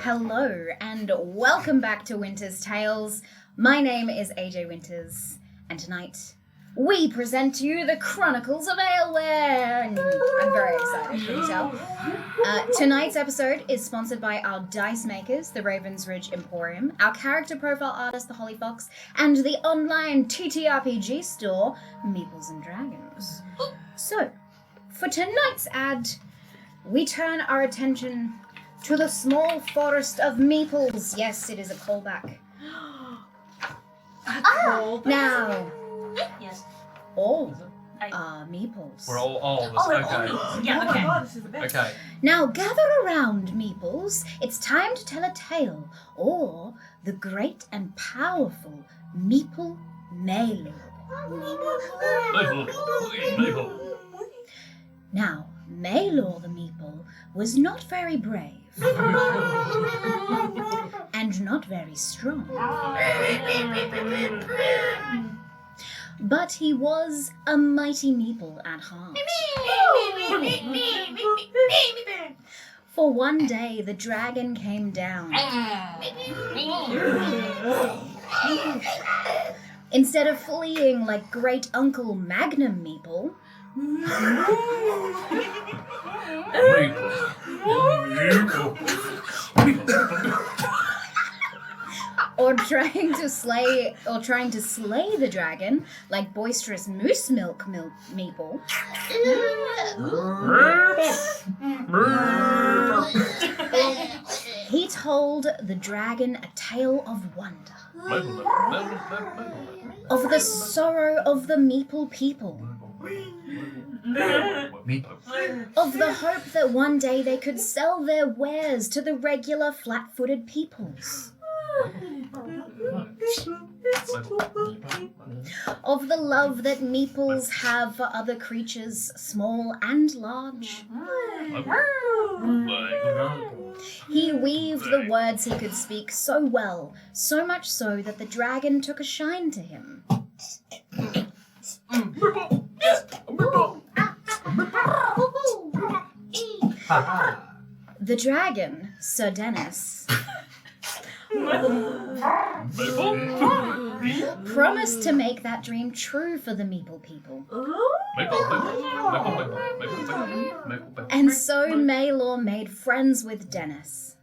Hello and welcome back to Winter's Tales. My name is AJ Winters, and tonight we present to you the Chronicles of Aelwyn. I'm very excited, can you tell? Tonight's episode is sponsored by our dice makers, the Ravens Ridge Emporium, our character profile artist, the Holly Fox, and the online TTRPG store, Meeples and Dragons. So, for tonight's ad, we turn our attention to the small forest of Meeples. Yes, it is a callback. Now, yes. all are Meeples. We're all of us. Okay. Yeah, okay. God, this is the best. Okay. Now gather around, Meeples. It's time to tell a tale, or the great and powerful Meeple Maelor. Now, Maelor the Meeple was not very brave. And not very strong. But he was a mighty Meeple at heart. For one day the dragon came down. Instead of fleeing like great Uncle Magnum Meeple, or trying to slay the dragon like boisterous moose milk Meeple, he told the dragon a tale of wonder, of the sorrow of the Meeple people, of the hope that one day they could sell their wares to the regular flat-footed peoples, of the love that Meeples have for other creatures, small and large. He weaved the words he could speak so well, so much so that the dragon took a shine to him. The dragon, Sir Dennis, promised to make that dream true for the Meeple people. And so Maelor made friends with Dennis.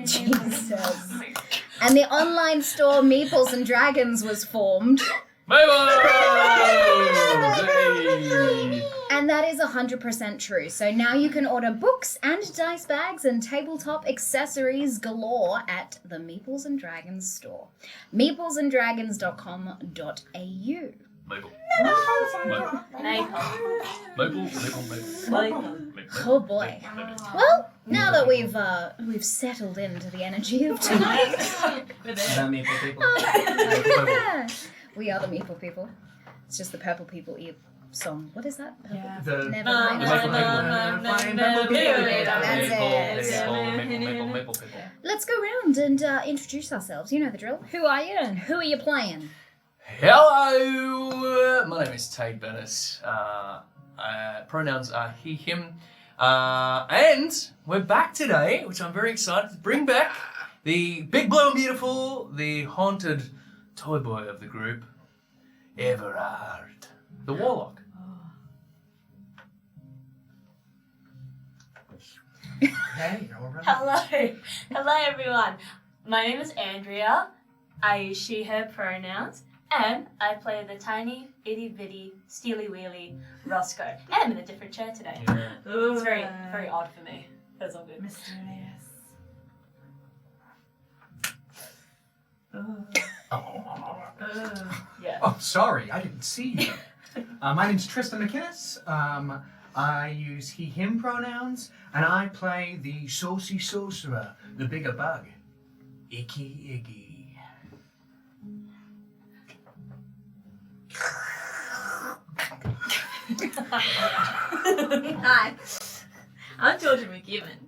Jesus. And the online store Meeples and Dragons was formed. And that is 100% true. So now you can order books and dice bags and tabletop accessories galore at the Meeples and Dragons store. meeplesanddragons.com.au. Oh boy. Well, now that we've settled into the energy of tonight. We are the Meeple people. It's just the Purple People song. What is that? Yeah. Never mind. Let's go around and introduce ourselves. You know the drill. Who are you and who are you playing? Hello, my name is Tate Bennett. Pronouns are he, him. And we're back today, which I'm very excited to bring back the big, blue and beautiful, the haunted toy boy of the group, Everard, the warlock. Hey, all right. Hello everyone. My name is Andrea. I use she, her pronouns, and I play the tiny, itty-bitty, steely-wheely Roscoe. And I'm in a different chair today. Yeah. It's very, very odd for me, but it's all good. Mysterious. Yeah. Oh, sorry, I didn't see you. My name's Tristan McInnes. I use he, him pronouns, and I play the saucy sorcerer, the bigger bug, Icky Iggy. Hi, I'm Georgia McGivern.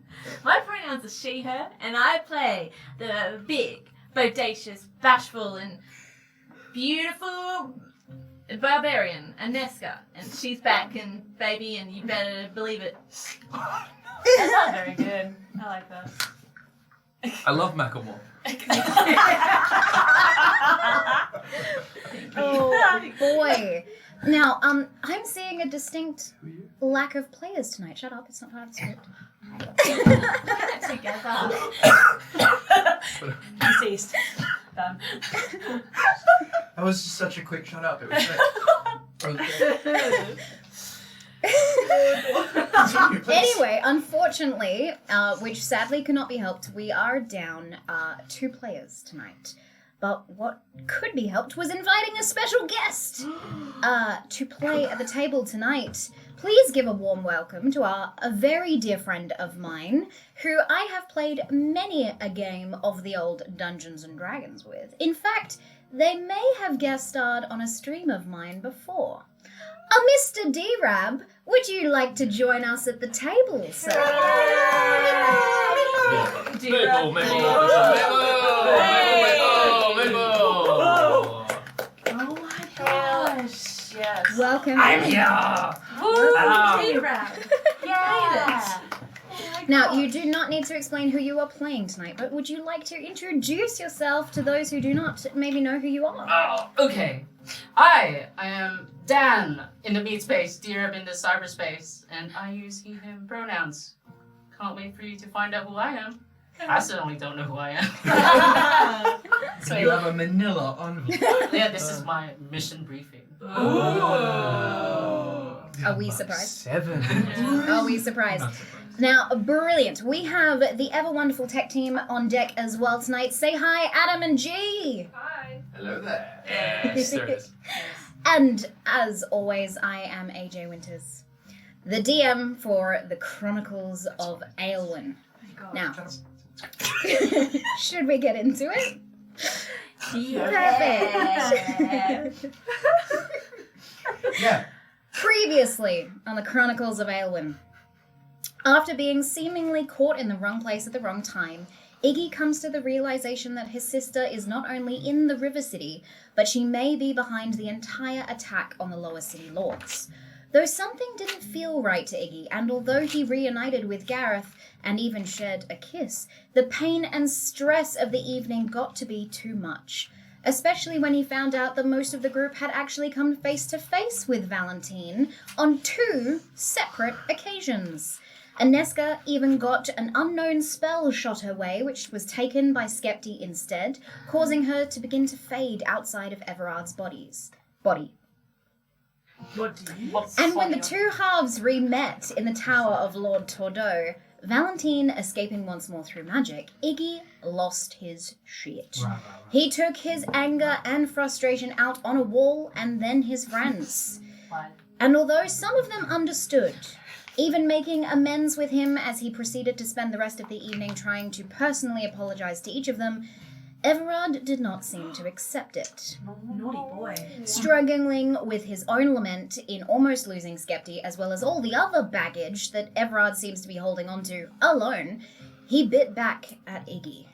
My pronouns are she, her, and I play the big, bodacious, bashful, and beautiful barbarian, Aneska. And she's back, and baby, and you better believe it. That's not very good. I like that. I love Macklemore. Oh boy. Now, I'm seeing a distinct lack of players tonight. Shut up, it's not part of the script. Together. Deceased. Done. That was just such a quick shut up. It was Continue, please. Anyway, unfortunately, which sadly cannot be helped, we are down 2 players tonight. But what could be helped was inviting a special guest to play at the table tonight. Please give a warm welcome to a very dear friend of mine, who I have played many a game of the old Dungeons and Dragons with. In fact, they may have guest starred on a stream of mine before. Mr. DeeRab, would you like to join us at the table, sir? Oh my gosh. Yes. Welcome. I'm here. DeeRab. Yeah. Now, you do not need to explain who you are playing tonight, but would you like to introduce yourself to those who do not maybe know who you are? Oh, okay. I am Dan in the meat space, DeeRab in the cyberspace, and I use he, him pronouns. Can't wait for you to find out who I am. I certainly don't know who I am. So you have a manila envelope. Yeah, this is my mission briefing. Are we surprised? 7. Are we surprised? Not surprised. Now, brilliant. We have the ever wonderful tech team on deck as well tonight. Say hi, Adam and G. Hello there. Yes, there it is. And as always, I am AJ Winters, the DM for the Chronicles of Aelwyn. Now, should we get into it? Perfect. Yeah. Previously on the Chronicles of Aelwyn, after being seemingly caught in the wrong place at the wrong time, Iggy comes to the realization that his sister is not only in the River City, but she may be behind the entire attack on the Lower City Lords. Though something didn't feel right to Iggy, and although he reunited with Gareth and even shared a kiss, the pain and stress of the evening got to be too much. Especially when he found out that most of the group had actually come face to face with Valentine on 2 separate occasions. Aneska even got an unknown spell shot her way, which was taken by Skepti instead, causing her to begin to fade outside of Everard's body. And when the 2 halves re-met in the tower of Lord Tordeau, Valentine escaping once more through magic, Iggy lost his shit. He took his anger and frustration out on a wall and then his friends. And although some of them understood, even making amends with him as he proceeded to spend the rest of the evening trying to personally apologize to each of them, Everard did not seem to accept it. Naughty boy. Struggling with his own lament in almost losing Skepti, as well as all the other baggage that Everard seems to be holding on to alone, he bit back at Iggy.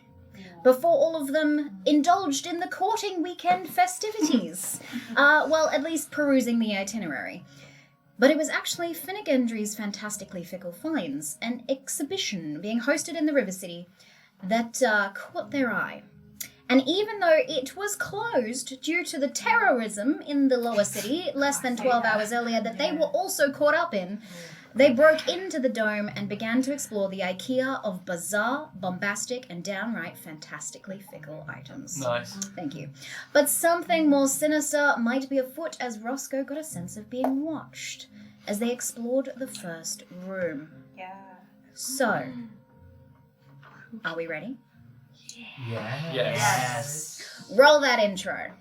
Before all of them indulged in the courting weekend festivities. Well, at least perusing the itinerary. But it was actually Finegendri's Fantastically Fickle Finds, an exhibition being hosted in the River City, that caught their eye. And even though it was closed due to the terrorism in the lower city less than 12 hours earlier that they were also caught up in, they broke into the dome and began to explore the IKEA of bizarre, bombastic, and downright fantastically fickle items. Nice. Thank you. But something more sinister might be afoot as Roscoe got a sense of being watched as they explored the first room. Yeah. So, are we ready? Yes. Yes. Roll that intro.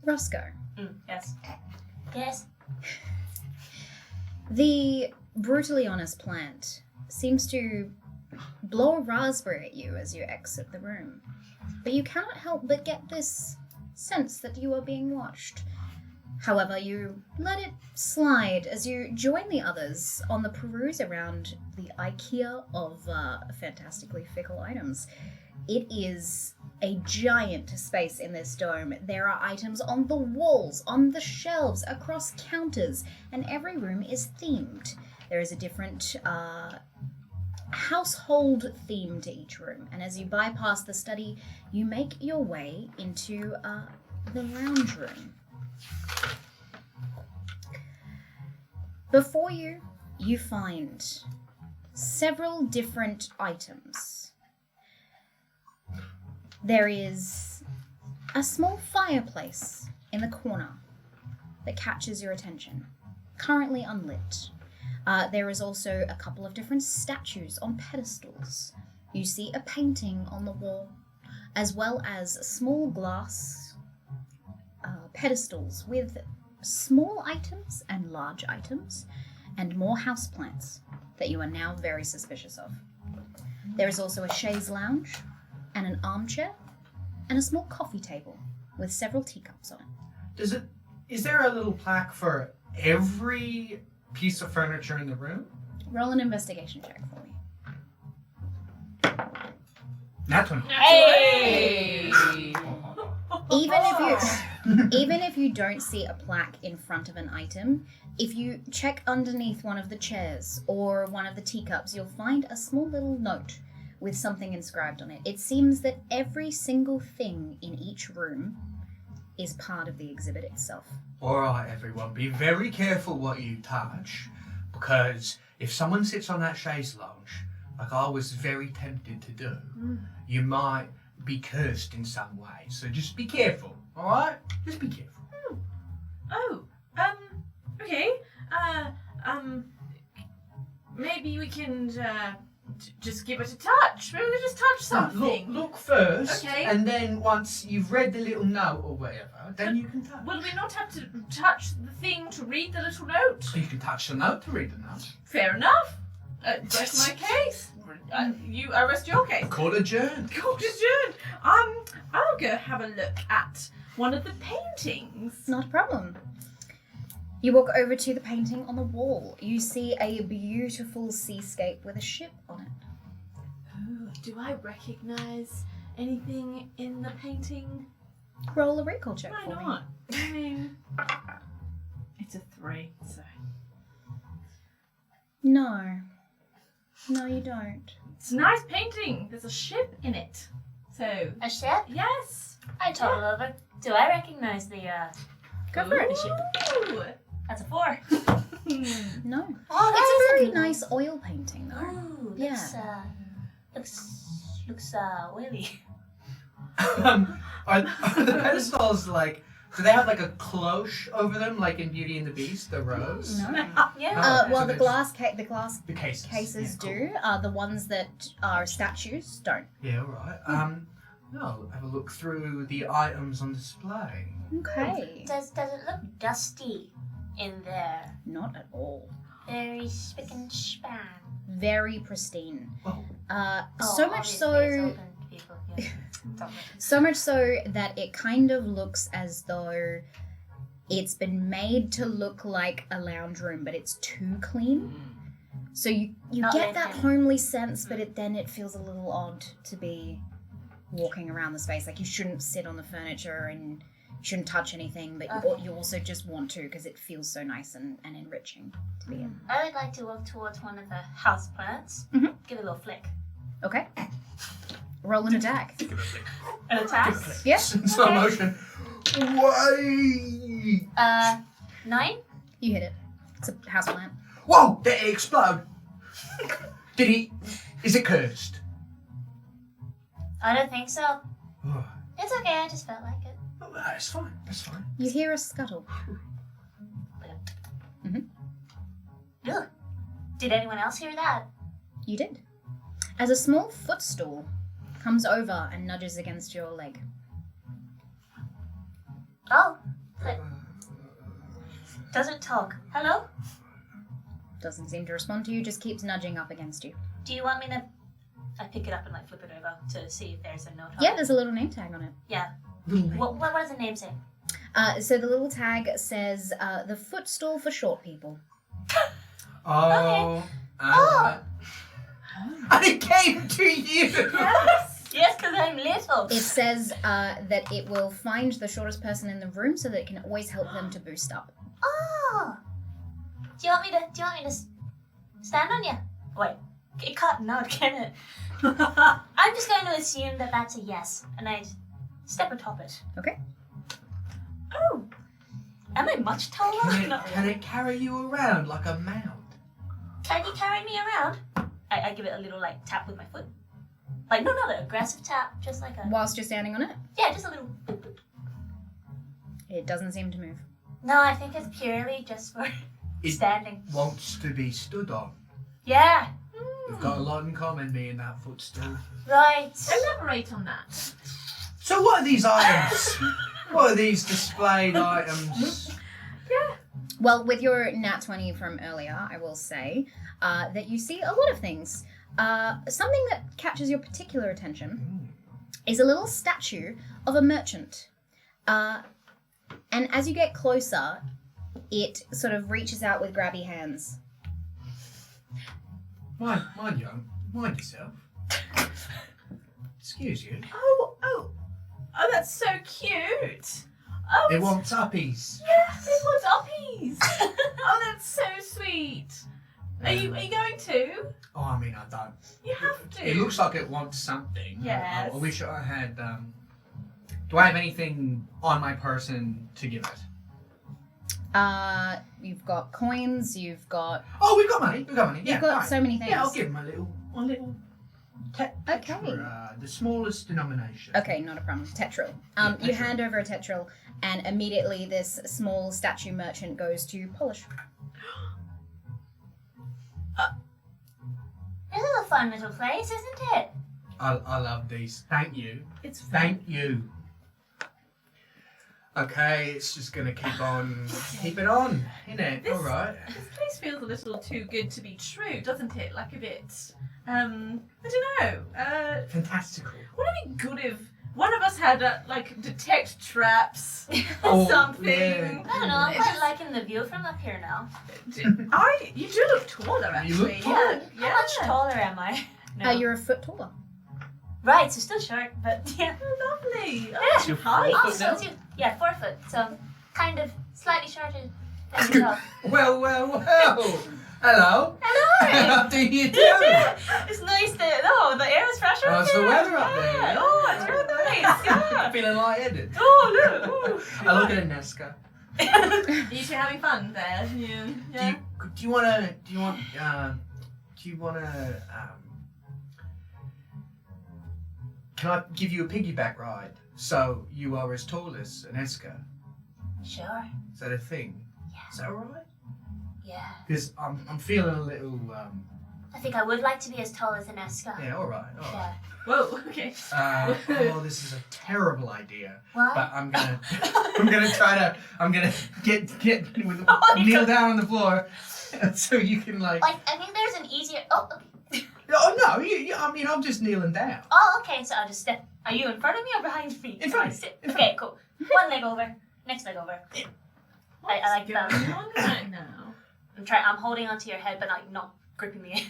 Roscoe, Yes. Yes. the brutally honest plant seems to blow a raspberry at you as you exit the room. But you cannot help but get this sense that you are being watched. However, you let it slide as you join the others on the peruse around the IKEA of Fantastically Fickle items. It is a giant space in this dome. There are items on the walls, on the shelves, across counters, and every room is themed. There is a different household theme to each room, and as you bypass the study, you make your way into the lounge room. Before you, you find several different items. There is a small fireplace in the corner that catches your attention, currently unlit. There is also a couple of different statues on pedestals. You see a painting on the wall, as well as small glass pedestals with small items and large items, and more houseplants that you are now very suspicious of. There is also a chaise lounge, and an armchair, and a small coffee table with several teacups on it. Is there a little plaque for every piece of furniture in the room? Roll an investigation check for me. That one. Hey! Even if you don't see a plaque in front of an item, if you check underneath one of the chairs or one of the teacups, you'll find a small little note with something inscribed on it. It seems that every single thing in each room is part of the exhibit itself. Alright, everyone, be very careful what you touch, because if someone sits on that chaise lounge, like I was very tempted to do, you might be cursed in some way. So just be careful, alright? Just be careful. Okay. Maybe we can just give it a touch. Maybe we just touch something. Look first, Okay. and then once you've read the little note or whatever, then you can touch. Will we not have to touch the thing to read the little note? You can touch the note to read the note. Fair enough. That's my case. I rest your case. Call adjourned. Court adjourned. I'll go have a look at one of the paintings. Not a problem. You walk over to the painting on the wall. You see a beautiful seascape with a ship on it. Oh, do I recognize anything in the painting? Roll a recall check Why for me. not? I mean, it's a 3, so. No, you don't. It's a nice painting. There's a ship in it. So, A ship? yes. I total over. Do I recognize the Go for it. Ooh. That's a 4. No. Oh, It's a very good nice oil painting, though. Ooh, Yeah. looks oily. Are the pedestals like? Do they have like a cloche over them, like in Beauty and the Beast, the rose? No. Yeah. Well, So the there's- glass The cases. cases Yeah, do. The ones that are statues don't. Yeah, all right. No, have a look through the items on display. Okay. Does it look dusty in there? Not at all. Very spick and span. Very pristine. Oh. So much Obviously, so. it's open to people. Yeah. It's open. So much so that it kind of looks as though it's been made to look like a lounge room, but it's too clean. So you Not get that lifted. homely sense, but then it feels a little odd to be walking around the space. Like you shouldn't sit on the furniture and you shouldn't touch anything, but you also just want to because it feels so nice and enriching to be in. I would like to walk towards one of the house plants. Mhm. Give it a little flick. Okay. Roll an attack. An attack? Yes, Slow motion. Wait. 9? you hit it. It's a houseplant. Whoa! Did it explode? Did he? Is it cursed? I don't think so. Oh, It's okay, I just felt like it. that's fine. That's fine. You hear a scuttle. Ugh. Did anyone else hear that? You did. As a small footstool comes over and nudges against your leg. Oh, Doesn't talk. Hello? Doesn't seem to respond to you, just keeps nudging up against you. Do you want me to... I pick it up and like flip it over to see if there's a note on Yeah, it. there's a little name tag on it. Yeah. What does the name say? So the little tag says, the footstool for short people. Oh. Oh. And it came to you! Yes, because I'm little. It says that it will find the shortest person in the room so that it can always help them to boost up. Oh. Do you want me to stand on you? Wait. It can't not, can it? I'm just going to assume that that's a yes, and I step atop it. Okay. Oh. Am I much taller? Not Can really. it carry you around like a mound? Can you carry me around? I give it a little like tap with my foot. Like not an aggressive tap, just like a Whilst you're standing on it, yeah, just a little. it doesn't seem to move. No, I think it's purely just for It standing. wants to be stood on. Yeah. We've got a lot in common, me and that footstool. Right. Elaborate on that. So what are these items? What are these displayed items? Well, with your nat 20 from earlier, I will say that you see a lot of things. Something that catches your particular attention is a little statue of a merchant. And as you get closer, it sort of reaches out with grabby hands. Mind yourself. Excuse you. Oh, that's so cute. Oh, It wants uppies. yes, it wants uppies. Oh, that's so sweet. Are you going to? Oh, I mean, I don't. You have to. It looks like it wants something. Yes. I wish I had. Do I have anything on my person to give it? You've got coins, you've got... Oh, we've got money. Yeah, You've got fine. so many things. Yeah, I'll give him a little Okay. tetra, the smallest denomination. Okay, not a problem. Tetril. You hand over a tetril, and immediately this small statue merchant goes to polish. This is a fun little place, isn't it? I love these. Thank you. It's Thank you. Okay, it's just gonna keep on, keep it on, innit? This- All right. This place feels a little too good to be true, doesn't it? Like a bit, I don't know. Fantastical. Wouldn't it be good if one of us had like detect traps or Oh, something? yeah. I don't know. I'm It's quite just- liking the view from up here now. You do look taller, actually. You look taller. Yeah. How much taller am I? No. You're a foot taller. Right, so still short, but yeah. Oh, lovely. Yeah. Oh, You're hi. 4 foot Also, now? too, yeah, 4 foot, so kind of slightly shorter than yourself. Well. Hello. Hello! How do you do? It's nice to, oh, the air is fresher. Oh, up it's the here. weather up there. Yeah. Oh, it's really nice, yeah. Feeling lightheaded. Oh, look. I look at Nesca. Are you two having fun there? Yeah. Do you want? Can I give you a piggyback ride? So you are as tall as an Eska. Sure, Is that a thing? Yeah. Is that alright? yeah. Because I'm feeling a little I think I would like to be as tall as an Eska. yeah, alright. Yeah. Whoa. Okay. Oh, this is a terrible idea. Why? But I'm gonna get with, Oh, you kneel got- down on the floor so you can like. Like, I think there's an easier, Oh no, I mean I'm just kneeling down. oh, okay, so I'll just step. Are you in front of me or behind me? In front I of me, sit. in front Okay, cool. One leg over, next leg over. I like that. What's going on right now? I'm holding onto your head, but not gripping the end.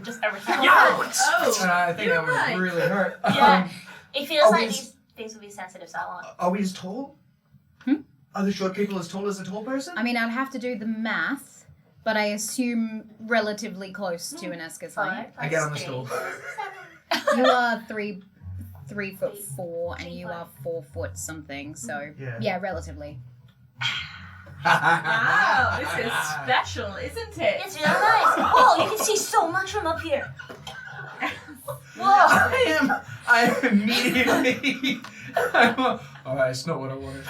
Just everything. Oh. I think You're that would right. really hurt. Yeah. It feels Are like we- these things will be sensitive, so I won't. Are we as tall? Are the short people as tall as a tall person? I mean, I'd have to do the math, but I assume relatively close to an Eska's height. 5 I get on the plus stool. 3 You are 3'4", and you are 4 foot something. So yeah, relatively. Wow, this is special, isn't it? It's real nice. Oh, you can see so much from up here. Whoa. I am immediately. Alright, it's not what I wanted.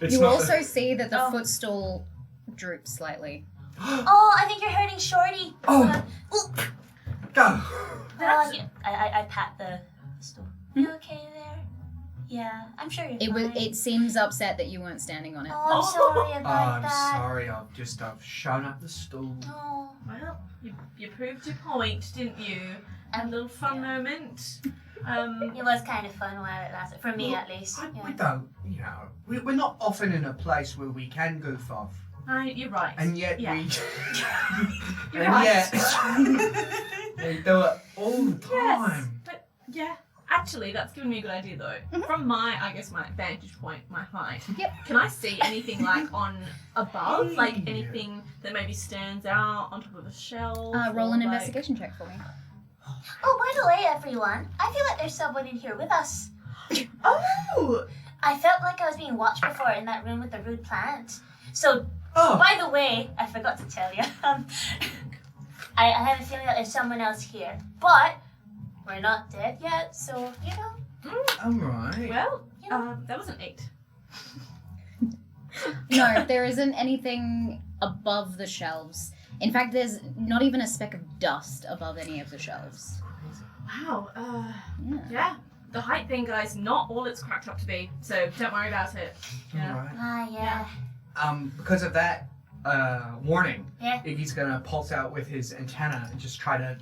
It's You not also see that the Oh. footstool droops slightly. Oh, I think you're hurting Shorty. Oh. Go. I pat the stool. You okay there? Yeah, I'm sure you're It fine. It seems upset that you weren't standing on it. Oh, I'm sorry Oh, about I'm that. sorry. I've shown up the stool. Oh. Well, you proved your point, didn't you? A little fun moment. It was kind of fun while it lasted, for me Well, at least. We don't, we're not often in a place where we can goof off, You're right. and yet Yeah. we. You're and right. yet we do it all the Yes, time. but yeah. Actually, that's given me a good idea though. From my vantage point, my height. Yep. Can I see anything like on above? Like Yeah. anything that maybe stands out on top of a shelf? Roll or, an like- investigation check for me. Oh, by the way, everyone, I feel like there's someone in here with us. Oh! I felt like I was being watched before in that room with the rude plant. So, Oh, by the way, I forgot to tell you. I have a feeling that there's someone else here, but we're not dead yet, so I'm right. Well, You know. that was an 8. No, there isn't anything above the shelves. In fact, there's not even a speck of dust above any of the shelves. Wow. Yeah. Yeah. The height thing, guys, not all it's cracked up to be. So don't worry about it. Yeah. All right. Ah, yeah. Because of that warning, Yeah. Iggy's gonna pulse out with his antenna and just try to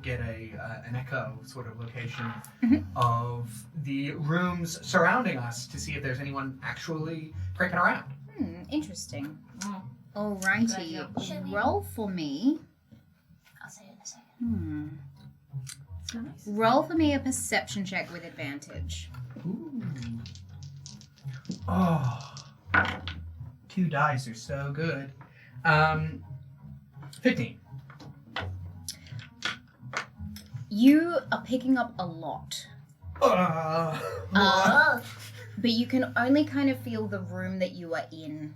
get an echo sort of location Mhm. of the rooms surrounding us to see if there's anyone actually creeping around. Interesting. Mm. Alrighty. Should we- Roll for me. I'll say it in a second. It's nice. Roll for me a perception check with advantage. Ooh. Oh. 2 dice are so good. 15. You are picking up a lot. What? Oh, But you can only kind of feel the room that you are in.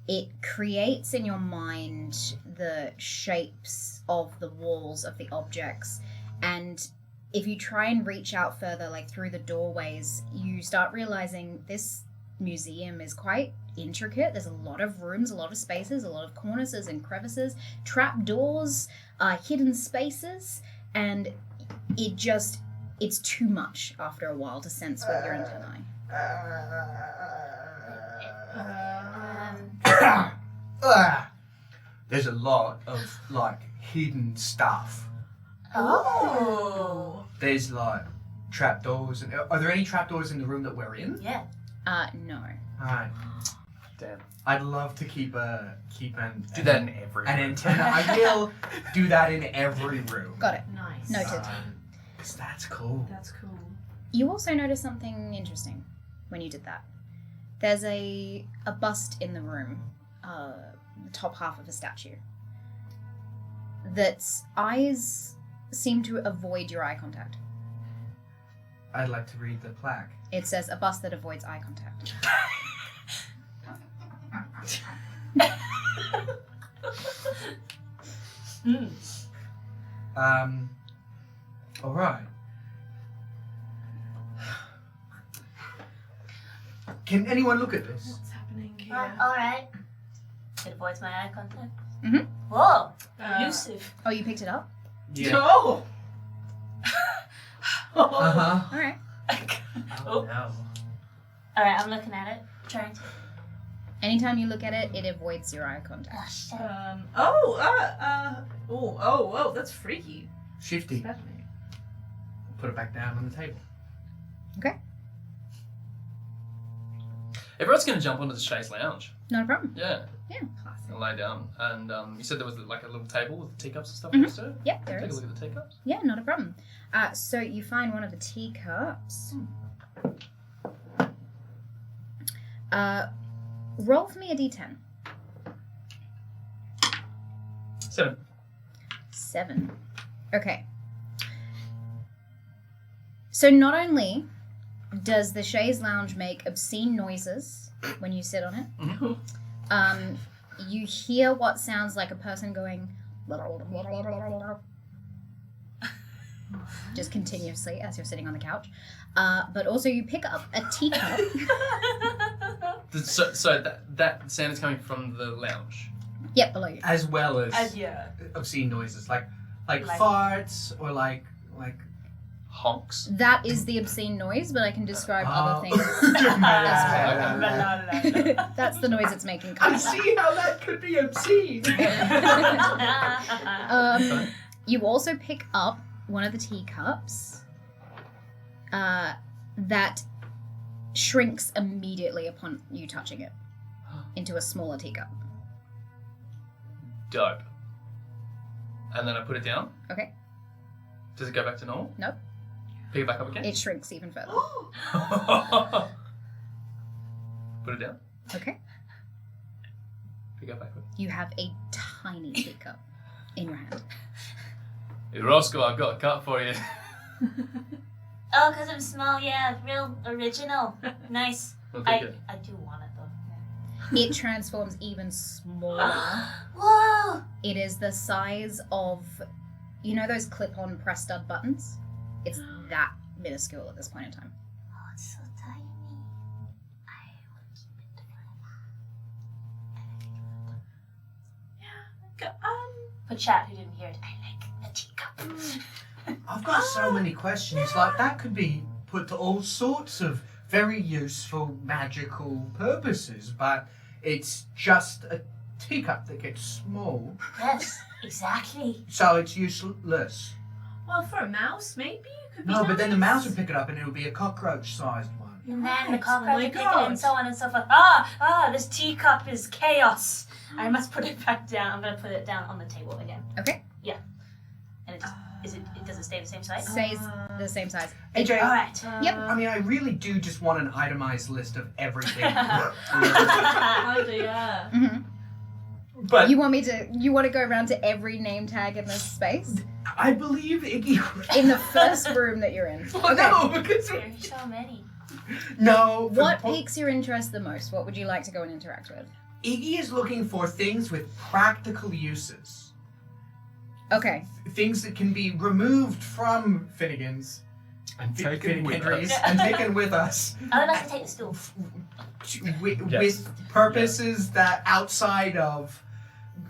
It creates in your mind the shapes of the walls of the objects. And if you try and reach out further, like through the doorways, you start realizing this museum is quite intricate. There's a lot of rooms, a lot of spaces, a lot of cornices and crevices, trap doors, hidden spaces, and it's too much after a while to sense with your antennae. There's a lot of hidden stuff. oh. There's trapdoors. Are there any trapdoors in the room that we're in? Yeah. No. Alright. Damn. I'd love to keep Do that in every an room. antenna. I will do that in every room. Got it. Nice. Noted. 'Cause that's cool. That's cool. You also noticed something interesting when you did that. There's a bust in the room, the top half of a statue, that's eyes seem to avoid your eye contact. I'd like to read the plaque. It says, a bust that avoids eye contact. All right. Can anyone look at this? What's happening here? Alright. It avoids my eye contact. Mhm. Whoa. Uh, Elusive. Oh, you picked it up? Oh! Uh-huh. All right. Oh, no. Alright, I'm looking at it. Trying to. Anytime you look at it, it avoids your eye contact. Oh, shit. Oh, that's freaky. Shifty. Fascinating. Put it back down on the table. Everyone's going to jump onto the chaise lounge. Not a problem. Yeah. Classic. And lay down. And you said there was like a little table with teacups and stuff Mhm. next to it? Yep, there Take a is. look at the teacups. Yeah, not a problem. So you find one of the teacups. Roll for me a d10. 7. 7. Okay. So not only does the chaise lounge make obscene noises when you sit on it, you hear what sounds like a person going just continuously as you're sitting on the couch. But also you pick up a teacup. So that sound is coming from the lounge. Yep, below you. As well as Yeah. obscene noises like Like- farts or like honks. That is the obscene noise, but I can describe other things. That's the noise it's making. I see how that could be obscene. You also pick up one of the teacups that shrinks immediately upon you touching it into a smaller teacup. Dope. And then I put it down. Okay. Does it go back to normal? Nope. Pick it back up again? It shrinks even further. Put it down. Okay. Pick it back up. You have a tiny teacup in your hand. Hey, Roscoe, I've got a cup for you. Oh, because I'm small, yeah. Real original. Nice. I'll take it. I do want it, though. It transforms even smaller. Whoa! It is the size of, you know those clip-on press stud buttons? It's that minuscule at this point in time. Oh, it's so tiny. I will keep it forever. For chat who didn't hear it, I like a teacup. I've got so many questions. Like, that could be put to all sorts of very useful magical purposes, but it's just a teacup that gets small, Yes, exactly. so it's useless. Well, for a mouse, maybe it could be No, nice. but then the mouse would pick it up and it would be a cockroach-sized one. And then the Right, cockroach oh my would pick it God. and so on and so forth. This teacup is chaos. I must put it back down. I'm gonna put it down on the table again. Okay. And it does it stay the same size? Stays the same size. AJ, Alright. Yep. I mean, I really do just want an itemized list of everything. Idea. Mhm. But You want to go around to every name tag in this space? I believe Iggy... In the first room that you're in. Oh, no, because... There's so many. No. What piques your interest the most? What would you like to go and interact with? Iggy is looking for things with practical uses. Okay. Things that can be removed from Finnegan's And taken with Finegendri's us. and taken with us I would like to take the stool. with purposes that outside of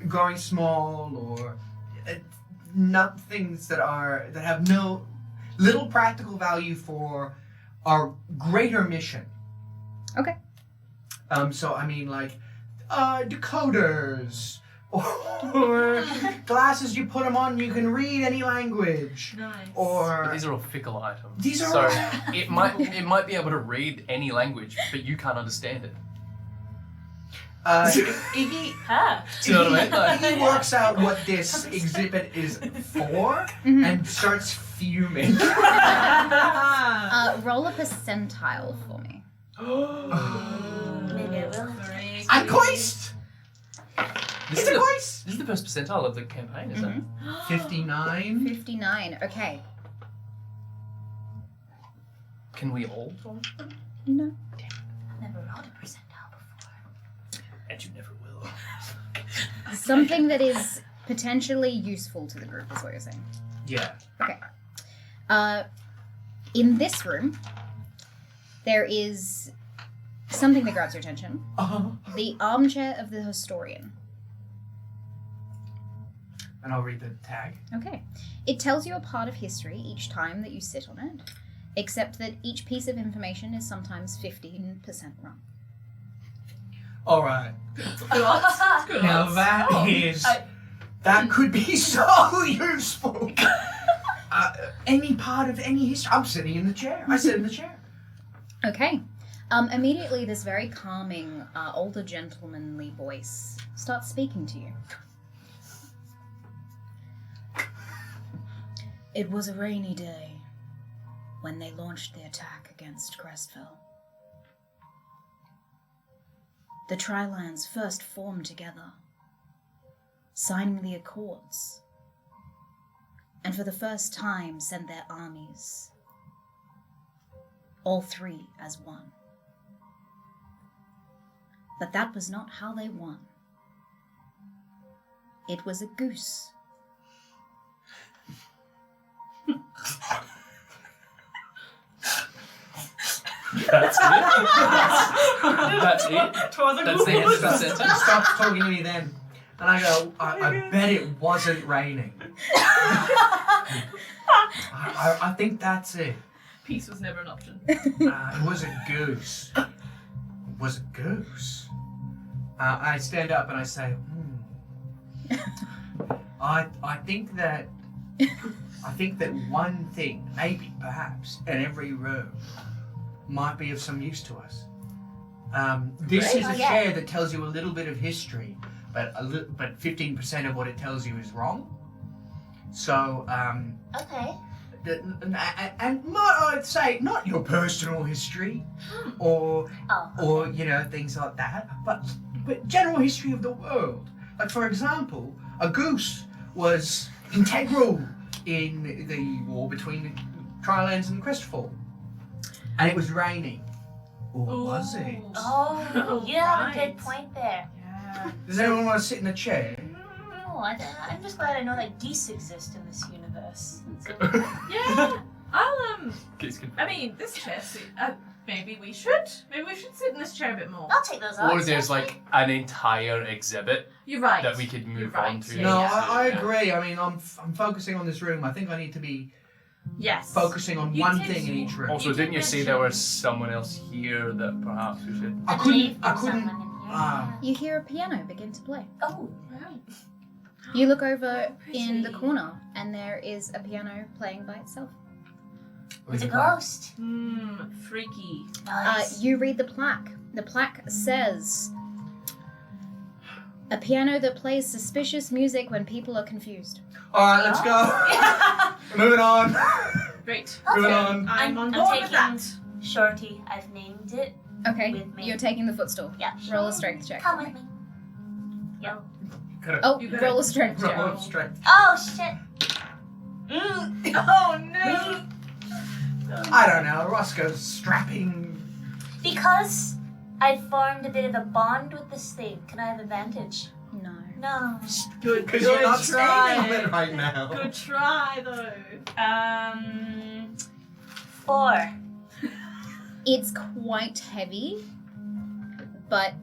going small or not things that have no little practical value for our greater mission. Okay. So I mean, like decoders or glasses you put them on, you can read any language. Nice. But Or these are all fickle items. These are so all- it might be able to read any language, but you can't understand it. Iggy. Huh. Do you know what I mean? Like, He works out what this exhibit is for Mhm. and starts fuming. Roll a percentile for me. Maybe I will. A coist! this, It's is a the, coist! this is the first percentile of the campaign, isn't it? 59. 59. Okay. Can we all roll? No. I've never rolled a percentile before. And you never will. Something that is potentially useful to the group is what you're saying. Yeah. In this room, there is something that grabs your attention. The armchair of the historian. And I'll read the tag. Okay. It tells you a part of history each time that you sit on it, except that each piece of information is sometimes 15% wrong. Alright. Good. Now that that could be so useful. Any part of any history. I'm sitting in the chair. I sit in the chair. Okay. Immediately, this very calming, older gentlemanly voice starts speaking to you. It was a rainy day when they launched the attack against Crestfell. The Tri-Lands first formed together, signing the Accords, and for the first time sent their armies, all three as one. But that was not how they won. It was a goose. That's it. That's it. That's the end of the He sentence. stops talking to me then. And I go, I bet it wasn't raining. I think that's it. Peace was never an option. It was a goose. It was a goose. I stand up and I say, I think that one thing, maybe, perhaps, in every room might be of some use to us. This is a chair that tells you a little bit of history, but 15% of what it tells you is wrong. So, Okay. and I'd say not your personal history, or things like that, but general history of the world. Like, for example, a goose was integral in the war between the Trilands and the Crestfall, and it was raining. Or was it? Oh, you have a good Right. point there. Yeah. Does anyone want to sit in a chair? No, I'm just glad I know that geese exist in this universe. Yeah. I'll Kids can. I mean, this chair seat. Maybe we should sit in this chair a bit more. I'll take those off. Or there's like an entire exhibit You're right. that we could move You're right. on to. Yeah, No, yeah. I agree. I mean, I'm focusing on this room. I think I need to be Yes. focusing on You one did- thing in each room. Also, You didn't you did say there mention- was someone else here that perhaps we should? I believe couldn't. there's someone in here. You hear a piano begin to play. Oh, You look over Pretty. in the corner, and there is a piano playing by itself. it's a ghost. Freaky. Nice. You read the plaque. The plaque says, "A piano that plays suspicious music when people are confused." All right, let's go. Moving on. Great. Moving Okay. on. I'm on I'm board with taking- that. Shorty, I've named it. Okay, With me. you're taking the footstool. Yeah. Roll a strength check. Come with me. Yep. Oh, You gotta- roll a strength check. Roll strength. Oh shit. Mm. Oh no. I don't know. Roscoe's strapping. Because I formed a bit of a bond with this thing, can I have advantage? No. No. Good. Because Good you're not try. standing on it right now. Good try though. 4. It's quite heavy, but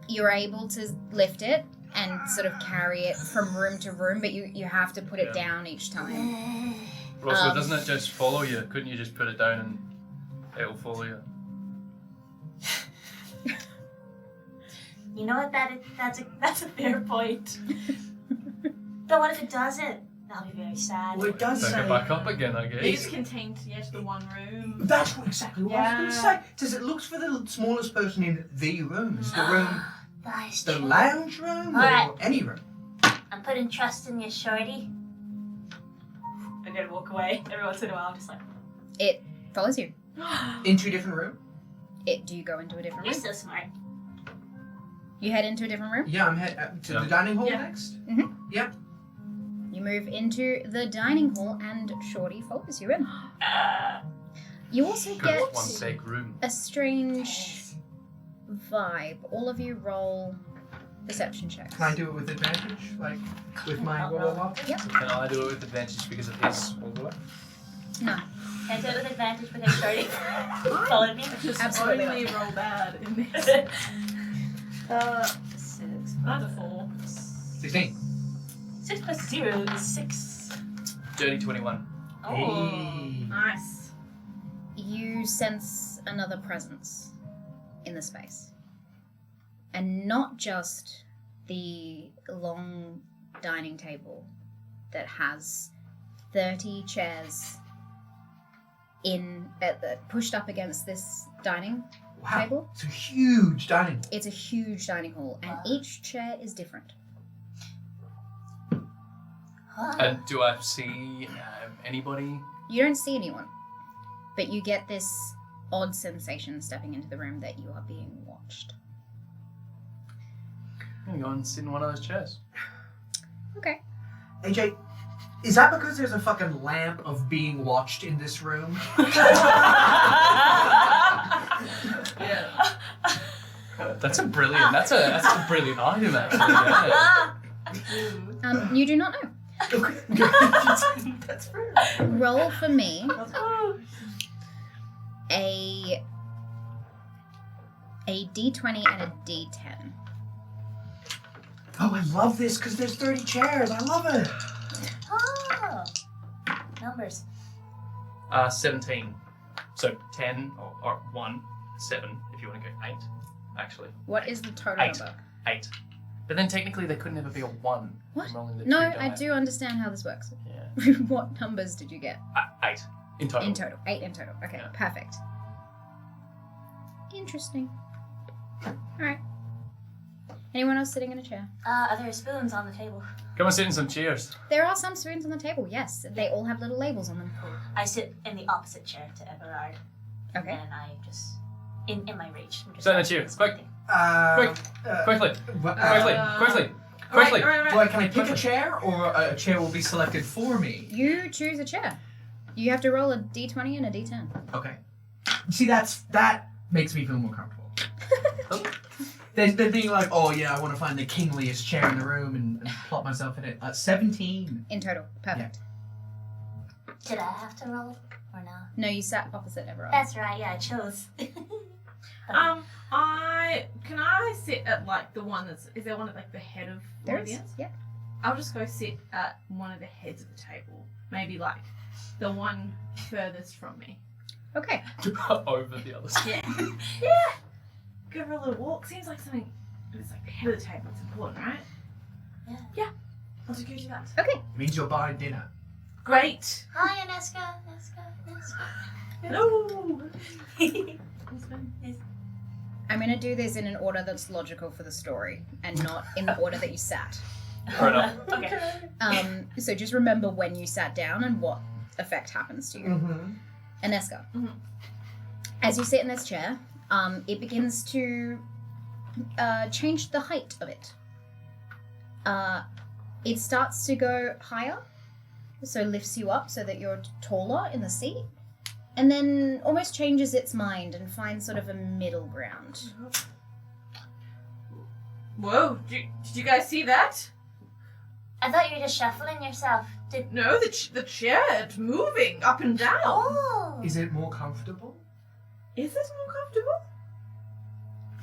you're able to lift it and sort of carry it from room to room, but you have to put it Yeah. down each time. Roscoe, doesn't it just follow you? Couldn't you just put it down and it'll follow you? You know what? That's a fair point. But what if it doesn't? That'll be very sad. Well, it does Pick say. it back up again, I guess. It's contained to yet the one room. That's exactly what I was Yeah. going to say. Says it looks for the smallest person in the room. Is the room That is the true. lounge room or Alright. any room? I'm putting trust in you, Shorty. I'm gonna walk away every once in a while. I'm just like, It follows you. Into a different room? Do you go into a different you're room? so smart. You head into a different room. Yeah, I'm head to Yeah. the dining hall Yeah. next. You move into the dining hall, and Shorty follows you in. You also Because get it's one big room. a strange vibe. All of you roll perception checks. Can I do it with advantage? Like, with my roll? Can I do it with advantage because of his overlap? No. Can I do it with advantage because Shorty followed me? Just Absolutely only roll bad in this. 6. That's a 4. 16. 6 plus 0 is 6. Dirty 21. Oh. Hey. Nice. You sense another presence in the space. And not just the long dining table that has 30 chairs pushed up against this dining Wow. table. It's a huge dining hall. It's a huge dining hall, and each chair is different. Huh. And do I see anybody? You don't see anyone, but you get this odd sensation stepping into the room that you are being watched. I'm gonna go and sit in one of those chairs. Okay. AJ, is that because there's a fucking lamp of being watched in this room? Yeah. That's a brilliant. That's a brilliant item actually. Yeah. You do not know. That's fair. Roll for me a D20 and a D10. Oh, I love this because there's 30 chairs. I love it. Oh. Numbers. 17. So 10 or 1, 7 if you want to go 8, actually. What is the total 8. number? 8. But then technically there could never be a 1. What? I'm rolling the No, two I die. do understand how this works. Yeah. What numbers did you get? 8 in total. In total. 8 in total. Okay, Yeah. perfect. Interesting. Alright. Anyone else sitting in a chair? Are there spoons on the table? Come and sit in some chairs. There are some spoons on the table, yes. They all have little labels on them. I sit in the opposite chair to Everard. Okay. And I just, in my reach. I'm just Sit in the chair, quick. Quickly. Uh, Quickly. Right, can I pick a chair, or a chair will be selected for me? You choose a chair. You have to roll a d20 and a d10. Okay. See, that makes me feel more comfortable. There's being like, oh yeah, I want to find the kingliest chair in the room and plop myself in it. 17. In total. Perfect. Did I have to roll or no? No, you sat opposite everyone. That's right, yeah, I chose. Can I sit at like the one that's, is there one at like the head of the There is. audience? Yeah. I'll just go sit at one of the heads of the table. Maybe like the one furthest from me. Okay. Over the other side. Yeah. Yeah. Go for a little walk. Seems like something, it's like the head of the table. It's important, right? Yeah. Yeah. I'll just go do that. Okay. It means you're buying dinner. Great. Hi, Aneska. Hello. I'm going to do this in an order that's logical for the story and not in the order that you sat. Fair enough. Okay. So just remember when you sat down and what effect happens to you. Mm-hmm. Aneska, Mhm. as you sit in this chair, it begins to change the height of it. It starts to go higher, so lifts you up so that you're taller in the seat, and then almost changes its mind and finds sort of a middle ground. Whoa, did you guys see that? I thought you were just shuffling yourself. No, the chair, it's moving up and down. Oh! Is it more comfortable? Is this more comfortable?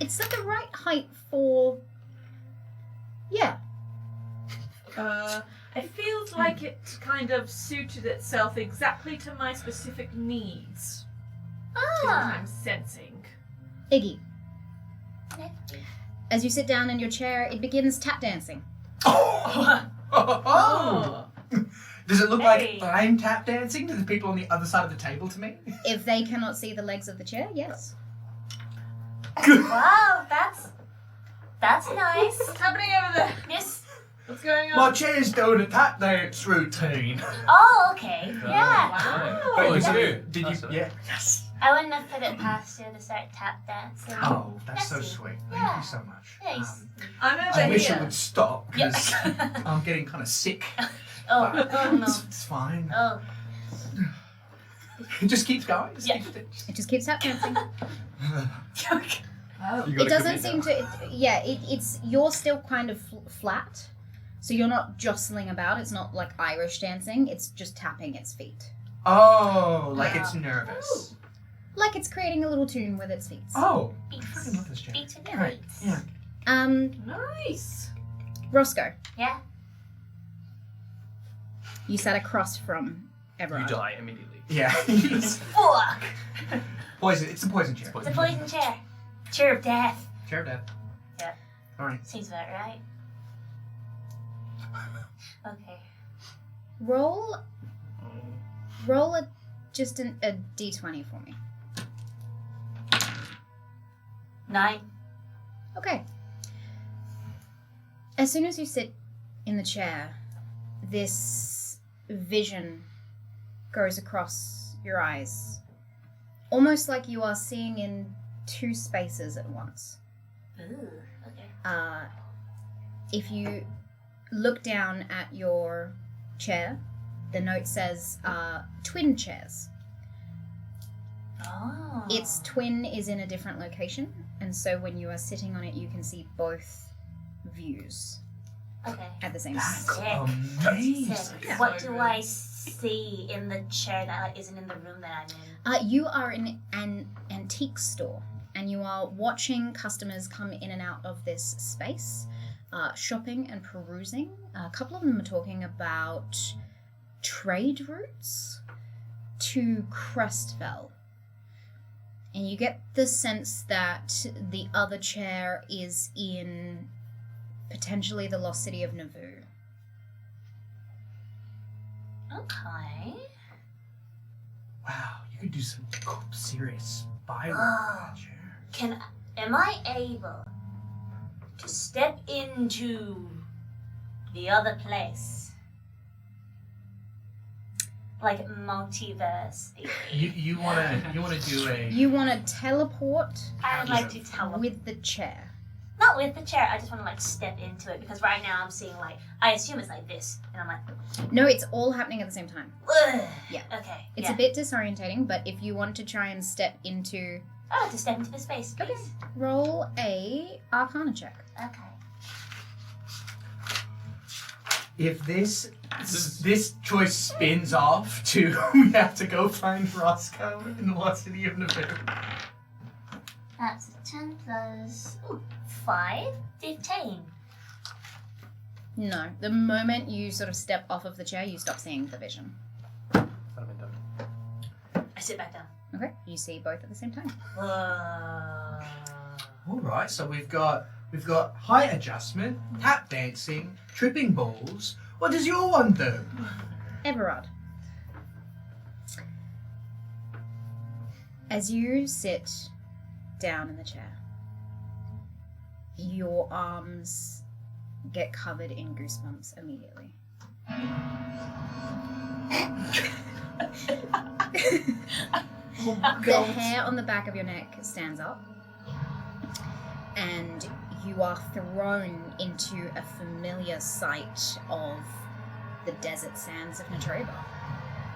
It's at the right height for... Yeah. It feels like it kind of suited itself exactly to my specific needs. Is what I'm sensing. Iggy, as you sit down in your chair, it begins tap dancing. Oh! Does it look Hey. like I'm tap dancing to the people on the other side of the table to me? If they cannot see the legs of the chair, yes. Wow, that's nice. What's happening over there? Yes. What's going on? My chair's doing a tap dance routine. Oh, okay. Yeah. Wow. Oh, it's did you. Did That's you? it. Yeah. Yes. I wouldn't have put it past you to start tap dancing. Oh, that's so That's it. sweet. Thank Yeah. you so much. Nice. I'm over I wish here. it would stop because Yeah. I'm getting kind of sick. Oh, But oh no. it's fine. Oh. It just keeps going. Yeah. It just keeps tap dancing. Oh. You It gotta doesn't commit seem now. to. It's you're still kind of flat, so you're not jostling about. It's not like Irish dancing. It's just tapping its feet, Oh, like Yeah. it's nervous. like it's creating a little tune with its feet. Oh, I Beats. fucking love this chair. Beats and Great. beats. Yeah. Nice. Roscoe, Yeah. you sat across from You Everard. die immediately. Yeah. Fuck. Poison. It's a poison chair. It's a poison chair. Chair of death. Chair of death. Yeah. All right. Seems about right. Okay. Roll just a d20 for me. 9. Okay. As soon as you sit in the chair, this vision goes across your eyes, almost like you are seeing in two spaces at once. Ooh. Okay. If you look down at your chair, the note says twin chairs. Oh. Its twin is in a different location, and so when you are sitting on it, you can see both views Okay. at the same That's time. amazing. Sick. Yeah. What do I see in the chair that isn't in the room that I'm in? You are in an antique store, and you are watching customers come in and out of this space, shopping and perusing. A couple of them are talking about trade routes to Crustfell. And you get the sense that the other chair is in potentially the lost city of Nauvoo. Okay. Wow, you could do some serious spy work with that chair. Am I able to step into the other place? Like multiverse theory. You wanna do a You want to teleport I would like to teleport. with the chair. Not with the chair, I just want to like step into it because right now I'm seeing like, I assume it's like this. And I'm like, No, it's all happening at the same time. ugh. Yeah. Okay. It's yeah. a bit disorientating, but if you want to try and step into... I want to step into the space, please. Okay. Roll a Arcana check. Okay. If this choice spins off to we have to go find Roscoe in the lost city of Nauvoo. That's 10 plus 5, 15. No. The moment you sort of step off of the chair, you stop seeing the vision. That'd be done. I sit back down. Okay. You see both at the same time. All right, so we've got height adjustment, tap dancing, tripping balls. What does your one do? Everard. As you sit down in the chair, your arms get covered in goosebumps immediately. The hair on the back of your neck stands up, and you are thrown into a familiar sight of the desert sands of Natroba.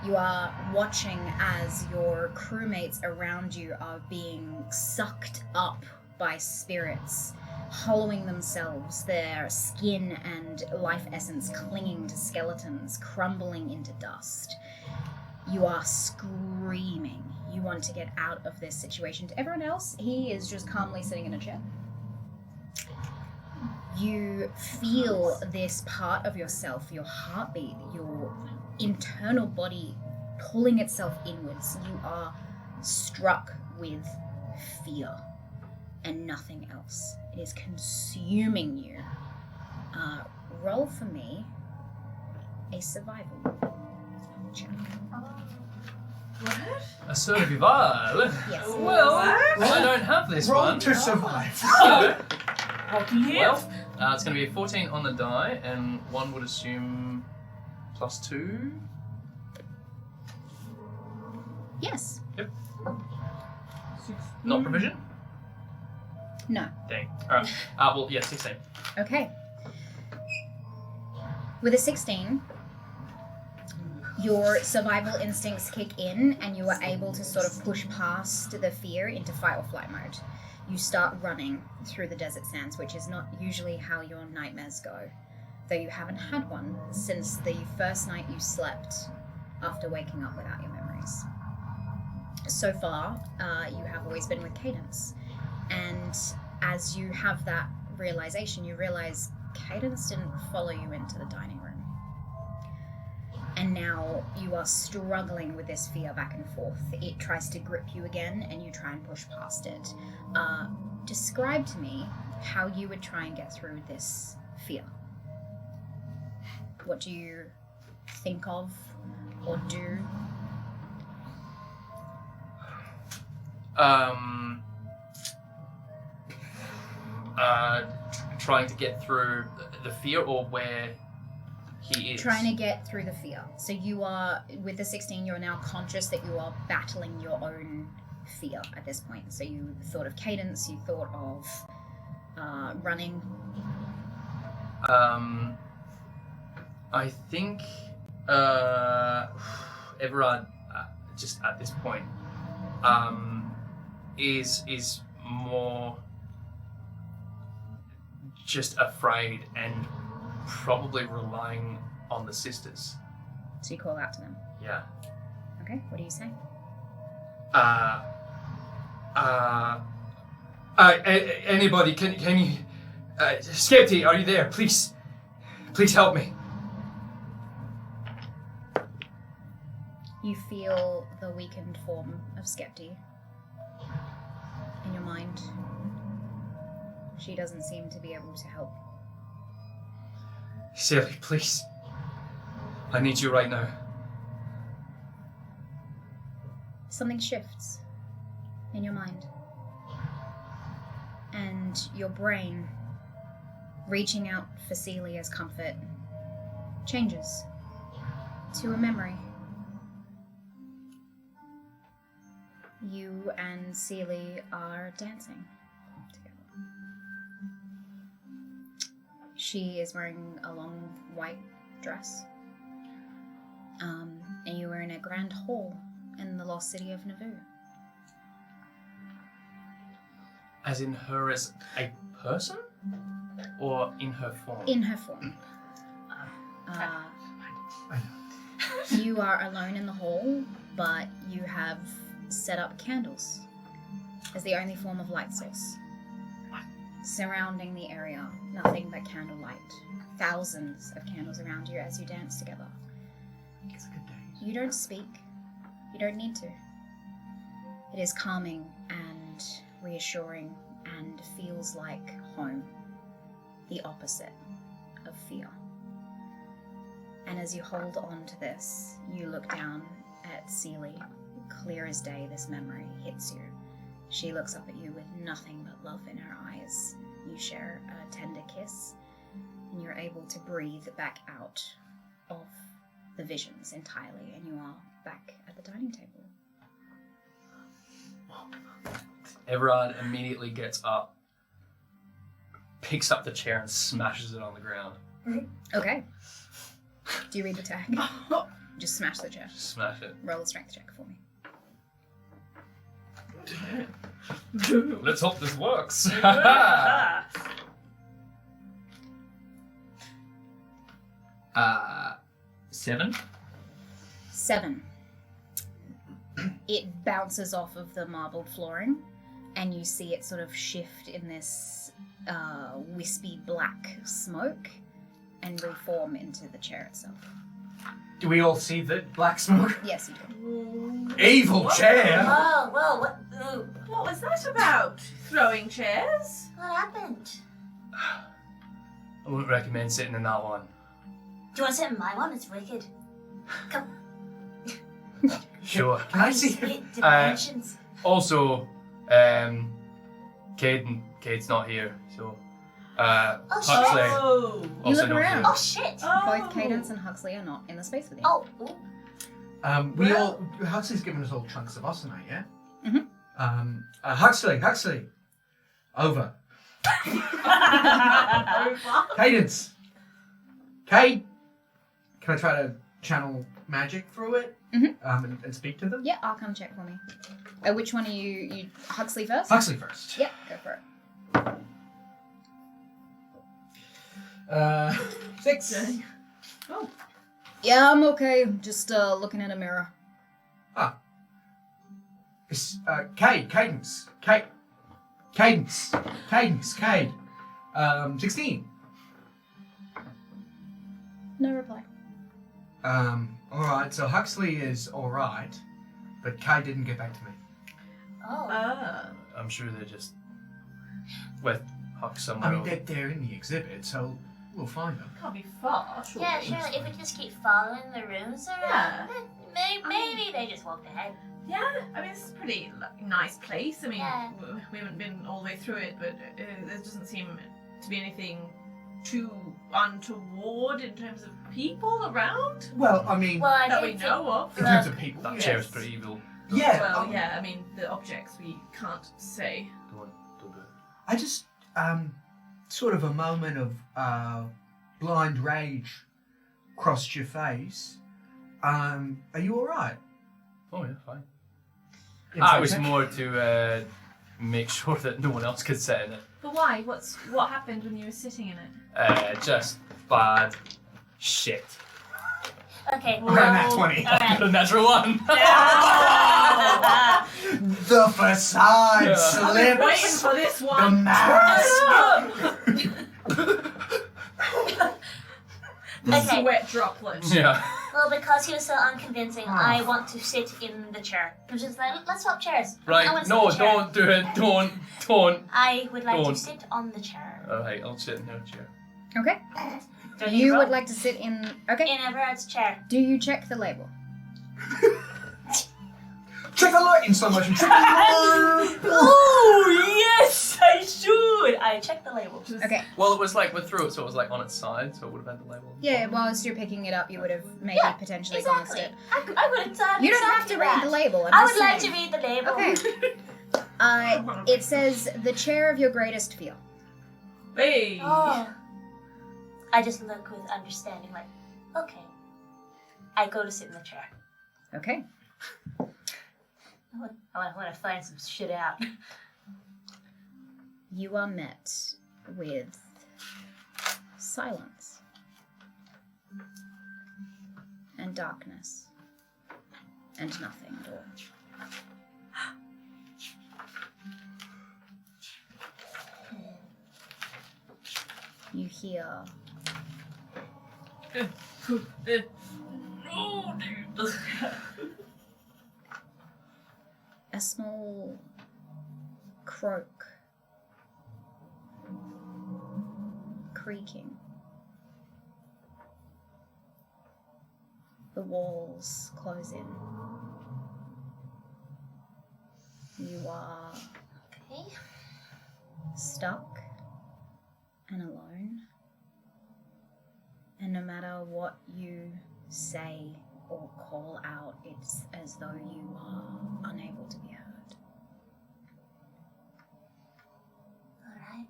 You are watching as your crewmates around you are being sucked up by spirits, hollowing themselves, their skin and life essence clinging to skeletons, crumbling into dust. You are screaming. You want to get out of this situation. To everyone else, he is just calmly sitting in a chair. You feel this part of yourself, your heartbeat, your internal body pulling itself inwards. You are struck with fear and nothing else. It is consuming you. Roll for me a survival check. A survival? Yes. Well, I don't have this Roll one. to survive. So, What do you well, it's going to be a 14 on the die, and one would assume +2. Yes. Yep. Not provision? No. Dang. Alright. Well, yeah, 16. Okay. With a 16, your survival instincts kick in and you are able to sort of push past the fear into fight or flight mode. You start running through the desert sands, which is not usually how your nightmares go, though you haven't had one since the first night you slept after waking up without your memories. So far, you have always been with Cadence, and as you have that realization, you realize Cadence didn't follow you into the dining room. And now you are struggling with this fear back and forth. It tries to grip you again, and you try and push past it. Describe to me how you would try and get through this fear. What do you think of or do? Trying to get through the fear, or where he is. Trying to get through the fear. So you are, with the 16, you're now conscious that you are battling your own fear at this point. So you thought of Cadence, you thought of running. I think Everard, just at this point, is more just afraid and probably relying on the sisters. So you call out to them. Yeah. Okay, what do you say? Anybody, can you, Skepti, are you there? Please help me. You feel the weakened form of Skepti in your mind. She doesn't seem to be able to help. Sally, please. I need you right now. Something shifts in your mind. And your brain, reaching out for Celia's comfort, changes to a memory. You and Celie are dancing together. She is wearing a long white dress. And you were in a grand hall in the lost city of Nauvoo. As in her as a person? Or in her form? In her form. You are alone in the hall, but you have set up candles as the only form of light source. Surrounding the area, nothing but candlelight. Thousands of candles around you as you dance together. It's a good day. You don't speak. You don't need to. It is calming and reassuring and feels like home. The opposite of fear. And as you hold on to this, you look down at Celie. Clear as day, this memory hits you. She looks up at you with nothing but love in her eyes. You share a tender kiss, and you're able to breathe back out of the visions entirely, and you are back at the dining table. Everard immedially gets up, picks up the chair and smashes it on the ground. Okay. Do you read the tag? Just smash the chair. Smash it. Roll a strength check for me. Let's hope this works. 7. 7. It bounces off of the marbled flooring, and you see it sort of shift in this wispy black smoke and reform into the chair itself. Do we all see the black smoke? Yes, you do. Evil chair! Whoa, what? What was that about? Throwing chairs? What happened? I wouldn't recommend sitting in that one. Do you want to sit in my one? It's wicked. Come. Sure. Can I see? Split dimensions. Also, Cade's not here, so Huxley Oh. You also look not around. here. Oh shit! Both Cadence and Huxley are not in the space with you. Oh. Ooh. We all. Huxley's given us all chunks of osanite, yeah? Mhm. Huxley! Over. Cadence! Cade! Can I try to channel magic through it? And speak to them? Yeah, Arcana check for me. Which one are you Huxley first? Huxley first. Yeah, go for it. 6. Oh. Yeah, I'm okay. Just looking at a mirror. It's, Cadence. Cadence. 16. No reply. Alright, so Huxley is alright, but Kay didn't get back to me. Oh. I'm sure they're just with Hux somewhere. I mean, they're in the exhibit, so we'll find them. Can't be far, surely. Yeah, sure. If we just keep following the rooms around, maybe they just walked ahead. Yeah, I mean, it's a pretty nice place. I mean, Yeah. we haven't been all the way through it, but there doesn't seem to be anything too untoward in terms of people around Well, I mean, Well, I that we did know of. in terms of people. That Yes. chair's pretty evil. Yeah. Well, yeah, I mean, the objects we can't say. Don't do it. I just, sort of a moment of blind rage crossed your face. Are you alright? Oh yeah, fine. It's I was okay. more to make sure that no one else could sit in it. But why? What happened when you were sitting in it? Just bad shit. Okay. Around that 20. Alright. The natural one. The facade Yeah. I've been waiting slips. for this The one. mask. The Okay. sweat droplet. Yeah. Well, because he was so unconvincing, I want to sit in the chair. I'm just like, let's swap chairs. I Right, wanna sit no, in the chair. don't do it. Don't. I would like to Don't. sit on the chair. Alright, I'll sit in your chair. Okay. Do You roll? would like to sit in. Okay. In Everard's chair. Do you check the label? Check the light in slow motion. Check the light. Oh, yes, I should. I checked the label. Okay. Well, it was like, we're through it, so it was like on its side, so it would have had the label. Yeah, whilst you're picking it up, you would have maybe potentially glanced Exactly. it. I would have done You don't have exactly to read that. the label. I'm I just would like to saying. read the label. Okay. It says the chair of your greatest fear. Hey. Oh. I just look with understanding, like, okay. I go to sit in the chair. Okay. I want to find some shit out. You are met with silence and darkness and nothing at all. You hear a small croak creaking. The walls close in. You are Okay. stuck and alone. And no matter what you say or call out, it's as though you are unable to be heard. Alright.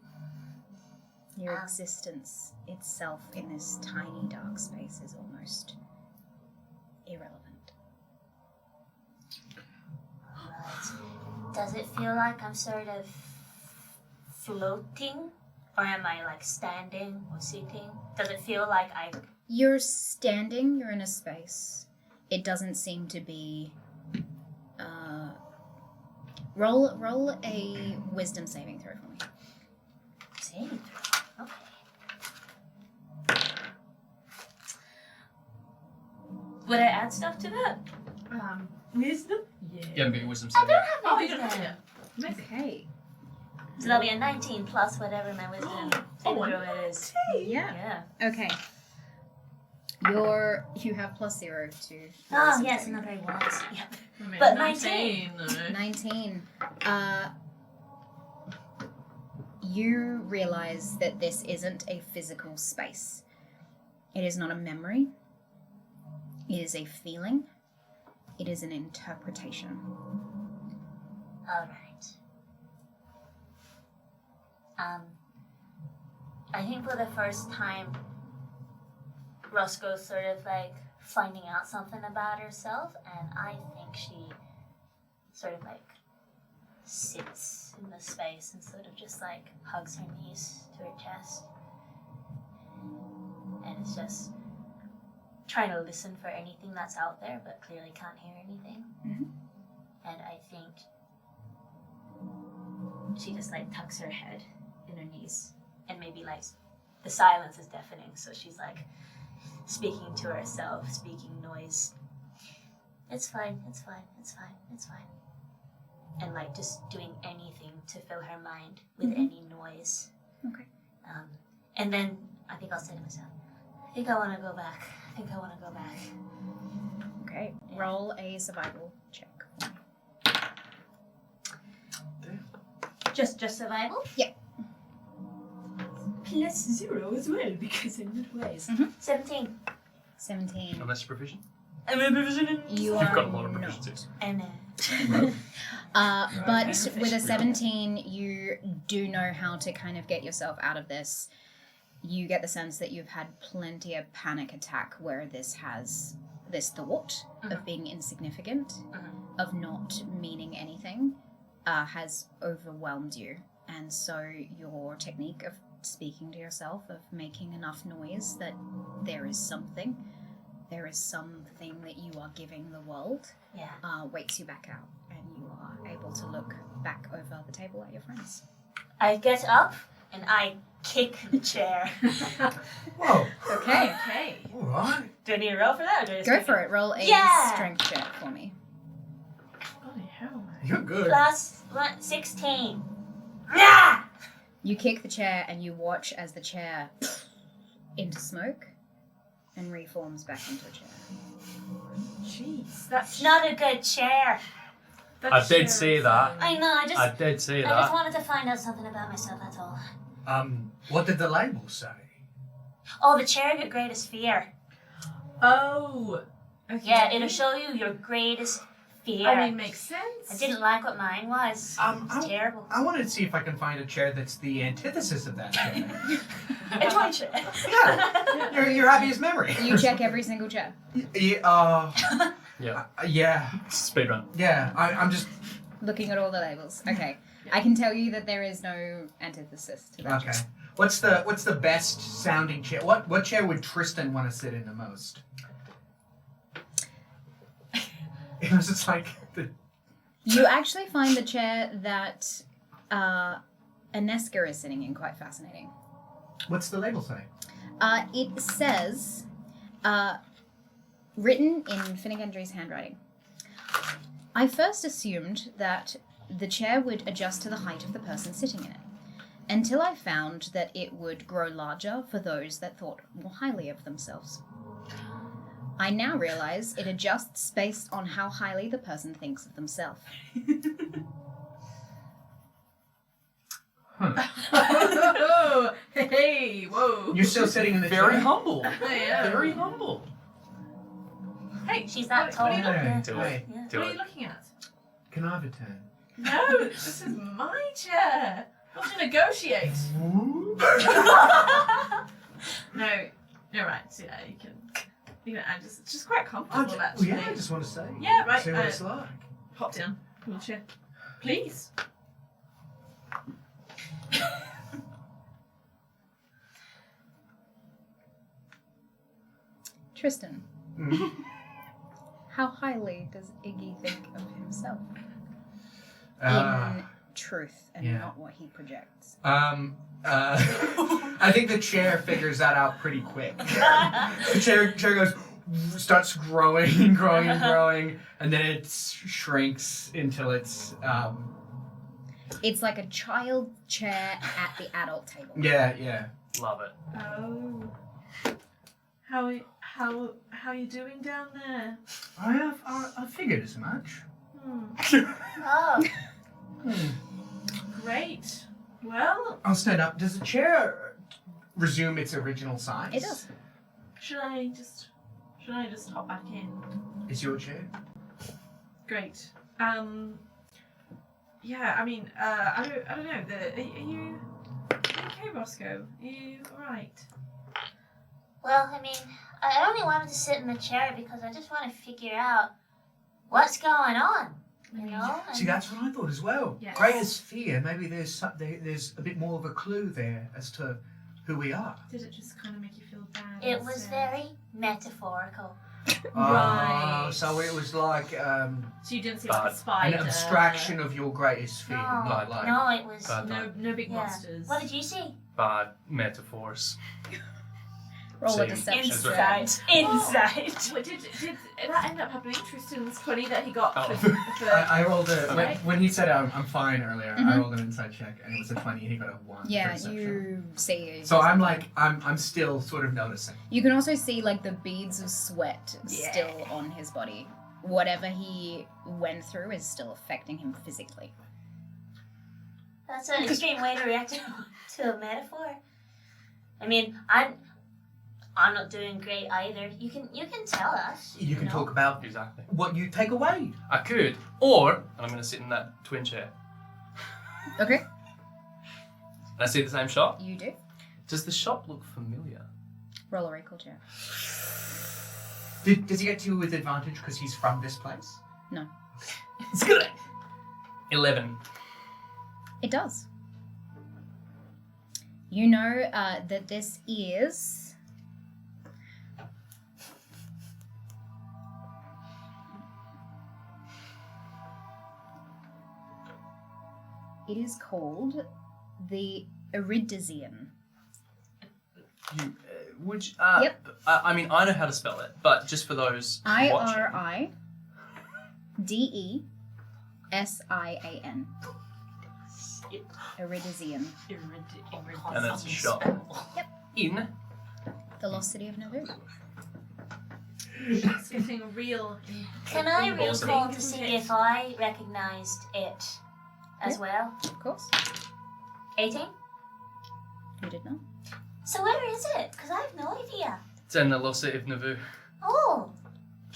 Your existence itself in this tiny dark space is almost irrelevant. Right. Does it feel like I'm sort of floating? Or am I like standing or sitting? Does it feel like I... You're standing, you're in a space. It doesn't seem to be... roll a wisdom saving throw for me. Saving throw? Okay. Would I add stuff to that? Wisdom? You haven't got your wisdom saving. Oh, you you don't don't have it. Okay. So that'll be a 19 plus whatever my wisdom saving throw is. Yeah. Yeah. Okay. You have +0 to. your Oh, wisdom yes, saving. not very well. Yep. But But 19. 19. You realize that this isn't a physical space. It is not a memory. It is a feeling. It is an interpretation. Alright. I think for the first time, Roscoe's sort of like finding out something about herself, and I think she sort of like sits in the space and sort of just like hugs her knees to her chest. And it's just trying to listen for anything that's out there, but clearly can't hear anything. Mhm. And I think she just like tucks her head in her knees, and maybe like the silence is deafening, so she's like speaking to herself, speaking noise. It's fine, it's fine, it's fine, it's fine. And like just doing anything to fill her mind with any noise. Okay. And then I think I'll say to myself, I think I want to go back. I think I want to go back. Okay. Roll a survival check. Just survival? Yeah. +0 as well, because in good ways. 17. 17. Unless you're proficient. I'm a proficient in... You You've are got a lot of not. proficiencies. And But with a 17, you do know how to kind of get yourself out of this. You get the sense that you've had plenty of panic attack where this thought of being insignificant, of not meaning anything, has overwhelmed you. And so your technique of speaking to yourself, of making enough noise that there is something that you are giving the world, wakes you back out, and you are able to look back over the table at your friends. I get up and I kick the chair. Whoa. Okay. Okay. All right. Do I need to roll for that? Or do I just Go kick for it. Roll a Yeah. strength check for me. Bloody hell. You're good. Plus 16. Yeah! You kick the chair and you watch as the chair into smoke and reforms back into a chair. Jeez. That's It's not a good chair. I did see that. I know, I did see just that. wanted to find out something about myself, that's all. What did the label say? Oh, the chair of your greatest fear. Oh. Okay. Yeah, it'll show you your greatest fear. I mean, makes sense. I didn't like what mine was. It's terrible. I wanted to see if I can find a chair that's the antithesis of that chair. A toy chair. Yeah. Your happiest memory. You check every single chair. Yeah. Yeah. Yeah. Speed run. Yeah. I'm just. Looking at all the labels. Okay. I can tell you that there is no antithesis to that Okay. chair. What's the best sounding chair? What chair would Tristan want to sit in the most? It was just like the. You actually find the chair that Aneska is sitting in quite fascinating. What's the label say? It says, written in Finegendri's handwriting, I first assumed that the chair would adjust to the height of the person sitting in it, until I found that it would grow larger for those that thought more highly of themselves. I now realize it adjusts based on how highly the person thinks of themselves. Oh, hey, whoa. You're still sitting in the Very chair. humble. I am. Very humble. Hey, She's that tall. What are you looking at? Do Hey, it. Yeah. Do What are you it. looking at? Can I have a turn? No, this is my chair. Not to negotiate. No, you're right. So yeah, you can it's just quite comfortable actually. Yeah, I just want to say. Yeah, right, See what it's like. Hop down. Come on, chair. Please. Tristan, Mm. how highly does Iggy think of himself? Uh, In truth and yeah. not what he projects. I think the chair figures that out pretty quick. The chair goes, starts growing and growing and growing, and then it shrinks until it's, It's like a child chair at the adult table. yeah. Love it. Oh. How you doing down there? I figured as much. Oh, Great. Well, I'll stand up. Does the chair resume its original size? It does. should I just hop back in? Is your chair? Great. Yeah, I mean, I don't know. Are you okay, Roscoe? Are you alright? well, I mean, I only wanted to sit in the chair because I just want to figure out what's going on, you know? See, that's what I thought as well. Yes. Greatest fear. Maybe there's a bit more of a clue there as to who we are. Did it just kind of make you feel bad? It was instead? very metaphorical. Right. So it was like So you didn't see like a Bad. spider. an abstraction of your greatest fear, No, not like. no, it was. Bad. No big Yeah. monsters. What did you see? Bad metaphors. Roll a Same. deception. Insight. Insight. Wait, did that end up happening? Tristan's 20 that he got Oh. for I rolled a Okay. when he said I'm fine earlier. I Mhm. rolled an inside check and it was a 20 and he got a 1. for Yeah, deception. you see. So I'm still sort of noticing. You can also see like the beads of sweat Yeah. still on his body. Whatever he went through is still affecting him physically. That's an extreme way to react to a metaphor. I mean, I'm not doing great either. You can tell us. You can know? talk about Exactly. what you take away. I could, or I'm going to sit in that twin chair. Okay, And I see the same shop. you do. Does the shop look familiar? Roll a recall check. Does he get to with advantage because he's from this place? It's good. 11. It does. You know that this is... It is called the Iridizian. You, would you, Yep. I mean, I know how to spell it, but just for those watching. Iridizian. Iridizian. And that's a shot. Yep. In. The lost city of Nauvoo. It's getting real. Can I Awesome. recall to see if I recognised it as Yeah. well? Of course. 18? You did not. So where is it? Because I have no idea. It's in the lost city of Nauvoo. Oh,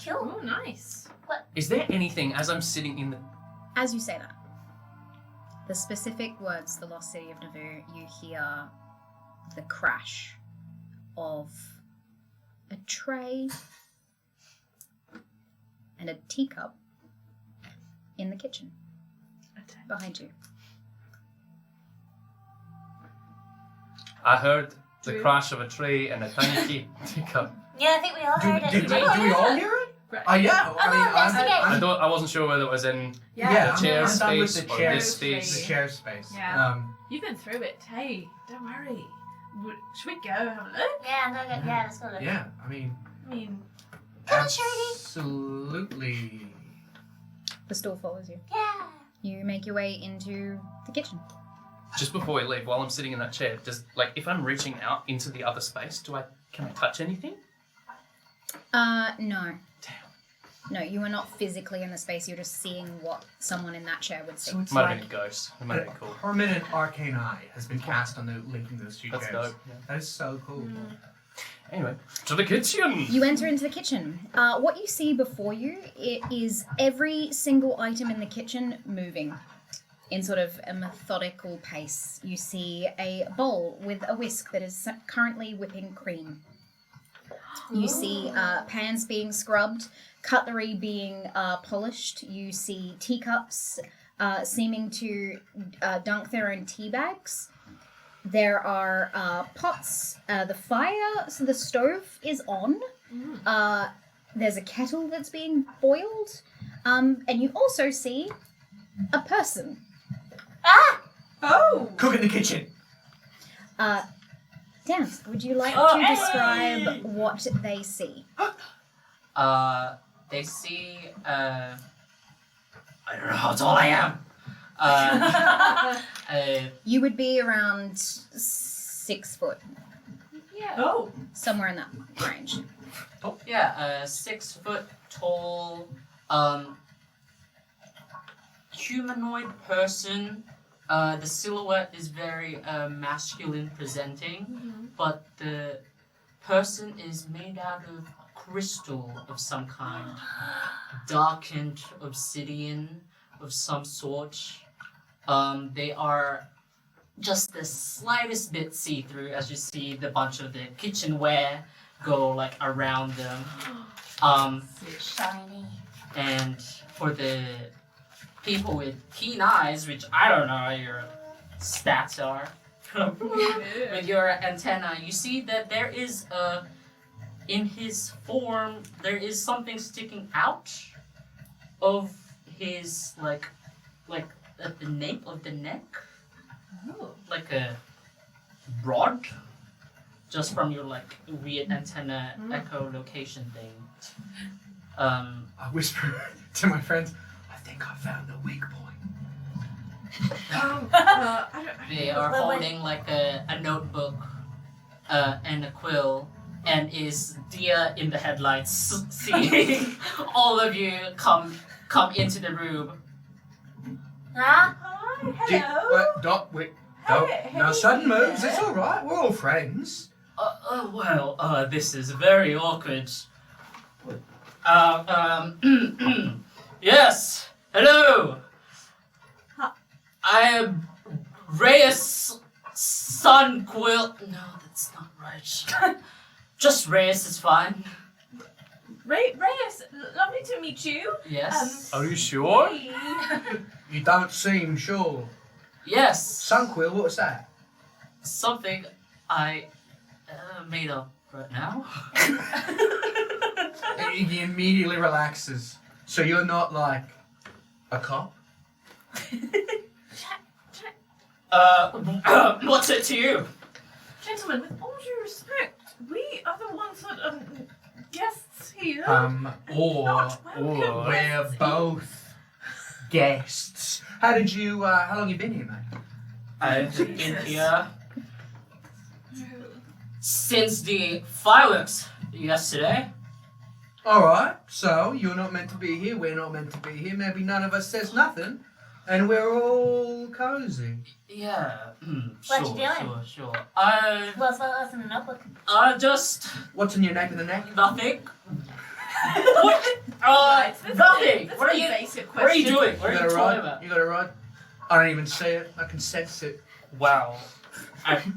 cool. Oh, nice. Is there anything, as I'm sitting in the... As you say that, the specific words, the lost city of Nauvoo, you hear the crash of a tray and a teacup in the kitchen behind you. I heard the True. crash of a tree and a tiny teacup. Yeah, I think we all heard it. Do we all hear it? Right. Yeah. I mean, investigate. I wasn't sure whether it was in Yeah, the chair I'm done with space the or chair this space. space. the chair space. Yeah. You've been through it. Hey, don't worry. Should we go have a look? Yeah, I'm gonna go. Yeah, let's go look. Yeah, I mean, I mean, Come on, Charity. absolutely. The stool follows you. Yeah. You make your way into the kitchen. Just before we leave, while I'm sitting in that chair, if I'm reaching out into the other space, can I touch anything? No. Damn. No, you are not physically in the space, you're just seeing what someone in that chair would see. So it's Might have like been a ghost. It might have been cool. a permanent arcane eye has been cast on the linking those two That's chairs. dope. Yeah. That is so cool. Anyway, to the kitchen. You enter into the kitchen. What you see before you is every single item in the kitchen moving in sort of a methodical pace. You see a bowl with a whisk that is currently whipping cream. You see pans being scrubbed, cutlery being polished. You see teacups seeming to dunk their own tea bags. There are pots. The fire, so the stove is on. There's a kettle that's being boiled. And you also see a person. Ah! oh, Cook in the kitchen. Dan, would you like Oh, to hey! describe what they see? They see, I don't know how tall I am. You would be around 6 foot, yeah. Oh. somewhere in that range. Yeah, 6 foot tall, humanoid person. The silhouette is very masculine presenting, but the person is made out of crystal of some kind, darkened obsidian of some sort. They are just the slightest bit see-through as you see the bunch of the kitchenware go like around them. Shiny. And for the people with keen eyes, which I don't know what your stats are, with your antenna, you see that there is in his form, there is something sticking out of his like at the nape of the neck, like a rod, just from your like weird antenna echolocation thing. I whisper to my friends, I think I found the weak point. They are holding like a notebook and a quill, and is deer in the headlights seeing all of you come into the room. Huh? Hi, hello. No sudden moves, it's alright, we're all friends. This is very awkward. Yes, hello. I am Reyes' son Quill. No, that's not right. Just Reyes is fine. Reyes, lovely to meet you. Yes. Are you sure? Hey. You don't seem sure. Yes. Sunquill, what was that? Something I made up right now. He immediately relaxes. So you're not like a cop? What's it to you? Gentlemen, with all due respect, we are the ones that are guests here. Or Not welcome we're guests. both guests. How long you been here, mate? I've been here since the fireworks yesterday. Alright, so you're not meant to be here, we're not meant to be here, maybe none of us says nothing, and we're all cozy. Yeah. What you doing? Sure. What's in the notebook? Just What's in your nape of the neck? nothing. Right, that's Nothing. That's What are a you? basic What are you question. doing? What are you talking rod? about? You got a rod? I don't even see it, I can sense it. Wow. I'm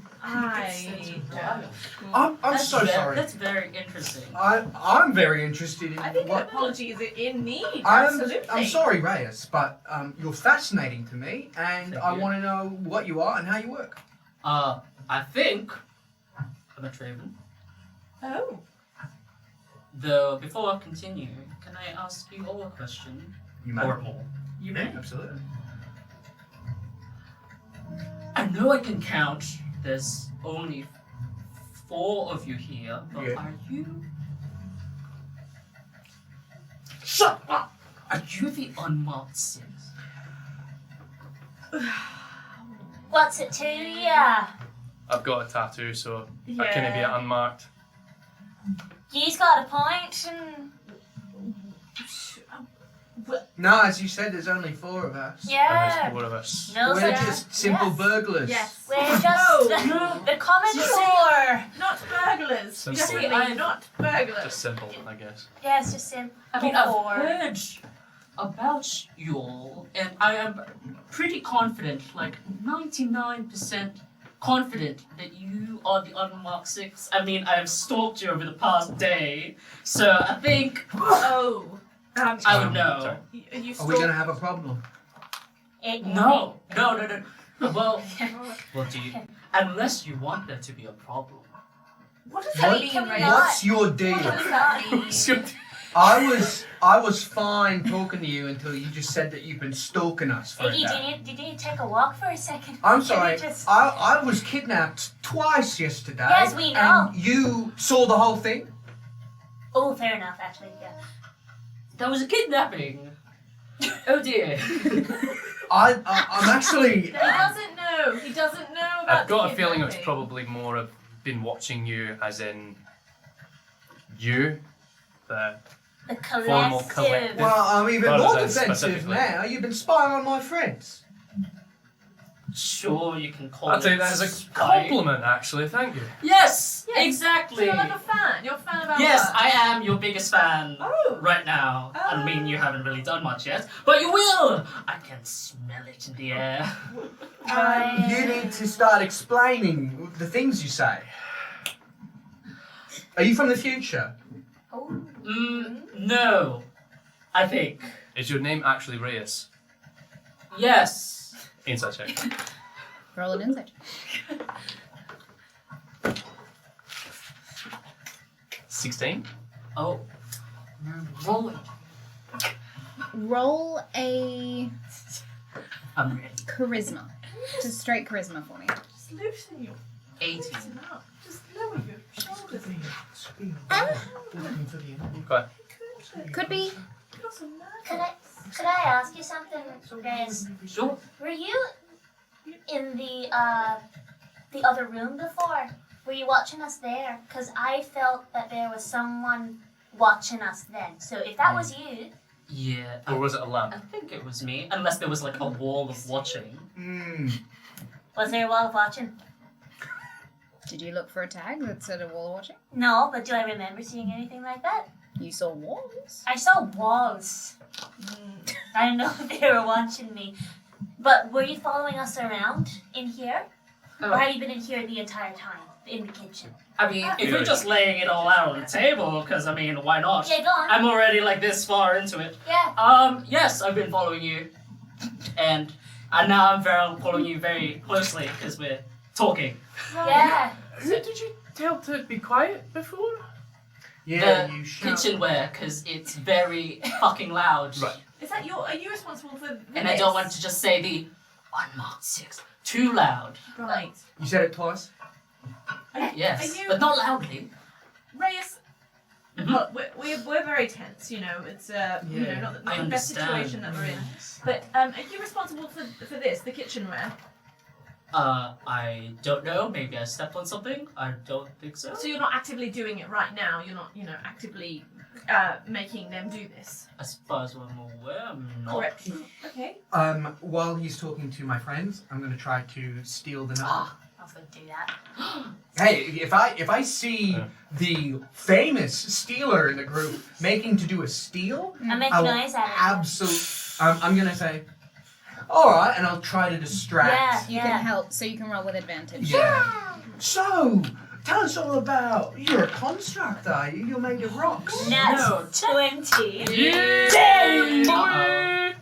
That's so sorry. That's very interesting. I'm very interested in I think an what... apology is in need. I'm Absolutely. sorry, Reyes, but you're fascinating to me, and Thank I you. want to know what you are and how you work. I think I'm a Traven. Oh. Though before I continue, can I ask you all a question You or more? You may. absolutely. I know I can count. There's only 4 of you here, but Yeah. are you? Shut up! Are you the Unmarked Six? What's it to ya? I've got a tattoo, so I can't be unmarked. You's got a point, and No, as you said, there's only 4 of us. And yeah. there's 4 of us. No, We're sir. just simple Yes. burglars. Yes. We're just the common core. Not burglars. Simple. Definitely not burglars. Just simple, I guess. Yeah, it's just simple I mean, I've core. heard about you all, and I am pretty confident, like 99% confident that you are the Unmarked Six. I mean, I have stalked you over the past day, so I think Oh. I would know. sorry. You Are we going to have a problem? No. Well, do you? Unless you want there to be a problem. What does that What- mean, can we Ray? not- What's your What deal? does that mean? I was fine talking to you until you just said that you've been stalking us for a Iggy, day. did you take a walk for a second? I'm Can sorry. you just- I was kidnapped twice yesterday. Yes, we know. And you saw the whole thing? Oh, fair enough, actually. Yeah. That was a kidnapping. Oh dear. I'm actually. He doesn't know. He doesn't know about I've got the a feeling it's kidnapping. probably more of been watching you as in you, the The Formal collective. collective. Well, I'm even What more is that defensive specifically? now. You've been spying on my friends. Sure, you can call I'll it. take that as a spy. compliment, actually. Thank you. Yes, Yes. exactly. So you're like a fan. You're a fan of our Yes, work. I am your biggest fan Oh. right now. I mean, you haven't really done much yet, but you will. I can smell it in the air. You need to start explaining the things you say. Are you from the future? Oh. No, I think Is your name actually Reyes? yes. Inside check. Roll an insight. 16. Oh, roll it. Roll a I'm ready. charisma. Just straight charisma for me. Just loosen your 18. loosen up. Just lower your shoulders. Okay. Could be. You're so mad. Could I ask you something, guys? Sure. Were you in the other room before? Were you watching us there? Because I felt that there was someone watching us then. So if that was you, Yeah. Or was it a lamp? I think it was me, unless there was like a wall of watching. was there a wall of watching? Did you look for a tag that said a wall of watching? No, but do I remember seeing anything like that? You saw walls. I saw walls. I don't know if they were watching me. But were you following us around in here? Or Oh. have you been in here the entire time? In the kitchen? I mean, if you're just laying it all out on the table, because I mean, why not? Yeah, go on. I'm already like this far into it. Yeah. Yes, I've been following you, and now I'm following you very closely because we're talking. Yeah. Did you tell to be quiet before? Yeah, the you shout. kitchenware, because it's very fucking loud. Right. Is that your? Are you responsible for? And I don't want to just say the Unmarked Six. Too loud. Right. You said it twice? Yes, are you- but not loudly. Reyes, Mhm. well, we're very tense, you know. It's you know, Yeah, not I the best understand. situation that we're in. But are you responsible for this, the kitchenware? I don't know. Maybe I stepped on something. I don't think so. So you're not actively doing it right now. You're not, you know, actively making them do this. As far as I'm aware, I'm not. Correct. Okay. While he's talking to my friends, I'm going to try to steal the notebook. Ah, I was going to do that. Hey, if I see the famous stealer in the group making to do a steal, I make I a will noise at it. I'm gonna say, all right, and I'll try to distract. You can help, so you can roll with advantage. Yeah. So, tell us all about. You're a construct, are you? You're made of rocks. Nat 20. Damn!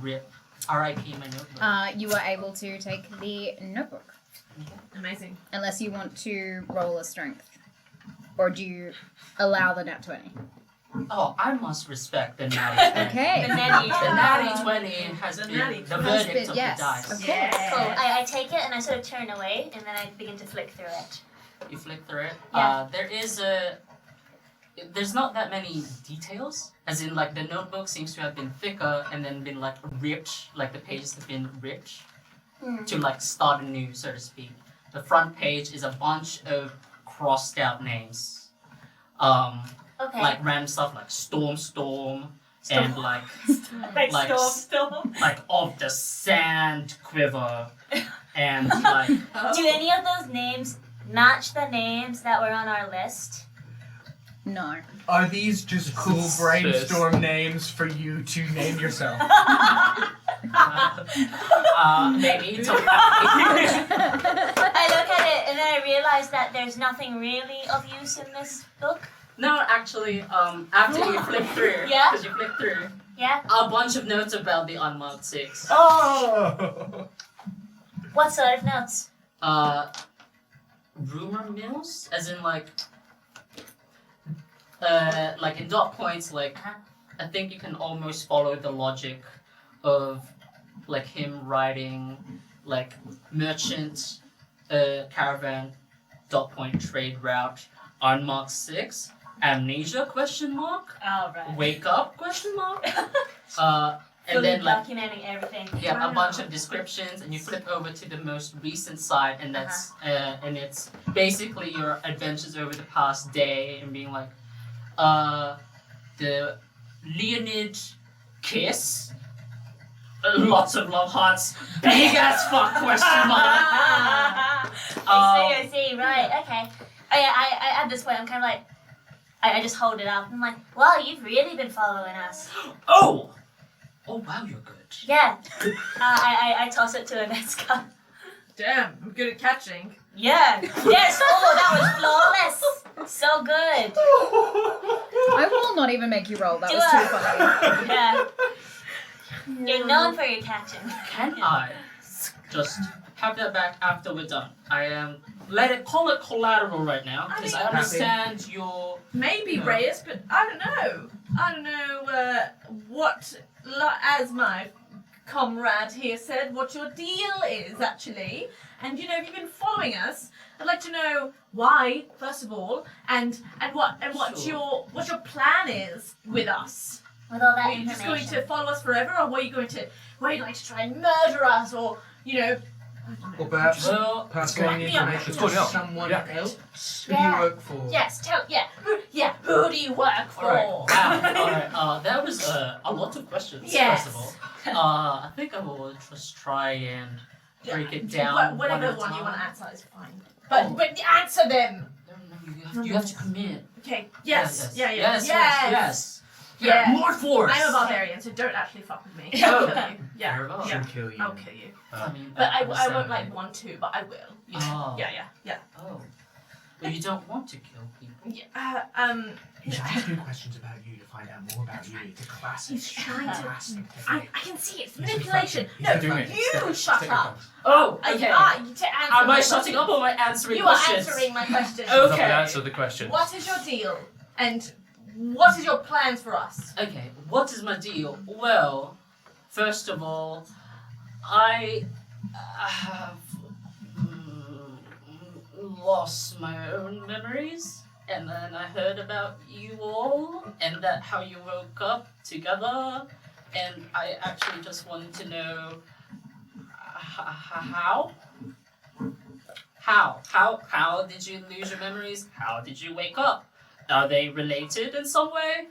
Rip. R.I.P. my notebook. You were able to take the notebook, Amazing. unless you want to roll a strength, or do you allow the nat 20? Oh, I must respect the natty 20. Okay. The natty The natty 20 has The been natty the 20. verdict of Yes. the dice. Of course. Yeah. Cool. I take it and I sort of turn away and then I begin to flick through it. You flick through it. Yeah. There's not that many details. As in, like, the notebook seems to have been thicker and then been, like, ripped. Like, the pages have been ripped to, like, start anew, so to speak. The front page is a bunch of crossed out names. Okay. Like, random stuff like Storm, and, like like storm. like of the sand quiver, and, like, Do any of those names match the names that were on our list? No. Are these just cool Sis. brainstorm names for you to name yourself? maybe it's I look at it and then I realize that there's nothing really of use in this book. No, actually, after you flip through, Yeah? because you flip through, Yeah? a bunch of notes about the Unmarked Six. Oh! What sort of notes? Rumor mills, as in, like in dot points, like, I think you can almost follow the logic of, like, him writing, like, merchant, caravan, dot point trade route, Unmarked Six, amnesia, question mark, Alright. wake up, question mark, and Fully then, like, documenting everything. yeah, Wow. a bunch of descriptions, and you flip over to the most recent side, and that's and it's basically your adventures over the past day, and being like, the Leonid kiss, lots of love hearts, big as fuck question mark. I see, right, okay. I at this point, I'm kind of like, I just hold it up. I'm like, wow, you've really been following us. Oh wow, you're good. Yeah. I toss it to Aneska. Damn, I'm good at catching. Yeah. Yes. Oh, that was flawless. So good. I will not even make you roll. That Do was it. too funny. Yeah. You're known for your catching. Can I just have that back after we're done? Call it collateral right now, because I I mean- understand your. Maybe No. Reyes, but I don't know. I don't know as my comrade here said, what your deal is actually. And you know, if you've been following us, I'd like to know why, first of all, and what Sure. your plan is with us. With all that Are you just going information. to follow us forever, or were you like to try and murder us, or you know? I don't know. Or perhaps Well, pass on the It's going information It's going to out. someone Yeah. else. Who do Yeah. you work for? Yes, who do you work for? Alright, wow, that was a lot of questions, Yes. first of all. I think I will just try and break it down. Whatever one, at a one you time. want to answer is fine. But answer them. No, you have to commit. Okay. Yes. Yes. Yeah. More force! I'm a barbarian, so don't actually fuck with me. Oh. I'll kill you. Yeah. Very well. Yeah. She'll kill you. I'll kill you. I mean, But I that won't was, want to, but I will. You know. Oh. Yeah. Oh. But you don't want to kill people. He's asking questions about you to find out more about you. It's a classic. He's trying to. classic I technique. can see it's He's manipulation. deflecting. No, He's doing it. you shut up. Oh, To okay. answer Am my I shutting question. up or am I answering You questions? are answering my question. Oh. Okay. Okay. Answer the question. What is your deal? And what is your plans for us? Okay, what is my deal? Well, first of all, I I have lost my own memories, and then I heard about you all, and that how you woke up together, and I actually just wanted to know how did you lose your memories? How did you wake up? Are they related in some way?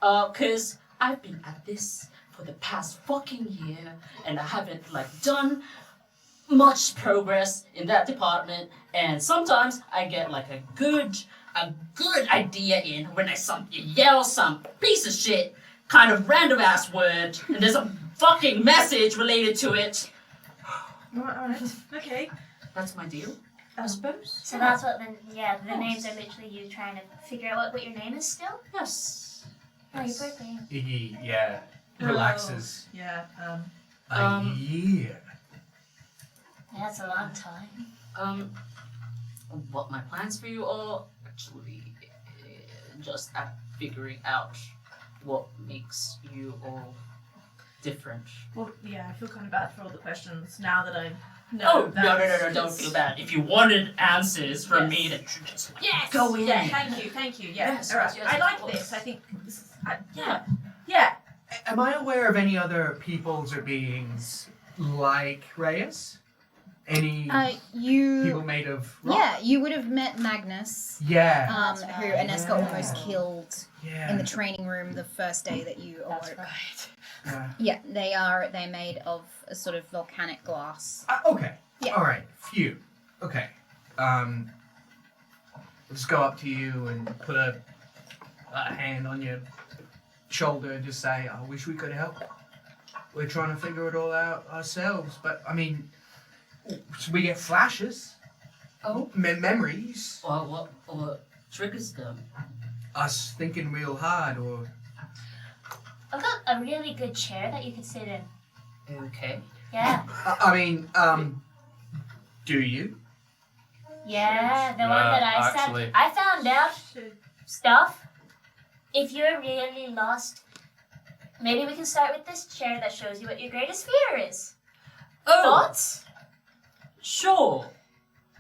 'Cause I've been at this for the past fucking year, and I haven't done much progress in that department, and sometimes I get a good idea in when I yell some piece of shit kind of random ass word, and there's a fucking message related to it. Alright, okay. That's my deal, I suppose. So that's what the names are literally you trying to figure out what your name is still? Yes. Oh, your birthday. Iggy, relaxes. Yeah, A year. That's a long time. What my plans for you are actually just at figuring out what makes you all different. well, yeah, I feel kind of bad for all the questions now that I know. Oh, no, don't feel bad. If you wanted answers from me, then just Yes! go in. Yeah, thank you, yeah. Yes, Alright, yes, I of like course. this, I think this is, yeah. Am I aware of any other peoples or beings like Reyes? Any people made of rock? Yeah, you would have met Magnus, Yeah. who Ines got almost killed Yeah. in the training room the first day that you That's awoke. right. Yeah, they're made of a sort of volcanic glass. Okay. Yeah. All right. Phew. Okay. I'll just go up to you and put a hand on your shoulder and just say, "I wish we could help. We're trying to figure it all out ourselves, but I mean, we get flashes, memories, Well, what triggers them? us thinking real hard, or I've got a really good chair that you could sit in. Okay. Yeah. I mean, do you? Yeah, the one that I actually. said. I found out stuff. If you're really lost, maybe we can start with this chair that shows you what your greatest fear is. Oh, Thoughts? sure.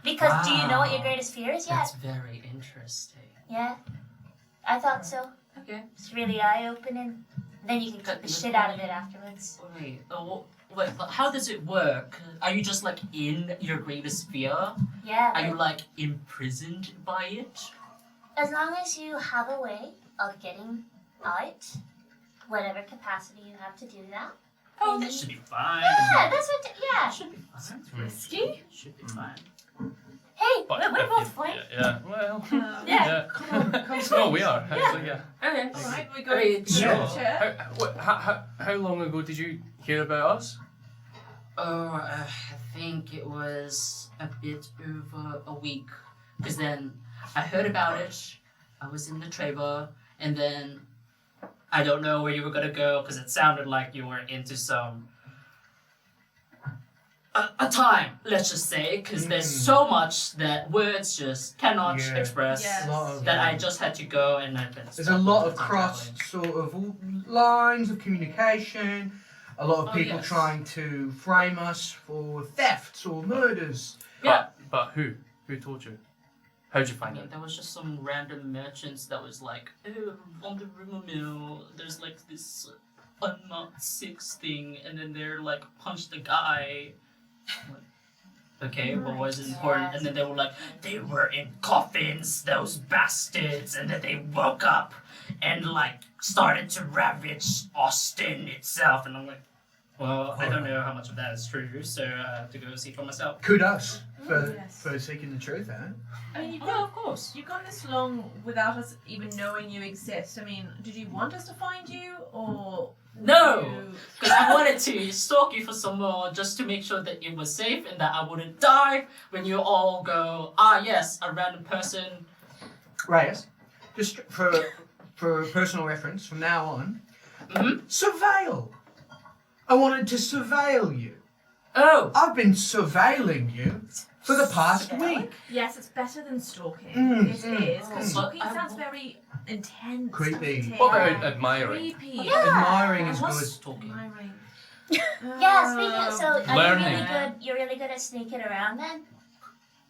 Because do you know what your Wow. greatest fear is? Yeah. That's very interesting. Yeah. I thought so. Okay. It's really eye-opening. Then you can cut the shit out of it afterwards. Wait, but how does it work? Are you just in your greatest fear? Yeah. Are you imprisoned by it? As long as you have a way of getting out, whatever capacity you have to do that. Oh, that should be fine. Yeah, that's what. Yeah. Should be fine. Risky? Should be fine. Hey, But we're both fine. Yeah. Well. Yeah. Well, we are actually. Yeah. Okay. Alright, we go Alright, to sure. the chair. How long ago did you hear about us? Oh, I think it was a bit over a week. Because then I heard about it, I was in the trailer, and then I don't know where you were gonna go because it sounded like you were into some a time, let's just say, because there's so much that words just cannot Yeah. express. Yes. A lot of, That I just had to go and I've been. There's a lot of crossed sort of lines of communication. A lot of people yes. trying to frame us for thefts or murders. Yeah. But who? Who told you? How'd you I find mean, it? there was just some random merchants that was like, oh, on the rumor mill, there's this Unmarked Six thing, and then they're punched the guy. Okay, what was important? And then they were they were in coffins, those bastards, and then they woke up and started to ravage Austin itself, and I'm well, I don't know how much of that is true, so I have to go see for myself. Kudos for, Yes. for seeking the truth, eh? I mean, Yeah, of course. you've gone this long without us even knowing you exist. I mean, did you want us to find you, or No! you... Because I wanted to stalk you for some more just to make sure that it was safe and that I wouldn't die when you all go, yes, a random person. Reyes, just for personal reference, from now on, Mhm. surveil. I wanted to surveil you. Oh! I've been surveilling you for the past week. Yes, it's better than stalking. Mm, It mm, is, because mm. stalking I sounds will- very intense. Creepy. doesn't it? What about admiring? Creepy. Admiring is I was good. stalking. Admiring. Yeah, speaking of, so are Learning. you really good? You're really good at sneaking around then?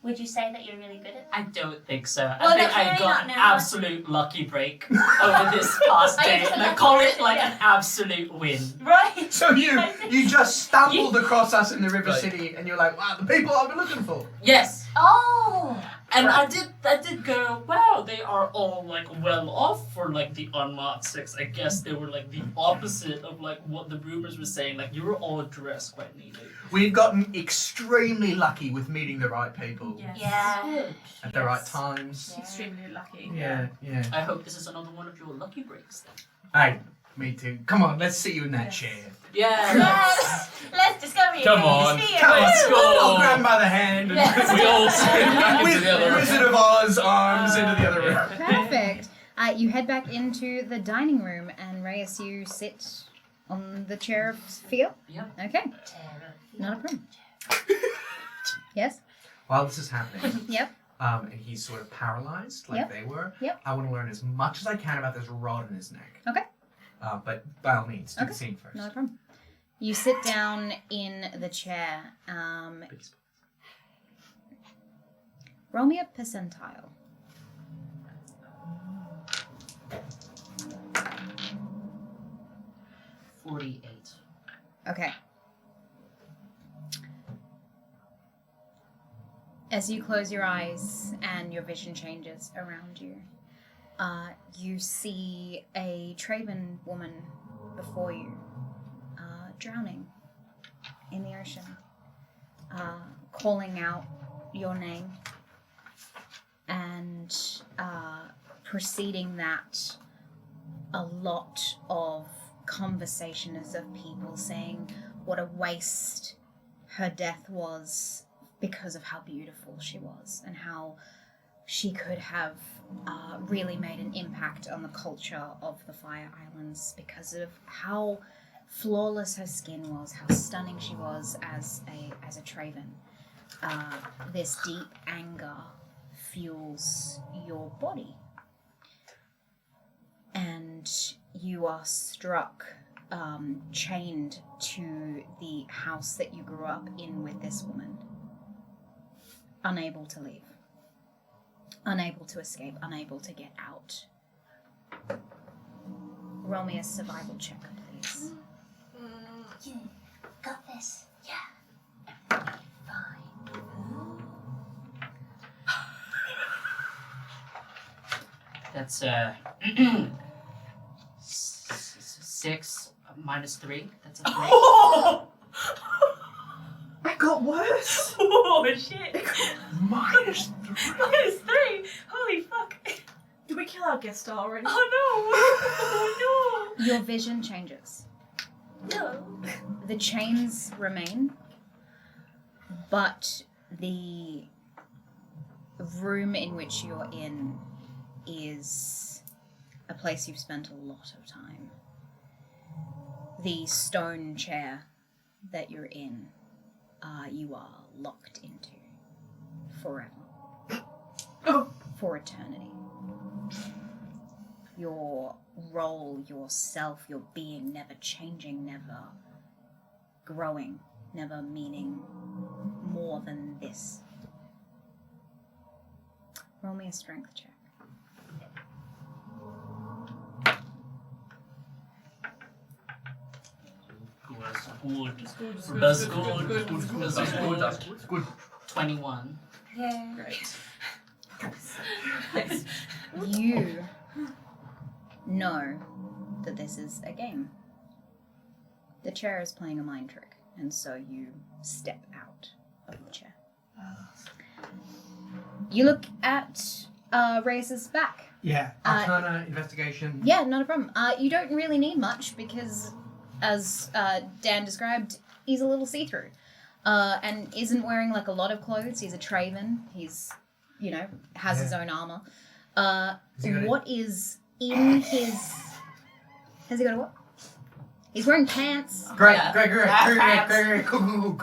Would you say that you're really good at I don't think so. Well, I think no, I clearly got not an now. absolute lucky break over this past I day. used to Like, lucky call break it it, like yeah. an absolute win. Right. So you just stumbled across us in the River Right. City, and you're like, wow, the people I've been looking for. Yes. Oh. And I did go, wow, they are all like well off for like the Unmarked Six. I guess they were like the opposite of like what the rumors were saying. Like you were all dressed quite neatly. We've gotten extremely lucky with meeting the right people Yes. Yeah. at the right times. Extremely lucky. Yeah, yeah. I hope this is another one of your lucky breaks then. Hey, me too. Come on, let's sit you in that Yes. chair. Yeah. Yes. Let's discover your Come greatest on. fear. Come on, Let's go. I'll grab him by the hand and Yes. We all spin back into with the other room. Wizard of Oz arms into the other room. Perfect. You head back into the dining room, and Reyes, you sit on the chair of fear. Yep. Okay, not a problem. Yes. While this is happening, Yep. and he's sort of paralyzed like Yep. they were, Yep. I want to learn as much as I can about this rod in his neck. Okay. But by all means, do Okay. the scene first. Not a problem. You sit down in the chair. Roll me a percentile. 48. Okay. As you close your eyes and your vision changes around you, you see a Traven woman before you, drowning in the ocean, calling out your name, and preceding that, a lot of conversation is of people saying what a waste her death was because of how beautiful she was and how she could have really made an impact on the culture of the Fire Islands because of how flawless her skin was, how stunning she was as a Traven. This deep anger fuels your body. And you are struck, chained to the house that you grew up in with this woman. Unable to leave. Unable to escape. Unable to get out. Roll me a survival check, please. Yeah. Got this. Yeah. Fine. That's 6 minus 3. That's a 3. It got worse. Oh shit. -3. Minus 3. Holy fuck. Did we kill our guest star already? Oh no. Your vision changes. No. The chains remain, but the room in which you're in is a place you've spent a lot of time. The stone chair that you're in, you are locked into forever. For eternity. Your role, yourself, your being never changing, never growing, never meaning more than this. Roll me a strength check. That's good. 21. Yeah. Great. You know that this is a game. The chair is playing a mind trick, and so you step out of the chair. You look at Reyes' back. Yeah. Arcana investigation. Yeah, not a problem. You don't really need much because, as Dan described, he's a little see-through. And isn't wearing like a lot of clothes. He's a Traven. He's, has his own armor. What is in his... Has he got a what? He's wearing pants. Great. Cool.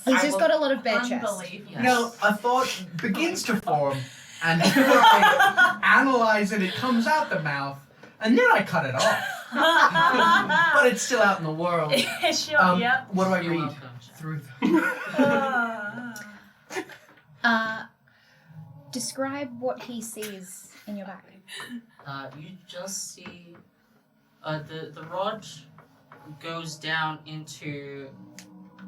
He's just got a lot of bare chest. Unbelievable. You know, a thought begins to form, and before I analyze it, it comes out the mouth, and then I cut it off. But it's still out in the world. Sure, yep. What do I You're read welcome. through? Describe what he sees in your back. You just see the rod goes down into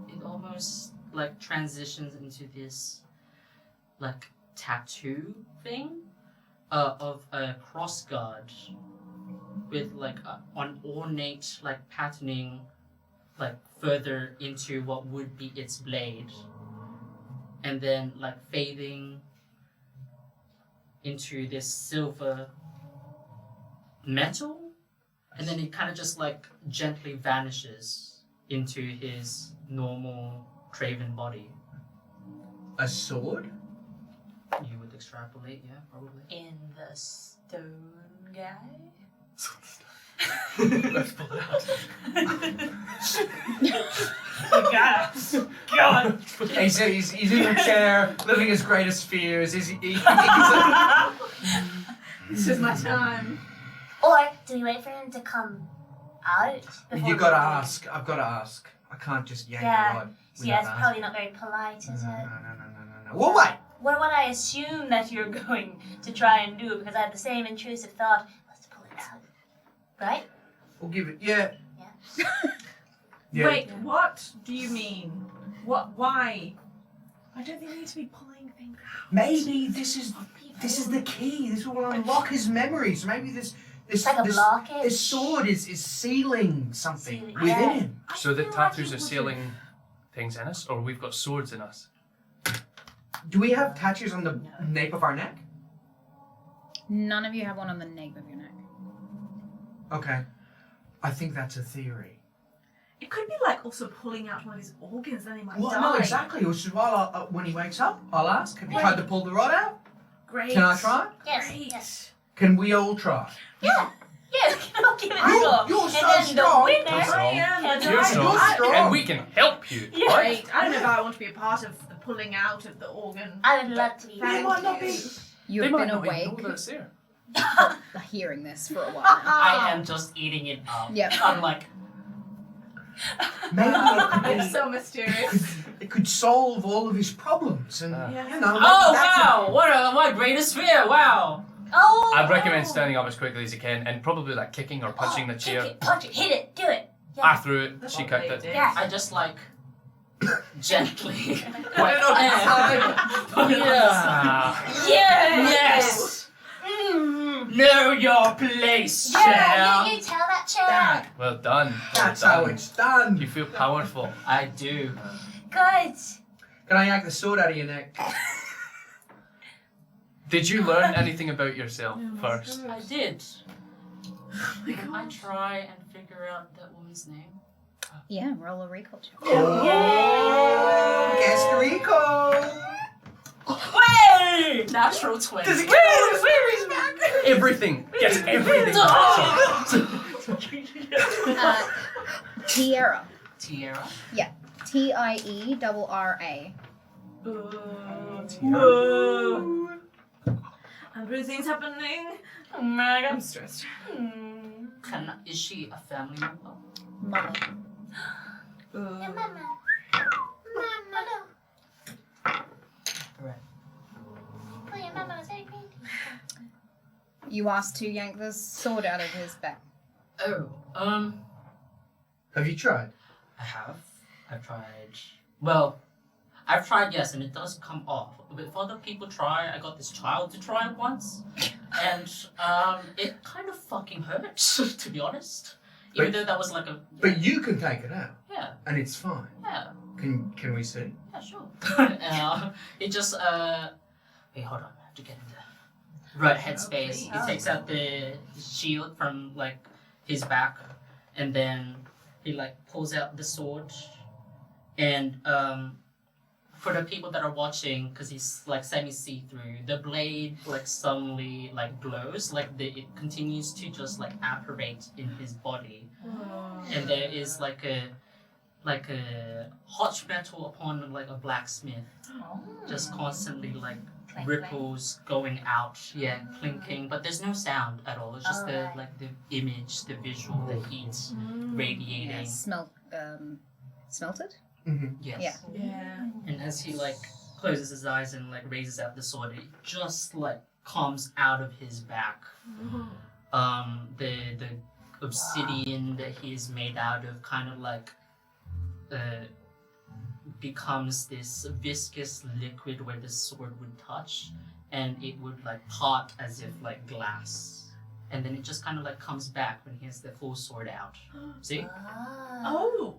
it, almost like transitions into this like tattoo thing of a cross guard with like an ornate like patterning like further into what would be its blade, and then like fading into this silver metal, and then it kind of just like gently vanishes into his normal craven body. A sword? You would extrapolate, yeah, probably. In the stone guy? Let's pull it out. God. He's in a chair, living his greatest fears. This is my time. Or do we wait for him to come out? You gotta ask. I've gotta ask. I can't just yank Yeah. the rod. Yeah, it's probably not very polite, is it? No. Well, wait. What would I assume that you're going to try and do? Because I had the same intrusive thought. Let's pull it out. Right? We'll give it. Yeah. Yeah. Wait, what do you mean? What? Why? I don't think we need to be pulling things out. Maybe this is the key. This will unlock his memories. Maybe this like a blockage. This sword is sealing something Sealing, within yeah. him. So the feel tattoos like are it sealing things in us, or we've got swords in us? Do we have tattoos on the nape of our neck? None of you have one on the nape of your neck. Okay. I think that's a theory. It could be like also pulling out one of his organs, then he might Well, die. no, exactly. Which is why when he wakes up, I'll ask, have you tried to pull the rod out? Great. Can I try? Yes. Great. Yes. Can we all try? Yeah. Yeah, we can all give it a You're go. so And then strong. the winner You're strong. I am can the You're giant. strong. You're strong. And we can help you. Yeah. Great. I don't know if I want to be a part of the pulling out of the organ. I would love to be. Thank might not you. be. You They have might been not even awake, know that it's there. hearing this for a while now. I am just eating it up. Yep. I'm like, Maybe It's so mysterious. it could solve all of his problems, and Yeah. you know. oh that's wow, what greatest fear, wow. Oh. I'd recommend standing up as quickly as you can and probably like kicking or punching the chair. Kick it, punch it, hit it, do it. I threw it, That's she what kicked they it. did. Yeah. I just like gently. Put it on the side. Put it on the side. Yes. Know your place, Yeah, chair. you tell that chair. Dad, Well done. that's well how done. it's done. You feel powerful. I do. Good. Can I yank the sword out of your neck? Did you learn anything about yourself first? I did. Can I try and figure out that woman's name? Yeah, roll a recall check. Oh, guest recall. Way! Natural 20. Does it get Everything. Get everything. Tierra. Tiara. Tierra. Everything's happening. Oh my god. I'm stressed. Is she a family member? Mother. Yeah, mama. Mama, no. Right. Oh, your mama was very pretty. You asked to yank the sword out of his back. Oh, Have you tried? I have. I've tried. Well, I've tried, yes, and it does come off. But if other people try, I got this child to try it once, and it kind of fucking hurts, to be honest. Even though that was like a. But you can take it out, Yeah, and it's fine. yeah, Can we see? yeah, sure. It just Wait, hold on. I have to get in the right headspace. He takes out the shield from like his back, and then he like pulls out the sword, and for the people that are watching, because he's like semi-see-through, the blade like suddenly like glows, like it continues to just like apparate in his body, and there is like a like a hot metal upon like a blacksmith, just constantly like Clank, ripples going out, clinking, but there's no sound at all. It's just the Alright. like the image, the visual, the heat radiating. Yeah, smelted? Yes. Yeah. Yeah. And as he like closes his eyes and like raises out the sword, it just like comes out of his back. The obsidian that he is made out of kind of like becomes this viscous liquid where the sword would touch, and it would like part as if like glass, and then it just kind of like comes back when he has the full sword out. See? Oh,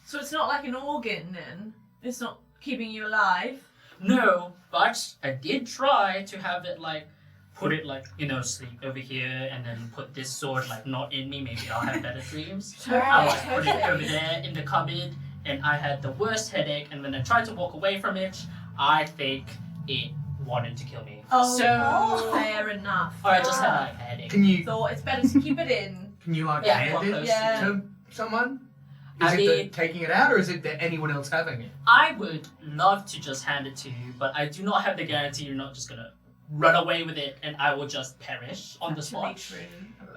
so it's not like an organ then? It's not keeping you alive? No, but I did try to have it like put it like, you know, sleep over here and then put this sword like not in me, maybe I'll have better dreams. I like put it over there in the cupboard, and I had the worst headache, and when I tried to walk away from it, I think it wanted to kill me. Oh, So fair enough. or I just had like a headache. Can you Thought it's better to keep it in. like Yeah, hand it yeah. to someone? I Is it mean- taking it out, or is it that anyone else having it? I would love to just hand it to you, but I do not have the guarantee you're not just gonna run away with it and I will just perish on the Actually spot. true.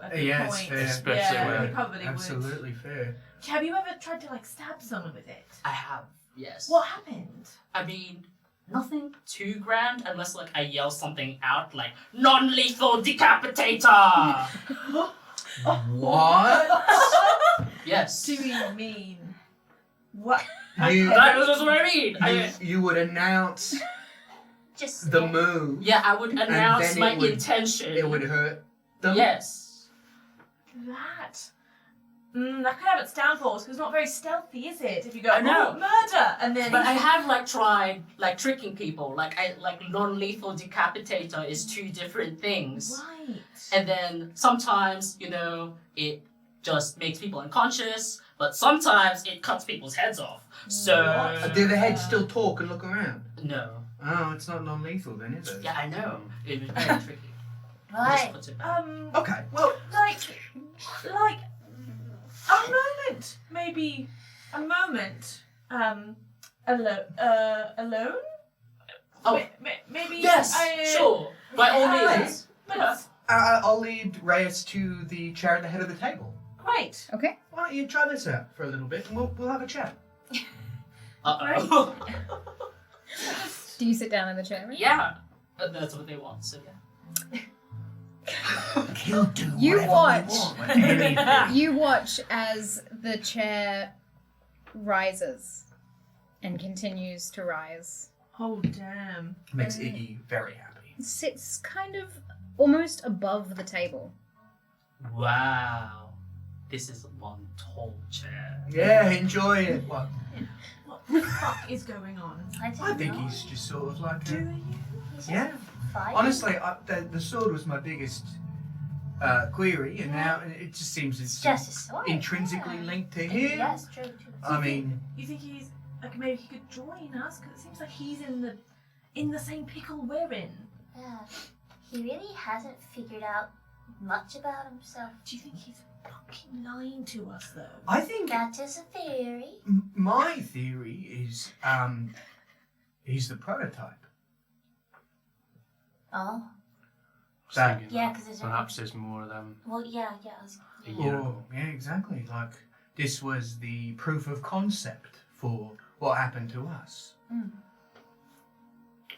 A good Yeah, it's point. fair. Especially yeah, when- you probably Absolutely fair. would. Have you ever tried to like stab someone with it? I have, yes. What happened? I mean, nothing too grand unless like I yell something out like non-lethal decapitator. What? Yes. Do you mean what? You, That was what I mean. you would announce Just the move. Yeah, I would announce then my it would- intention. It would hurt them. Yes. That. That could have its downfalls because it's not very stealthy, is it? If you go, I know. "Oh, murder, and then. But I have like tried like tricking people. Like non-lethal decapitator is two different things. Right. And then sometimes, you know, it just makes people unconscious, but sometimes it cuts people's heads off. So Do the heads still talk and look around? no. Oh, it's not non-lethal then, is it? Yeah, I know. It was very tricky. Just right. puts it back. Okay, well, Like a moment, maybe a moment. Alone. Oh. Maybe. Yes, sure. By all means. But I'll lead Reyes to the chair at the head of the table. great. Okay. Why don't you try this out for a little bit, and we'll have a chat. Uh-oh. Do you sit down in the chair? Right? Yeah. That's what they want, so yeah. He'll do You whatever watch. we want with anything. You watch as the chair rises and continues to rise. Oh damn. Makes Iggy very happy. It sits kind of almost above the table. Wow. This is one tall chair. Yeah, enjoy it. What? What the fuck is going on? I think he's just sort of like Do a... you? Yeah. Honestly, the sword was my biggest query, and now it just seems It's it's just a story. intrinsically linked to him. Yes, true. I mean, You think he's like maybe he could join us? Because it seems like he's in the same pickle we're in. Yeah. He really hasn't figured out much about himself. Do you think he's fucking lying to us though? I think That is a theory. my theory is he's the prototype. Oh. That, Yeah, because there's Perhaps there's more of them. Well, yeah. I was, a yeah. year or, ago. yeah, exactly. Like this was the proof of concept for what happened to us. Mm.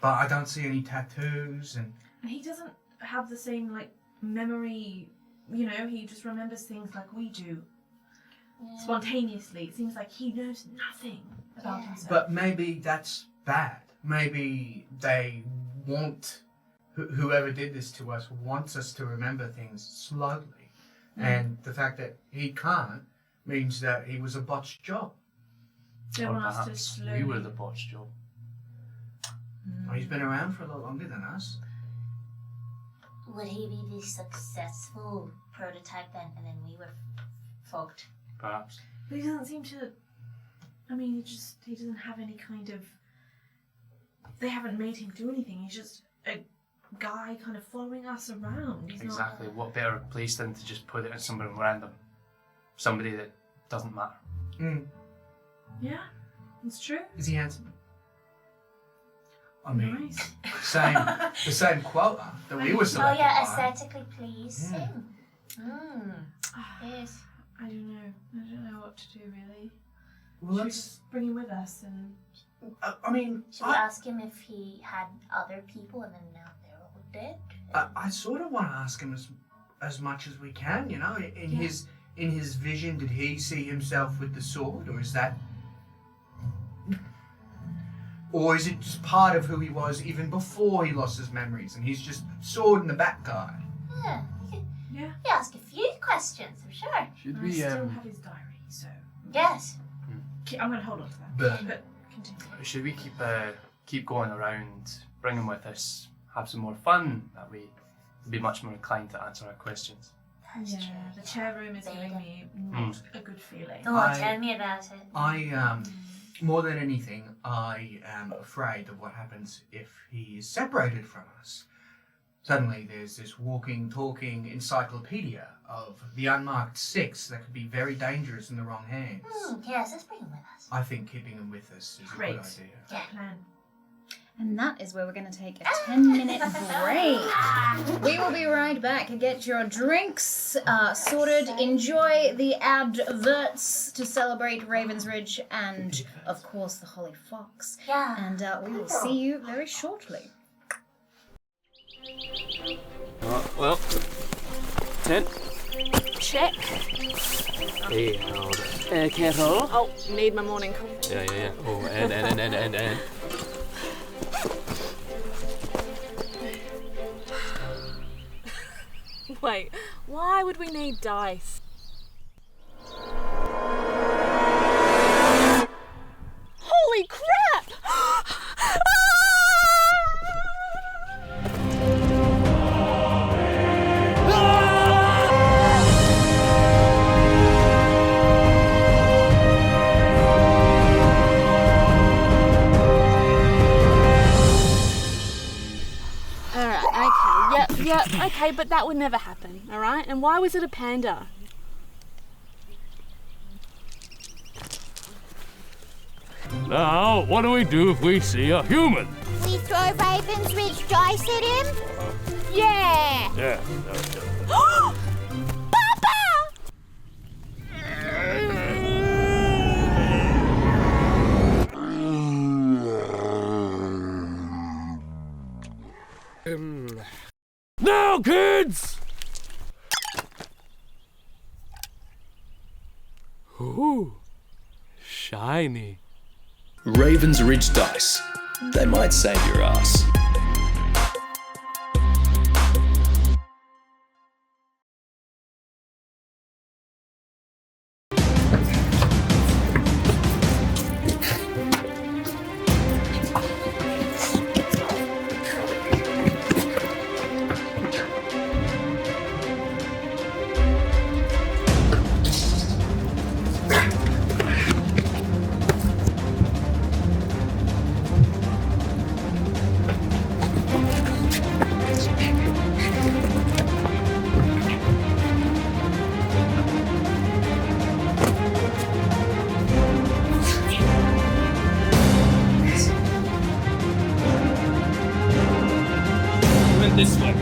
But I don't see any tattoos, and And he doesn't have the same like memory. You know, he just remembers things like we do Yeah. spontaneously. It seems like he knows nothing about Yeah. himself. but maybe that's bad. Maybe they want whoever did this to us wants us to remember things slowly, and the fact that he can't means that he was a botched job. They Or want us to perhaps slowly. we were the botched job. Well, he's been around for a lot longer than us. Would he be the successful prototype then, and then we were fucked? Perhaps. But he doesn't seem to. I mean, he doesn't have any kind of. They haven't made him do anything. He's just a guy kind of following us around. He's Exactly. What better place than to just put it on somebody random? Somebody that doesn't matter. Mm. Yeah, it's true. Is he handsome? I mean, Nice. the same quota that we were Oh selected yeah, by. aesthetically pleasing. Yes. I don't know what to do really. Well, Should we let's. just bring him with us and... I mean, Should we ask him if he had other people and then now they're all dead? I sort of want to ask him as much as we can. You know, in his vision, did he see himself with the sword, or is that, or is it just part of who he was even before he lost his memories, and he's just sword in the back guy? Yeah. Yeah. We ask a few questions, I'm sure. Should I we still have his diary, so... Yes. I'm going to hold on to that. But But continue. should we keep going around, bring him with us, have some more fun? That way, we'd be much more inclined to answer our questions. That's Yeah, true. the chair room is giving me not a good feeling. Oh, tell me about it. I more than anything, I am afraid of what happens if he is separated from us. Suddenly there's this walking, talking encyclopedia of the Unmarked Six that could be very dangerous in the wrong hands. Yes, let's bring him with us. I think keeping him with us is a Great. good idea. Yeah. Plan. And that is where we're going to take a 10-minute break. We will be right back. Get your drinks sorted. Enjoy the adverts to celebrate Raven's Ridge and, of course, the Holy Fox. Yeah. And we will see you very shortly. Well, 10. Check. Hey, kettle. Oh, need my morning coffee. Yeah. Oh, and. Wait, why would we need dice? Holy crap! Alright, okay, yep, okay, but that would never happen, alright? And why was it a panda? Now, what do we do if we see a human? We throw Raven's Ridge dice at him? Yeah! Yeah. Now, kids! Ooh, shiny. Raven's Ridge dice. They might save your ass. This way.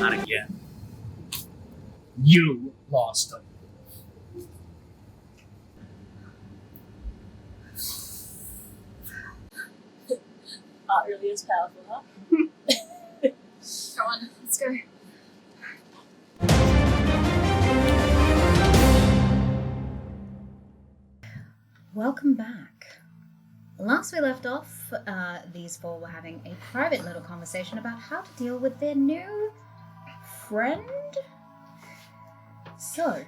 Not again. You lost them. Not really as powerful, huh? Come on, let's go. Welcome back. Last we left off, these four were having a private little conversation about how to deal with their new friend. So,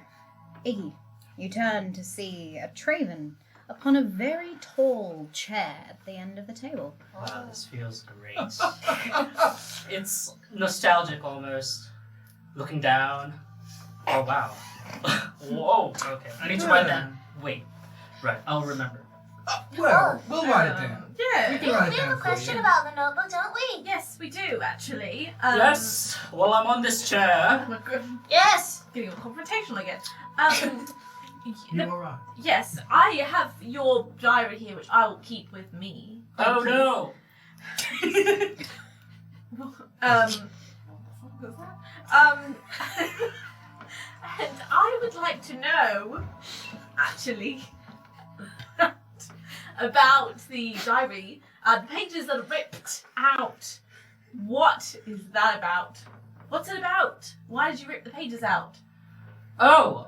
Iggy, you turn to see a Traven upon a very tall chair at the end of the table. Wow, this feels great. It's nostalgic almost. looking down. Oh wow. Whoa. Okay. I need to write that. Wait. Right. I'll remember. Well, we'll write it down. Yeah. We can We write it have down a for question you. about the notebook, don't we? Yes, we do actually. Yes. While I'm on this chair. Yes. Getting all confrontational again. You alright? Yes, I have your diary here, which I will keep with me. Oh no. And I would like to know, actually, about the diary, the pages that are ripped out. What is that about? What's it about? Why did you rip the pages out? Oh,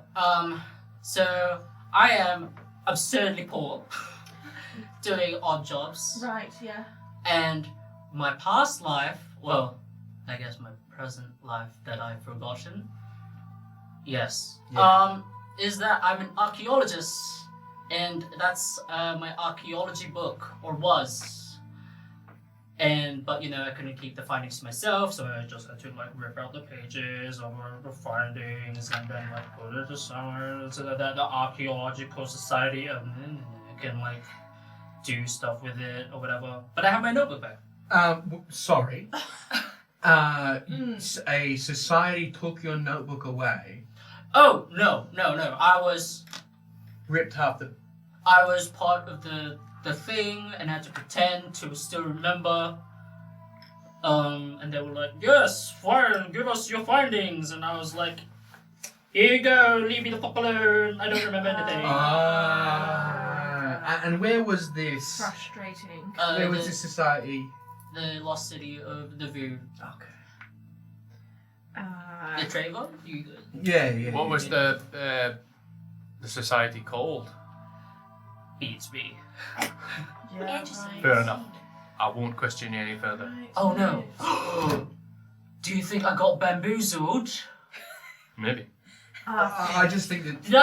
so I am absurdly poor, doing odd jobs, Right, yeah. and my past life, well, I guess my present life that I've forgotten, yes, Yeah. is that I'm an archaeologist, and that's my archaeology book, or was. But you know, I couldn't keep the findings to myself, so I just had to like rip out the pages of the findings and then like put it somewhere so that the archaeological society can like do stuff with it or whatever. But I have my notebook back. Sorry. A society took your notebook away. Oh no! I was Ripped half the. I was part of the thing and had to pretend to still remember. And they were like, yes, fine, give us your findings. And I was like, here you go, leave me the fuck alone. I don't remember anything. And where was this? Frustrating. Where was this society? The lost city of the View. Okay. The Trevor? Yeah. What was the society called? Beats me. Yeah, Interesting. Fair enough. I won't question you any further. Right. Oh no. Do you think I got bamboozled? Maybe. I just think that. Did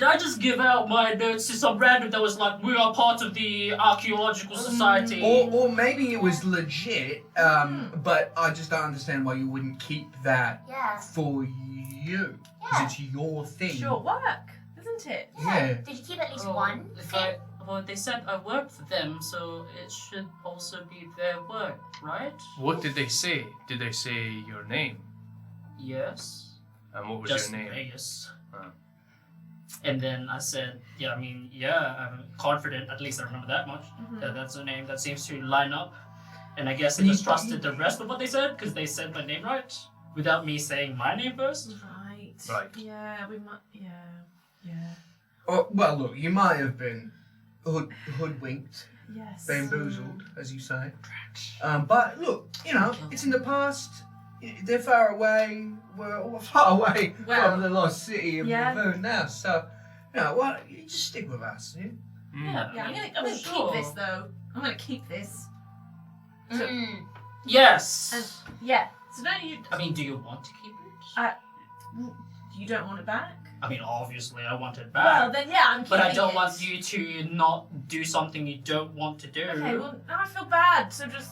I just give out my notes to some random that was like, we are part of the archaeological society? Or maybe it was legit, but I just don't understand why you wouldn't keep that Yeah. for you. Because it's your thing. Sure work, isn't it? Yeah. Did you keep at least Oh, one thing? Well, they said I worked for them, so it should also be their work, right? What did they say? Did they say your name? Yes. And what was Just your name? Vegas. Oh. And then I said, I'm confident, at least I remember that much, that that's a name that seems to line up. And I guess I just trusted the rest of what they said, because they said my name right, without me saying my name first. Right. Yeah, we might. Yeah. Oh, well, look, you might have been hoodwinked, Yes. bamboozled, as you say. But look, it's in the past. They're far away. We're far away from the lost city of Laverne now. So, you just stick with us. Yeah? Yeah, I'm gonna Sure. keep this though. I'm gonna keep this. Yes! So don't you? I mean, do you want to keep it? You don't want it back? I mean, obviously I want it back. Well, then I'm keeping But I don't it. want you to not do something you don't want to do. Okay, well now I feel bad. So just.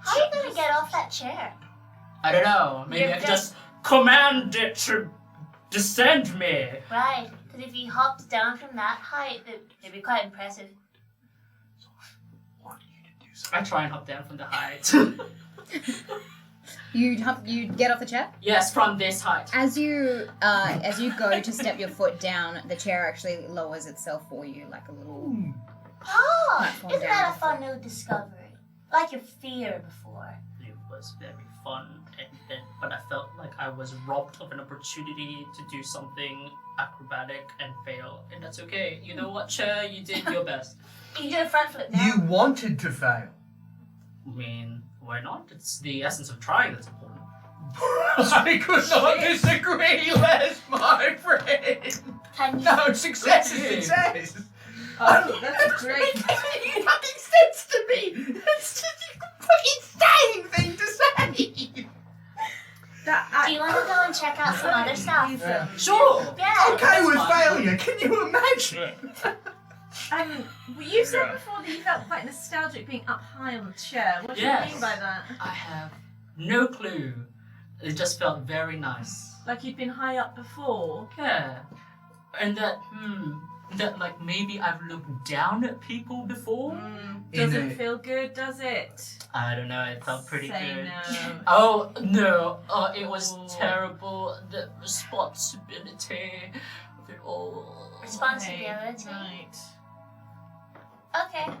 How are you gonna get off that chair? I don't know. Maybe I could just command it to descend me. Right, because if you hopped down from that height, it'd be quite impressive. I try and hop down from the height. You get off the chair? Yes, from this height. As you go to step your foot down, the chair actually lowers itself for you, like a little. Oh, Platform isn't down. that a fun new discovery? Like your fear before. It was very fun, but I felt like I was robbed of an opportunity to do something acrobatic and fail, and that's okay. You know what, Chair? You did your best. You did a front flip now. You wanted to fail. I mean, why not? It's the essence of trying that's important. I could not disagree less, my friend. Can you? No, success is success. Oh, that's great. It doesn't make fucking sense to me. It's just a fucking insane thing to say. Do you want to go and check out some other stuff? Sure. Yeah. Okay with failure. Can you imagine? You said before that you felt quite nostalgic being up high on the chair. What do you Yes. mean by that? I have no clue. It just felt very nice. Like you'd been high up before. Yeah. And that like maybe I've looked down at people before. Doesn't feel good, does it? I don't know, it felt pretty Say good. no. Oh no, it was terrible. The responsibility of it all. Responsibility. Right. Okay.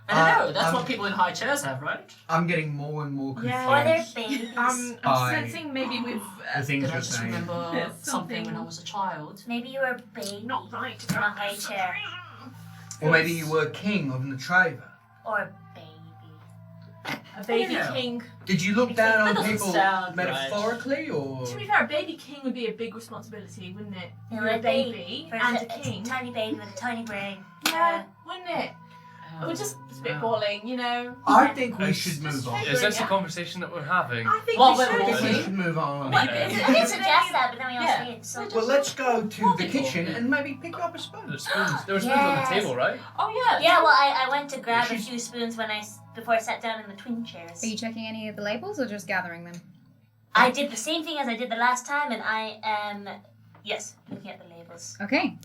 I don't know, that's what people in high chairs have, right? I'm getting more and more confused. Or they're babies. I'm sensing maybe we've. The things Did I you're just saying. remember something when I was a child? Maybe you were a baby. Not right. In a high chair. Or maybe you were king of Natrava. Or a baby. A baby Yeah. king. Did you look down on doesn't people sound metaphorically, or? To be fair, a baby king would be a big responsibility, wouldn't it? You You're a baby For and a it's king. tiny baby with a tiny brain. Yeah, wouldn't it? We're just spitballing, you know. I think we should move on. Is this a conversation that we're having? I think Well, we we're should. I think we walking. should move on. What Yeah. is We it? can Is it suggest any- that, but then we all Yeah. see it. So Well, let's go to the Multiple. kitchen and maybe pick up a spoon. There's spoons. There were spoons on the table, right? Oh yeah. yeah, well, I went to grab a She's- few spoons before I sat down in the twin chairs. Are you checking any of the labels or just gathering them? I did the same thing as I did the last time, and I am, yes, looking at the labels. Okay.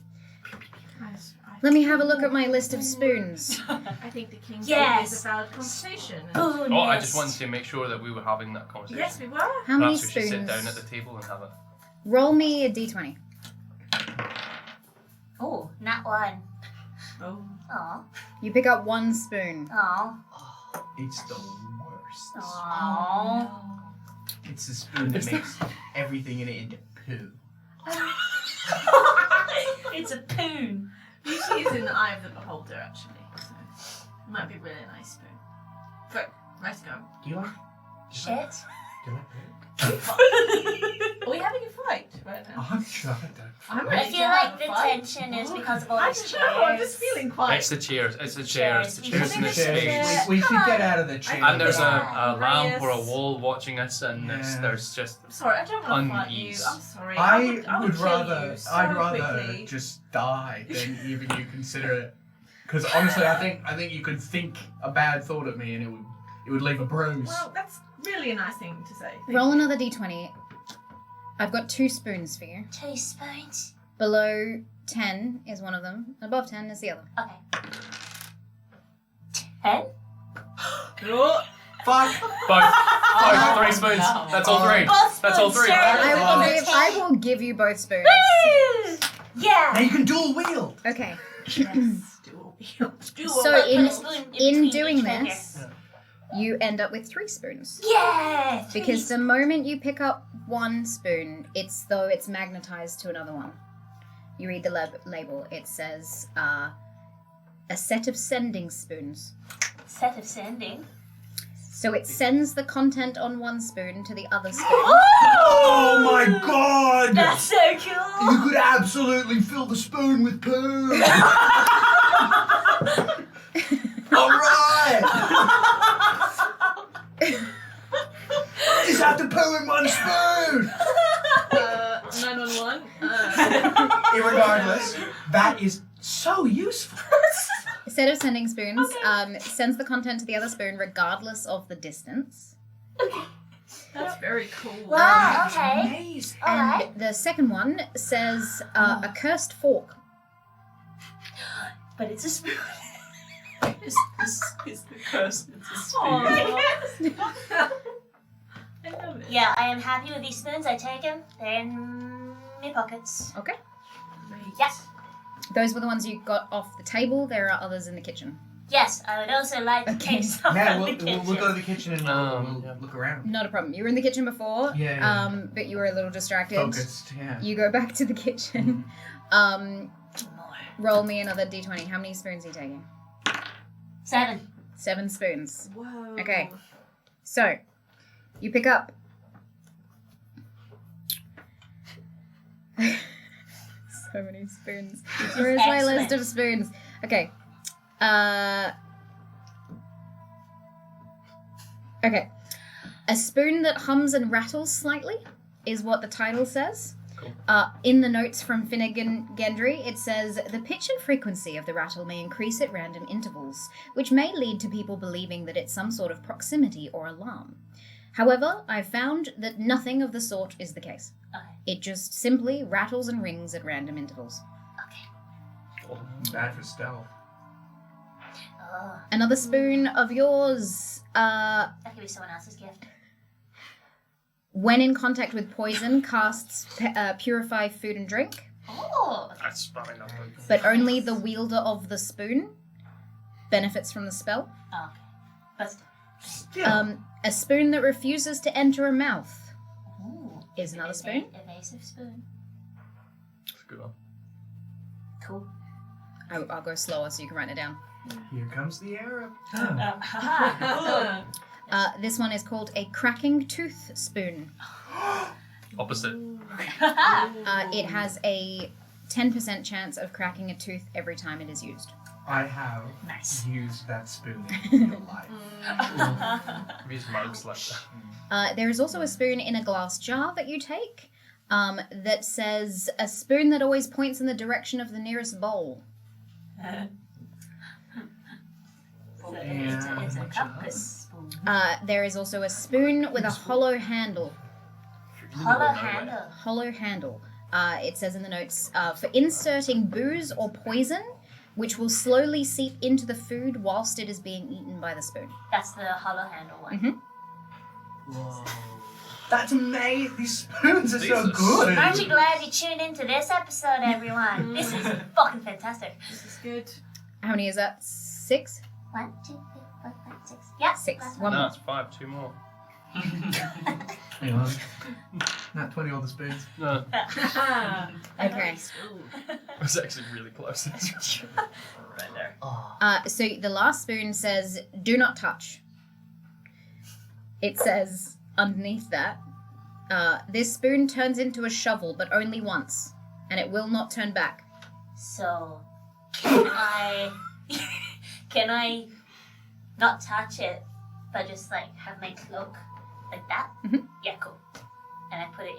Let me have a look at my list of spoons. I think the king Yes. is a valid conversation. Spoon Oh, I list. just wanted to make sure that we were having that conversation. Yes, we were. How many Perhaps we should sit spoons? down at the table and have it. Roll me a d20. Oh, not one. Oh. Aw. You pick up one spoon. Aw. It's the worst. Aw. It's the spoon that makes everything in it into poo. It's a poon. Beauty is in the eye of the beholder, actually. So it might be a really nice spoon. But let's go. Do you like? Shit. Do you like poo? Are we having a fight right now? I'm sure I don't. I'm I ready feel to have like a the fight. tension is because of all I these don't know. I'm just chairs. feeling quite. It's the chairs. It's the chairs. The chairs in the Chairs. space. We should get out of the chair. And there's a Yeah. lamp or a Reyes. wall watching us, and Yeah. there's just. I'm sorry, I don't want to fight you. Unease. I'm sorry. I would would kill rather. you so I'd rather quickly. just die than even you consider it. Because honestly, I think you could think a bad thought at me and it would leave a bruise. Well, that's really a nice thing to say. Thank Roll you. another d20. I've got 2 spoons for you. 2 spoons. Below 10 is one of them. Above 10 is the other. Okay. 10? Oh, Fuck. Both. 3 spoons. No. That's all 3. Both That's all spoons, 3. sir. I will give you both spoons. Woo! Now Yeah. you can dual wield. Okay. do So Put in a spoon in between doing each finger. this, you end up with 3 spoons. Yeah. Because the moment you pick up one spoon, it's though it's magnetized to another one. You read the label. It says a set of sending spoons. Set of sending. So it sends the content on one spoon to the other spoon. Oh my god! That's so cool. You could absolutely fill the spoon with poo. All right. Is that the poo in one spoon? 911. Irregardless, that is so useful. A set of sending spoons sends the content to the other spoon regardless of the distance. That's very cool. Wow, okay. Amazing. And Alright. the second one says a cursed fork. But it's a spoon. Is the curse? It's a spoon. Aw. I love it. Yeah, I am happy with these spoons. I take them. They're in my pockets. Okay. Yes. Those were the ones you got off the table. There are others in the kitchen. Yes, I would also like to Okay. take some Now from we'll the kitchen. go to the kitchen and we'll Yeah. look around. Not a problem. You were in the kitchen before, Yeah. but you were a little distracted. Focused, yeah. You go back to the kitchen. Roll me another d20. How many spoons are you taking? 7. 7 spoons. Whoa. Okay. So, you pick up. So many spoons. Where's my list of spoons? Okay. Okay. A spoon that hums and rattles slightly is what the title says. Cool. In the notes from Finegendri, it says, the pitch and frequency of the rattle may increase at random intervals, which may lead to people believing that it's some sort of proximity or alarm. However, I found that nothing of the sort is the case. Okay. It just simply rattles and rings at random intervals. Okay. Bad for stealth. Oh, Another spoon of yours. that could be someone else's gift. When in contact with poison, casts purify food and drink, Oh. That's probably not good. but only the wielder of the spoon benefits from the spell. Okay. But Still. A spoon that refuses to enter a mouth ooh, is another spoon. Evasive spoon. That's a good one. Cool. I'll go slower so you can write it down. Here comes the Arab. Haha. This one is called a cracking tooth spoon. Opposite. It has a 10% chance of cracking a tooth every time it is used. I have Nice. used that spoon in real life. I've used mugs like that. There is also a spoon in a glass jar that you take that says a spoon that always points in the direction of the nearest bowl. It's a compass spoon. There is also a spoon with a hollow handle. Hollow handle. Hollow handle. It says in the notes, for inserting booze or poison, which will slowly seep into the food whilst it is being eaten by the spoon. That's the hollow handle one. Mm-hmm. Whoa. That's amazing. These spoons are so Jesus. good. Aren't you glad you tuned into this episode, everyone? This is fucking fantastic. This is good. How many is that? 6? 1, 2, 3, 4, 5, 6. Yeah. 6. last One No, more. it's 5. 2 more. Hang on. Not 20 all the spoons. No, Okay. it's actually really close. Right there. So the last spoon says, do not touch. It says underneath that, this spoon turns into a shovel, but only once, and it will not turn back. So, can I not touch it, but just like have my cloak like that? Mhm. Yeah, cool. And I put it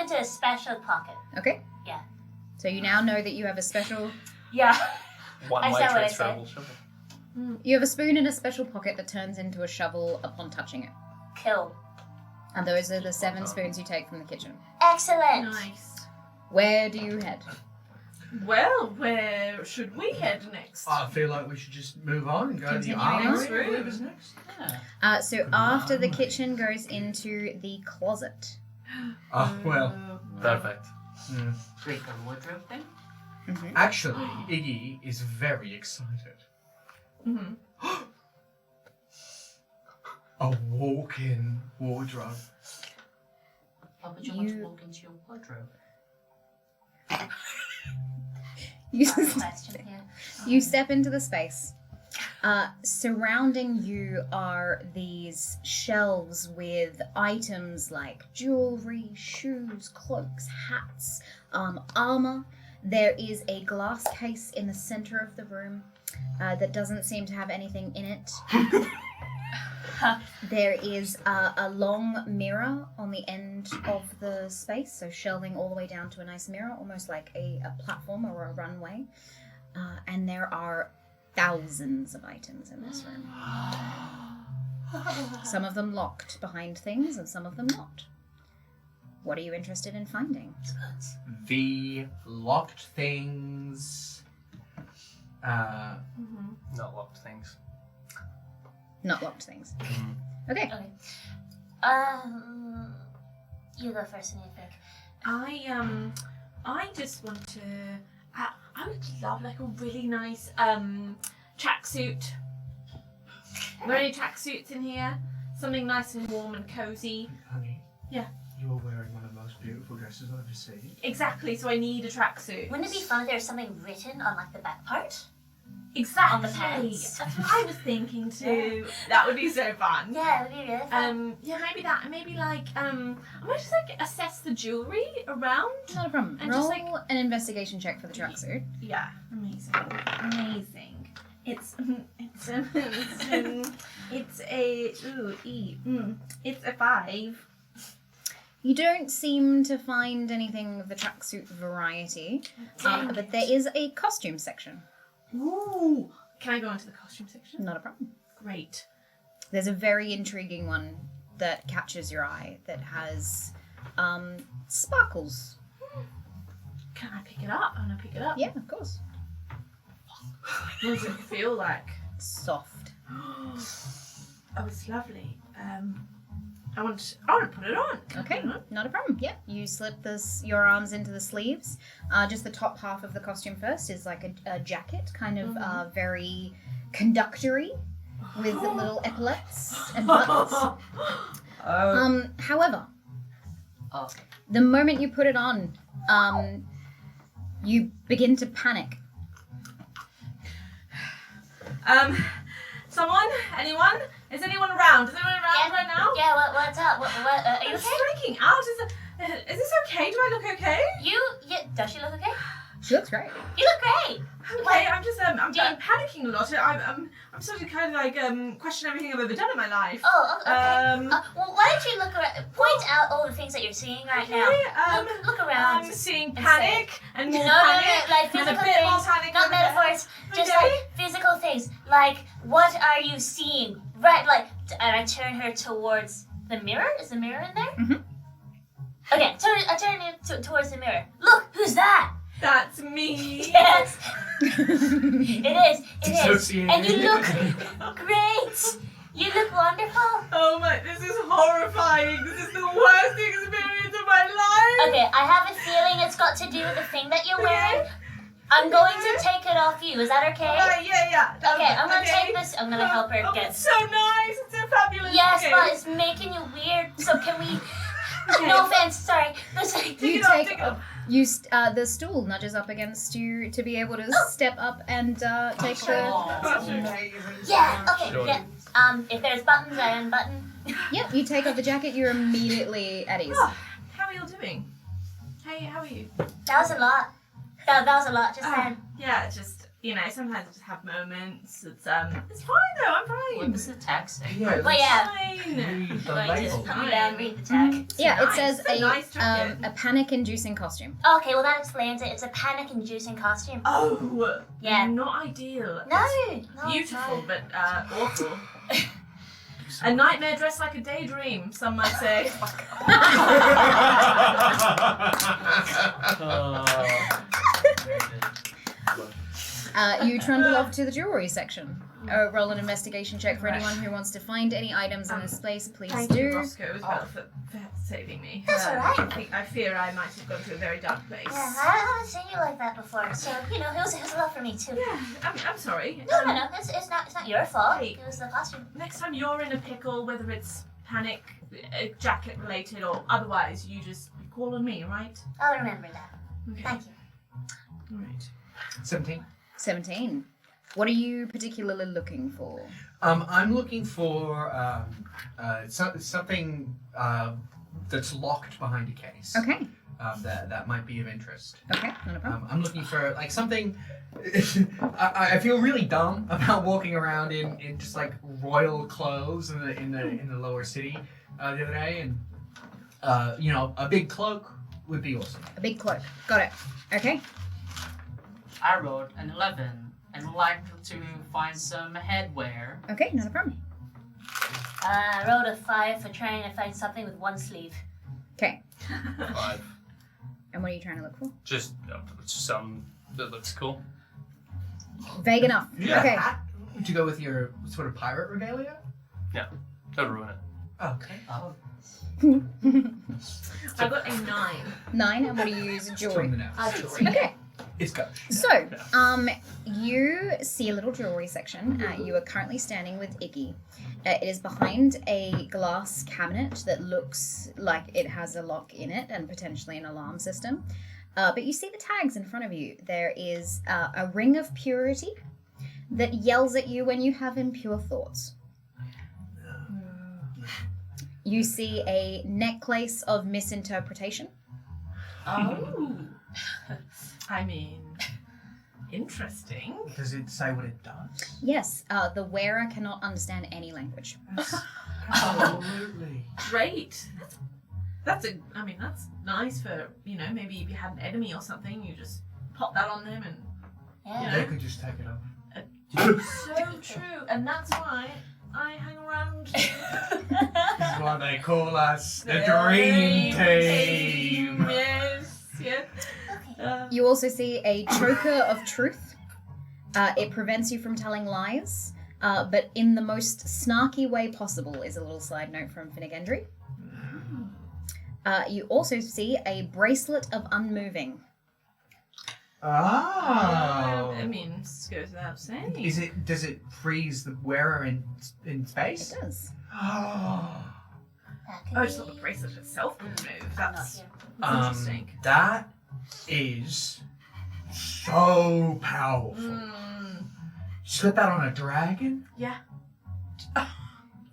into a special pocket. Okay? Yeah. So you now know that you have a special... Yeah. One-way I said what I transferable shovel. You have a spoon in a special pocket that turns into a shovel upon touching it. Cool. And those are the 7 spoons you take from the kitchen. Excellent. Nice. Where do you head? Well, where should we head next? I feel like we should just move on and go to the Continuing armory. on. Whatever's next. So after the kitchen goes into the closet. Oh, well. Perfect. Yeah. Great the wardrobe thing. Actually, Iggy is very excited. Mm-hmm. A walk-in wardrobe. How would you want to walk into your wardrobe? You, Question here. you step into the space. Surrounding you are these shelves with items like jewelry, shoes, cloaks, hats, armor. There is a glass case in the center of the room that doesn't seem to have anything in it. There is a long mirror on the end of the space, so shelving all the way down to a nice mirror, almost like a platform or a runway. And there are thousands of items in this room. Some of them locked behind things and some of them not. What are you interested in finding? The locked things. Not locked things. Not locked things. Okay. Okay. You go first, and you think. I just want to. I would love like a really nice tracksuit. Are there any tracksuits in here? Something nice and warm and cozy. Honey. Yeah. You are wearing one of the most beautiful dresses I've ever seen. Exactly. So I need a tracksuit. Wouldn't it be fun if there was something written on like the back part? Exactly. On the pants. That's what I was thinking too. That would be so fun. Yeah, it would be really fun. Yeah, maybe that, and maybe like, I might just like assess the jewelry around. Not a problem. And Roll just, like- an investigation check for the tracksuit. Yeah, amazing. It's it's a 5. You don't seem to find anything of the tracksuit variety, but there is a costume section. Ooh, can I go into the costume section? Not a problem. Great. There's a very intriguing one that catches your eye that has sparkles. Can I pick it up? I want to pick it up. Yeah, of course. What does it feel like? Soft. Oh, it's lovely. I want to put it on. Okay, not a problem. Yeah, you slip your arms into the sleeves. Just the top half of the costume first is like a jacket, kind of very conductory, with little epaulets and buttons. However, the moment you put it on, you begin to panic. Someone? Anyone? Is anyone around? Is anyone around right now? Yeah, what's up? What, are you I'm okay? freaking out. Is this okay? Do I look okay? Does she look okay? She looks great. You look great. Okay, I'm just I'm panicking a lot. I'm sort of kind of like question everything I've ever done in my life. Oh, okay. Well, why don't you look around? Point out all the things that you're seeing right now. Look around. I'm seeing panic and more no, panic like and a physical bit more things, panic. not metaphors. Just like physical things. Like, what are you seeing? Right, like, and I turn her towards the mirror. Is the mirror in there? Mm-hmm. Okay, I turn her towards the mirror. Look, who's that? That's me. Yes. It is. And you look great. You look wonderful. Oh my, this is horrifying. This is the worst experience of my life. Okay, I have a feeling it's got to do with the thing that you're wearing. I'm going to take it off you. Is that okay? Yeah. Okay, I'm going to take this. I'm going to help her get... It's so nice. It's so fabulous. Yes, okay. but it's making you weird. So can we... Okay. No offense, sorry. The stool nudges up against you to be able to step up and take the... Yeah, okay, yeah. If there's buttons, I unbutton. Yep, you take off the jacket, you're immediately at ease. Oh, how are you all doing? Hey, how are you? That was a lot. That was a lot just then. Yeah, just, sometimes I just have moments. It's fine though, I'm fine. What does the tag say? But yeah. Fine. Read the Going to label. come down, read the tag. Yeah, nice. it says It's a nice jacket. a panic-inducing costume. Okay, well that explains it. It's a panic-inducing costume. Oh, Yeah. Not ideal. No, It's beautiful, but awful. A nightmare dressed like a daydream, some might say. You trundle off to the jewelry section. Roll an investigation check for anyone who wants to find any items in this place. Please Thank do. you, Roscoe, as well, for saving me. That's alright. I fear I might have gone to a very dark place. Yeah, I haven't seen you like that before, so it was a lot for me too. Yeah, I'm sorry. No, it's not your fault. Hey. It was the costume. Next time you're in a pickle, whether it's panic, jacket related, or otherwise, you just call on me, right? I'll remember that. Okay. Thank you. All right. 17. What are you particularly looking for? I'm looking for something that's locked behind a case. Okay. That might be of interest. Okay, not a problem. I'm looking for like something. I feel really dumb about walking around in just like royal clothes in the lower city the other day, and a big cloak would be awesome. A big cloak. Got it. Okay. I rolled an 11 and would like to find some headwear. Okay, not a problem. I rolled a 5 for trying to find something with one sleeve. Okay. 5. And what are you trying to look for? Just some that looks cool. Vague enough. Yeah. Okay. Would you go with your sort of pirate regalia? No, don't ruin it. Okay. Oh. I got a 9. 9, and what do you use? Jewelry. Jewelry. Okay. It's go. So, you see a little jewelry section. You are currently standing with Iggy. It is behind a glass cabinet that looks like it has a lock in it and potentially an alarm system. But you see the tags in front of you. There is a ring of purity that yells at you when you have impure thoughts. You see a necklace of misinterpretation. Oh. I mean, interesting. Does it say what it does? Yes, the wearer cannot understand any language. Absolutely. Great. That's nice for, maybe if you had an enemy or something, you just pop that on them and, Yeah. They could just take it off. So true. And that's why I hang around. This is why what they call us. The Dream Team. Yes, yes. You also see a choker of truth. It prevents you from telling lies, but in the most snarky way possible is a little side note from Finegendri. You also see a bracelet of unmoving. Oh. I mean, this goes without saying. Does it freeze the wearer in space? It does. Oh, I just thought the bracelet itself would move. That's interesting. That is so powerful. Slip that on a dragon? Yeah.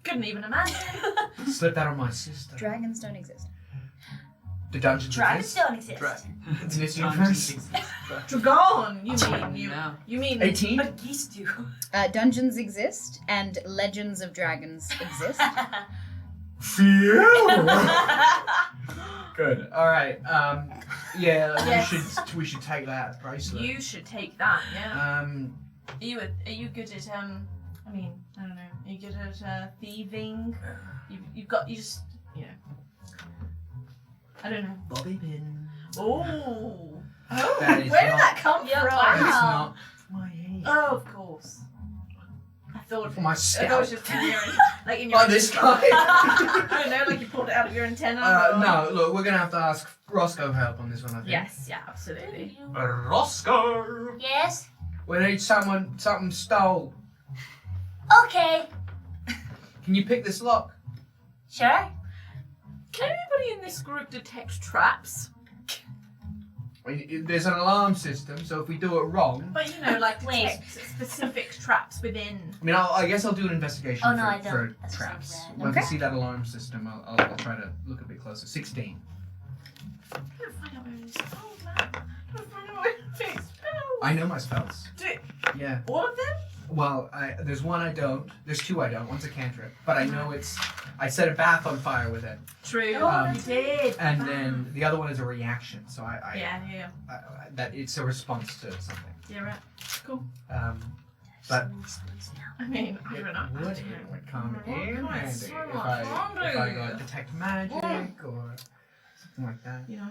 Couldn't even imagine. Slip that on my sister. Dragons don't exist. The dungeons Dragons exist? don't exist. In this universe? Dragon, you mean 18? But geese do. Dungeons exist, and legends of dragons exist. Phew! Good. All right. Yeah. Yes. We should take that bracelet. You should take that, yeah. Um. Are you good at I mean, I don't know. Are you good at thieving? You just I don't know. Bobby pin. Oh. That is Where did not- that come Yeah, from? wow. It's not my hand. Oh, of course. I thought For my I thought it scalp. was just in your, like in your. Oh, this guy. I don't know, like you pulled it out of your antenna. or- No, look, we're gonna have to ask Roscoe help on this one, I think. Yes, yeah, absolutely. Roscoe! Yes? We need something stole. Okay. Can you pick this lock? Sure. Can anybody in this group detect traps? There's an alarm system, so if we do it wrong... But like Wait. detect specific traps within. I mean, I guess I'll do an investigation Oh, no, I for don't. That's traps. so bad. Once Okay. I see that alarm system, I'll try to look a bit closer. 16. I gotta find out where it is. Oh man, I gotta find out where it is. I know my spells. Do it. Yeah. All of them? Well, there's one I don't. There's two I don't. One's a cantrip. But I know I set a bath on fire with it. True. Um, You did. And then the other one is a reaction. So Yeah. that it's a response to something. Yeah, right. Cool. But I mean, I don't know. it would come Oh, in God, handy so if much I handy. got detect magic or something like that. You know.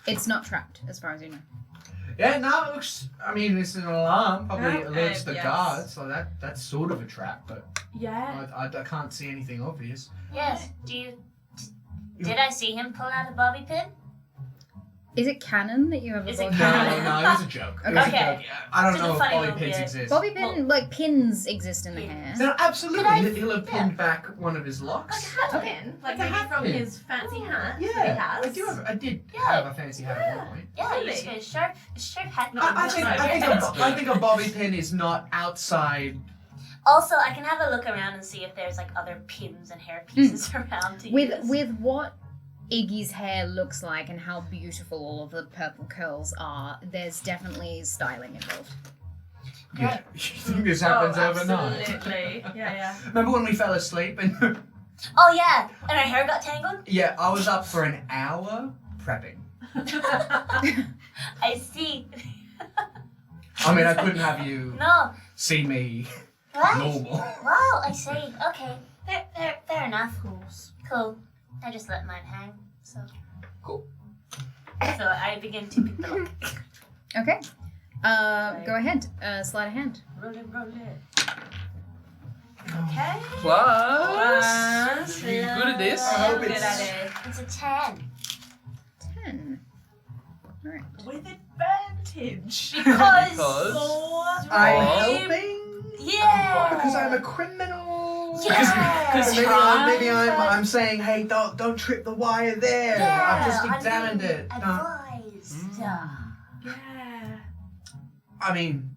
It's not trapped, as far as you know. Yeah, no, it looks. I mean, this is an alarm. Probably Okay, alerts the yes. guards, so that's sort of a trap. But Yeah. I can't see anything obvious. Yes. Did I see him pull out a bobby pin? Is it canon that you have a Is it bobby No, canon? pin? it was a joke. It was a Okay. joke. I don't Just a know if funny bobby little pins bit. exist. Bobby pin, like pins exist in the hair. No, absolutely. Could I- He'll have pinned back one of his locks. Hat pin, like Like a maybe hat from pin. his fancy hat. Yeah, that he has. I did Yeah. have a fancy hat at one point. Yeah, Really? he's got a sharp hat. I think a bobby pin is not outside. Also, I can have a look around and see if there's like other pins and hair pieces around to use. With what Iggy's hair looks like and how beautiful all of the purple curls are, there's definitely styling involved. Yeah, you think this happens overnight? Absolutely. Yeah. Remember when we fell asleep and Oh yeah, and our hair got tangled. yeah, I was up for an hour prepping. I see. I mean, I couldn't have you No. see me What? normal. Wow, I see. Okay. Fair enough. Cool. I just let mine hang. So. Cool. So I begin to pick the lock. Okay. Go ahead. Slide a hand. Roll it. Okay. Plus, you good at this? I hope Good it's- at it. It's a 10. 10. Alright. With advantage. Because. Because- I'm Oh. helping Yeah. because I'm a criminal. Yeah. Maybe I'm saying, hey, don't trip the wire there. Yeah, I've just I'm examined being it. Advised. Yeah. I mean,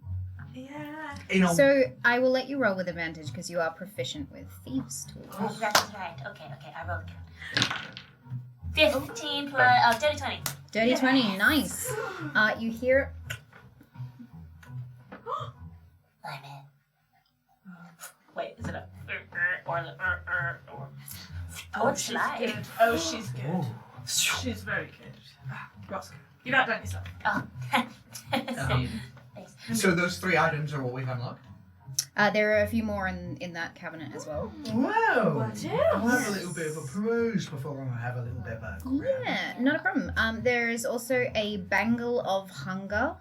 Yeah. you know. So I will let you roll with advantage because you are proficient with thieves' tools. Oh, that's right. Okay, I rolled again. 15 plus. Dirty 20. Dirty 20, nice. You hear I'm in. Wait, is it a or the or? Oh, What's she's life? good. Oh, she's good. Oh. She's very good. Roscoe, you've outdone yourself. Oh. So those 3 items are what we've unlocked. There are a few more in that cabinet as well. Wow. What I'll else? have a little bit of a peruse before I have a little bit of a Yeah, not a problem. There is also a bangle of hunger.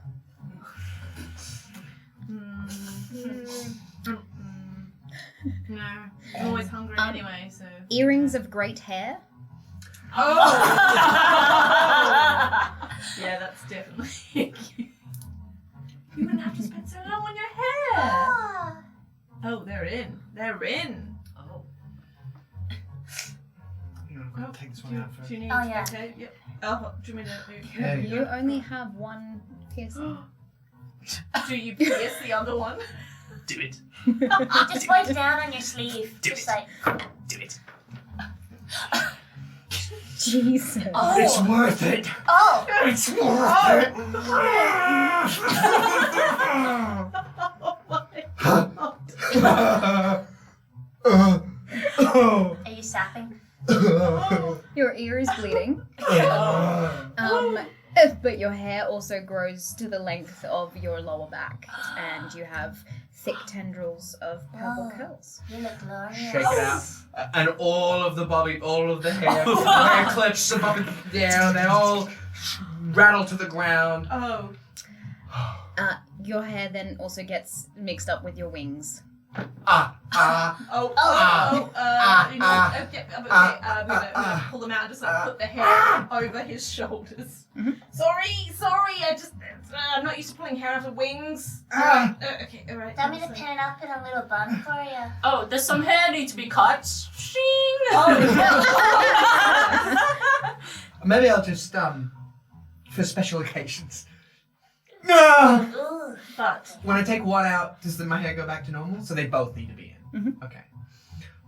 No, I'm always hungry anyway, so. Earrings of great hair. Oh! Yeah, that's definitely. You wouldn't have to spend so long on your hair. Ah. Oh, they're in. They're in. Oh. I'm going to take this one out first. Do you need? Oh, yeah. Okay. Yep. Oh, do you mean to? There you You only have one piercing. Do you pierce the other one? Do it. Just wipe down on your sleeve. Do Just it. like. Do it. Jesus. Oh. It's worth it. Oh. It's worth it. Are you sapping? Your ear is bleeding. But your hair also grows to the length of your lower back, and you have thick tendrils of purple Oh. curls. You look glorious. Shake it out. And all of the hair clips above it, down, they all rattle to the ground. Oh. Your hair then also gets mixed up with your wings. You know, okay, I'm gonna pull them out and just like put the hair over his shoulders. Sorry, I'm not used to pulling hair out of wings. Okay, alright. Want me to pin it up in a little bun for you? Oh, does some hair need to be cut? Shing! Maybe I'll just, for special occasions. No! Ooh. But When I take one out, does my hair go back to normal? So they both need to be in. Mhm. Okay.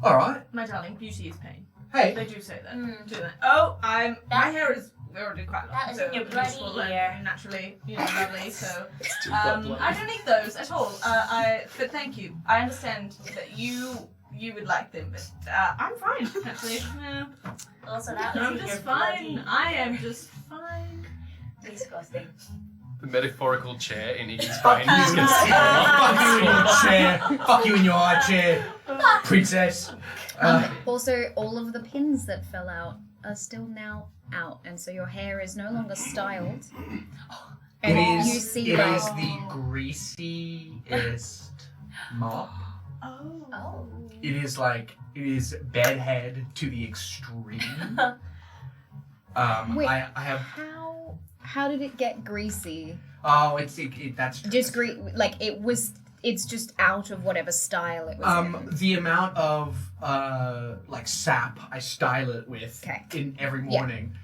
All right. my darling, beauty is pain. Hey. They do say that. Mm. Do that. Oh, my hair is already quite long. That is so in your bloody useful ear. and naturally, lovely. So blood. I don't need those at all. But thank you. I understand that you would like them, but I'm fine actually. Also, that was I'm in your just bloody fine. I am just fine. disgusting. The metaphorical chair in Iggy's Fuck brain. you. He's gonna sit Fuck you in on. your chair. Fuck you in your high chair. Princess. Also, all of the pins that fell out are still now out, and so your hair is no longer styled. And you see It like is the greasiest mop. Oh. It is bedhead to the extreme. Wait. I have. how did it get greasy? Oh, that's Just it's just out of whatever style it was in. the amount of like sap I style it with in every morning.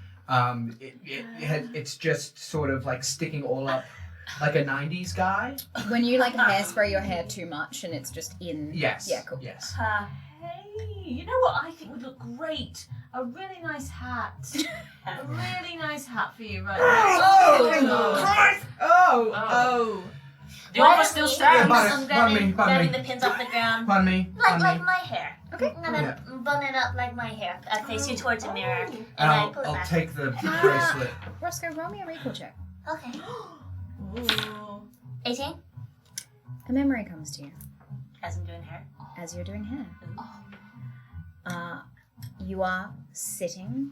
It's just sort of like sticking all up like a 90s guy. When you like hairspray your hair too much and it's just in. Yes. Yeah, cool. Yes. Hey, you know what I think would look great? A really nice hat. A really nice hat for you right now. Oh. The offer still stands. I'm grabbing the pins off the ground. Pardon me. Like my hair. Okay. I'm gonna bun it up like my hair. I face you towards a mirror, and And I pull it I'll back. take the bracelet. Roscoe, roll me a recall check. Okay. Ooh. 18? A memory comes to you As I'm doing hair. as you're doing hair. You are sitting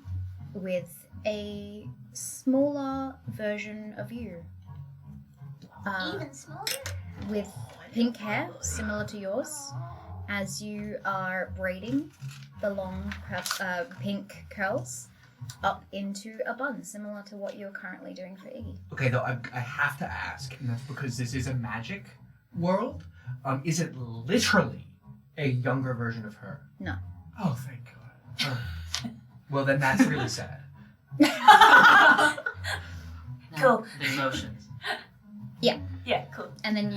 with a smaller version of you. Even smaller? With pink hair, similar to yours, as you are braiding the long pink curls up into a bun, similar to what you're currently doing for Iggy. Okay, though I have to ask, and that's because this is a magic world. Is it literally a younger version of her? No. Oh, thank God. Oh. Well, then that's really sad. Cool. The emotions. Yeah. Yeah, cool. And then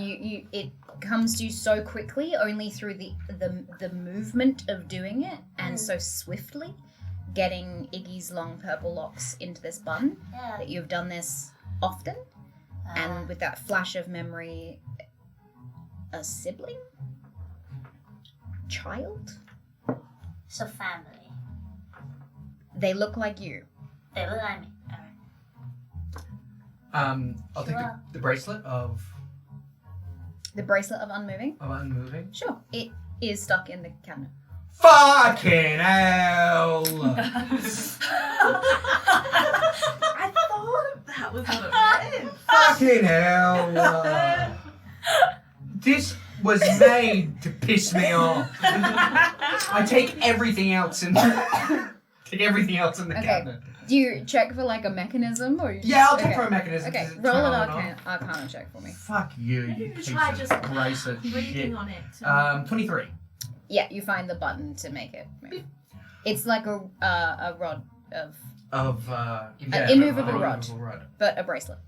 it comes to you so quickly, only through the movement of doing it, and so swiftly, getting Iggy's long purple locks into this bun, Yeah. that you've done this often, and with that flash of memory, a sibling? Child? So family. They look like you. They look like me. Alright. I'll take the bracelet of The bracelet of unmoving? Of unmoving? Sure. It is stuck in the cabinet. Fucking hell! I thought that was what it meant. Fucking hell! This was made to piss me off. I take everything else in the cabinet. Do you check for like a mechanism or? Yeah, I'll check for a mechanism. Okay, Does it roll turn an on and arcana check for me. Fuck you, Maybe you we piece try of just bracelet breathing shit. on it. 23. Yeah, you find the button to make it move. It's like a rod of An immovable rod, but a bracelet.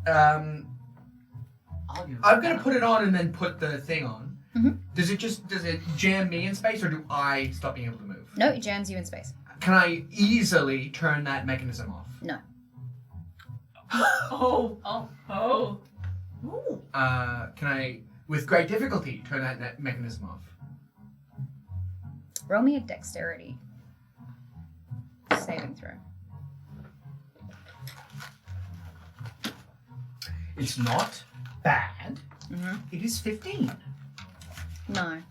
I'm gonna put it on and then put the thing on. Mhm. Does it jam me in space, or do I stop being able to move? No, it jams you in space. Can I easily turn that mechanism off? No. Can I, with great difficulty, turn that mechanism off? Roll me a dexterity saving throw. It's not bad. Mm-hmm. It is 15. No.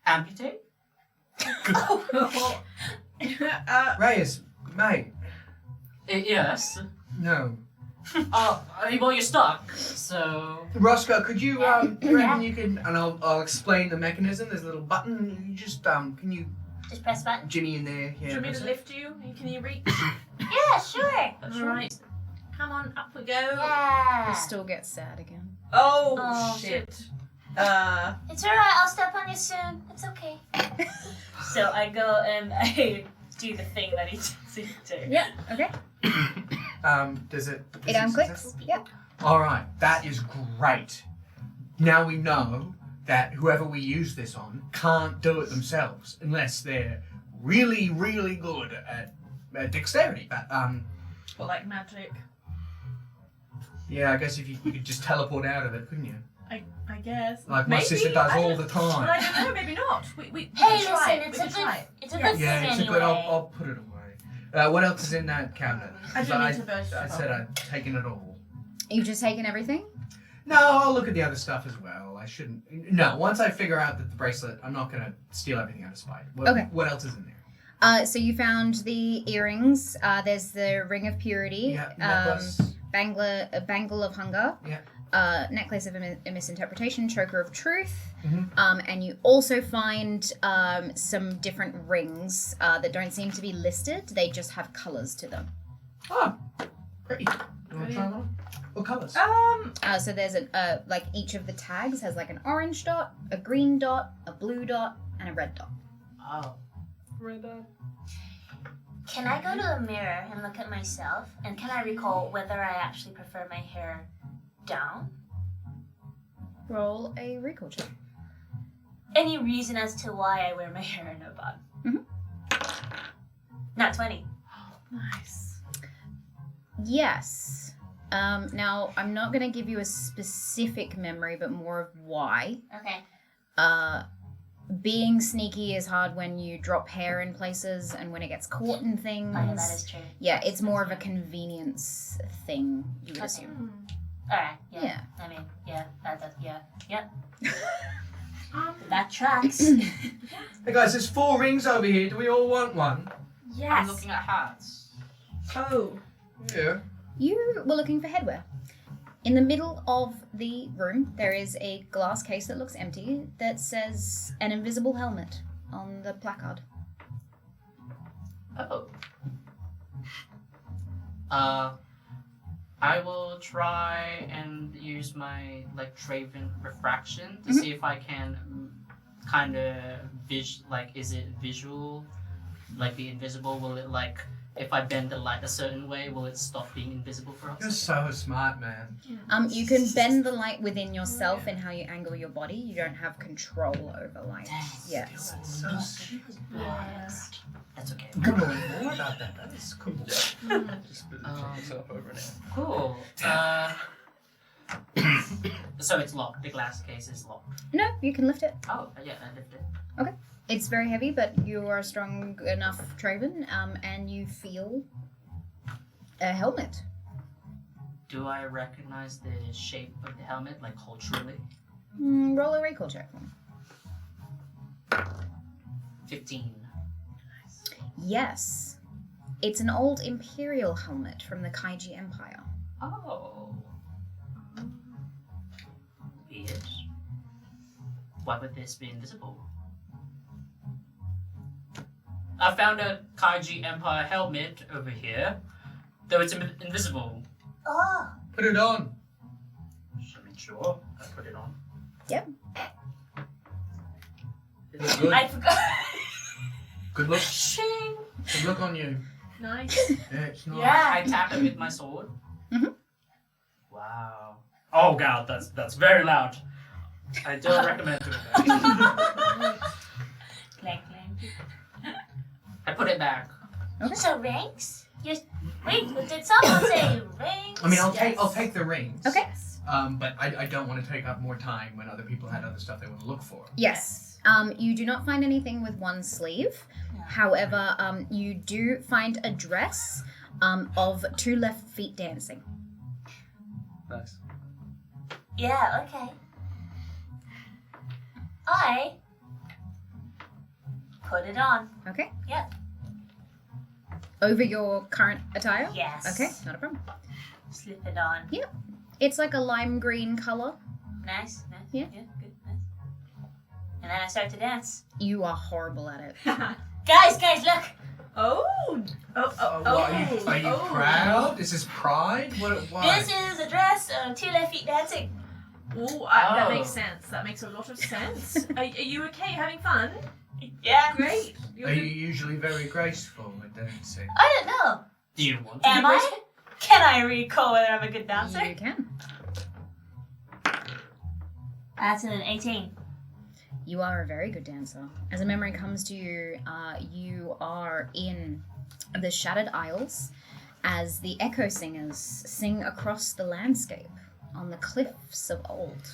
Amputate? Reyes, mate. Yes. No. Well, you're stuck, so... Roscoe, could you, you reckon you can, and I'll explain the mechanism. There's a little button. You just, can you Just press button. jimmy in there? Do you Yeah, want me press to it. lift you? Can you reach? Yeah, sure. Alright. Come on, up we go. Yeah. You'll still get sad again. Oh, shit. It's alright, I'll step on you soon. It's okay. So I go and I do the thing that he tells me to do. Yeah. Okay. Does it Unclicks. Yeah. All right, that is great. Now we know that whoever we use this on can't do it themselves unless they're really, really good at dexterity. But Well, like magic. yeah, I guess if you could just teleport out of it, couldn't you? I guess. Like my Maybe, sister does I all don't- the time. Well, I don't know, maybe not. We Hey, can try listen, it. it's We a can good, try it. it's a Yeah. good Yeah, thing it's anyway. a good. I'll put it away. What else is in that cabinet? I do need to burst I it said off. I'd taken it all. You've just taken everything? No, I'll look at the other stuff as well. I shouldn't. No, once I figure out that the bracelet, I'm not gonna steal everything out of spite. Okay. What else is in there? So you found the earrings. There's the ring of purity. Yeah, necklace. A bangle of hunger. Yeah. Necklace of misinterpretation, choker of truth. Mhm. And you also find some different rings that don't seem to be listed. They just have colors to them. Oh, pretty. You want to try one? What colors? So there's like each of the tags has like an orange dot, a green dot, a blue dot, and a red dot. Oh. Can I go to the mirror and look at myself? And can I recall whether I actually prefer my hair down? Roll a recall check. Any reason as to why I wear my hair in a bun? Not 20. Nice. Yes. Now I'm not going to give you a specific memory, but more of why. Okay. Being sneaky is hard when you drop hair in places and when it gets caught in things. Oh, yeah, that is true. Yeah, it's more of a convenience thing, you would assume. Alright, yeah. Yeah. I mean, yeah, that does, yeah. Yep. That tracks. Hey guys, there's 4 rings over here. Do we all want one? Yes. I'm looking at hats. Oh. Yeah. You were looking for headwear. In the middle of the room, there is a glass case that looks empty that says an invisible helmet on the placard. Oh. I will try and use my Traven refraction to see if I can kind of is it visual? Like the invisible, will it if I bend the light a certain way, will it stop being invisible for us? You're so smart, man. You can bend the light within yourself in how you angle your body. You don't have control over light. Yes. So stupid. Yes. That's okay. I'm gonna learn more about that. That is cool. Just put myself over now. Cool. So it's locked. The glass case is locked. No, you can lift it. Oh, yeah, I lifted it. Okay. It's very heavy, but you are strong enough, Traven, and you feel a helmet. Do I recognize the shape of the helmet, like culturally? Roll a recall check for me. 15. Yes. It's an old Imperial helmet from the Kaiji Empire. Oh. Weird. Why would this be invisible? I found a Kaiji Empire helmet over here, though it's invisible. Oh. Put it on. Sure, I put it on. Yep. It's good. I forgot. Good look. Shing. Good look on you. Nice. Yeah, it's nice. Yeah. I tap it with my sword. Mhm. Wow. Oh god, that's very loud. I don't recommend doing that. Clank, clank. I put it back. Okay. So rings? Wait, did someone say rings? I mean, I'll take the rings. Okay. But I don't want to take up more time when other people had other stuff they want to look for. Yes. You do not find anything with one sleeve. No. However, you do find a dress of 2 left feet dancing. Nice. Yeah, okay. I put it on. Okay. Yep. Over your current attire? Yes. Okay, not a problem. Slip it on. Yep. It's like a lime green color. Nice. Yeah. Good. Nice. And then I start to dance. You are horrible at it. Guys, look. Are you proud? This is pride? Why? This is a dress of 2 left feet dancing. Ooh, that makes sense. That makes a lot of sense. Are you okay? Having fun? Yeah. Great. Are you usually very graceful with dancing? I don't know. Do you want to Am be I? graceful? Can I recall whether I'm a good dancer? You can. That's an 18. You are a very good dancer. As a memory comes to you, you are in the Shattered Isles as the Echo Singers sing across the landscape on the cliffs of old.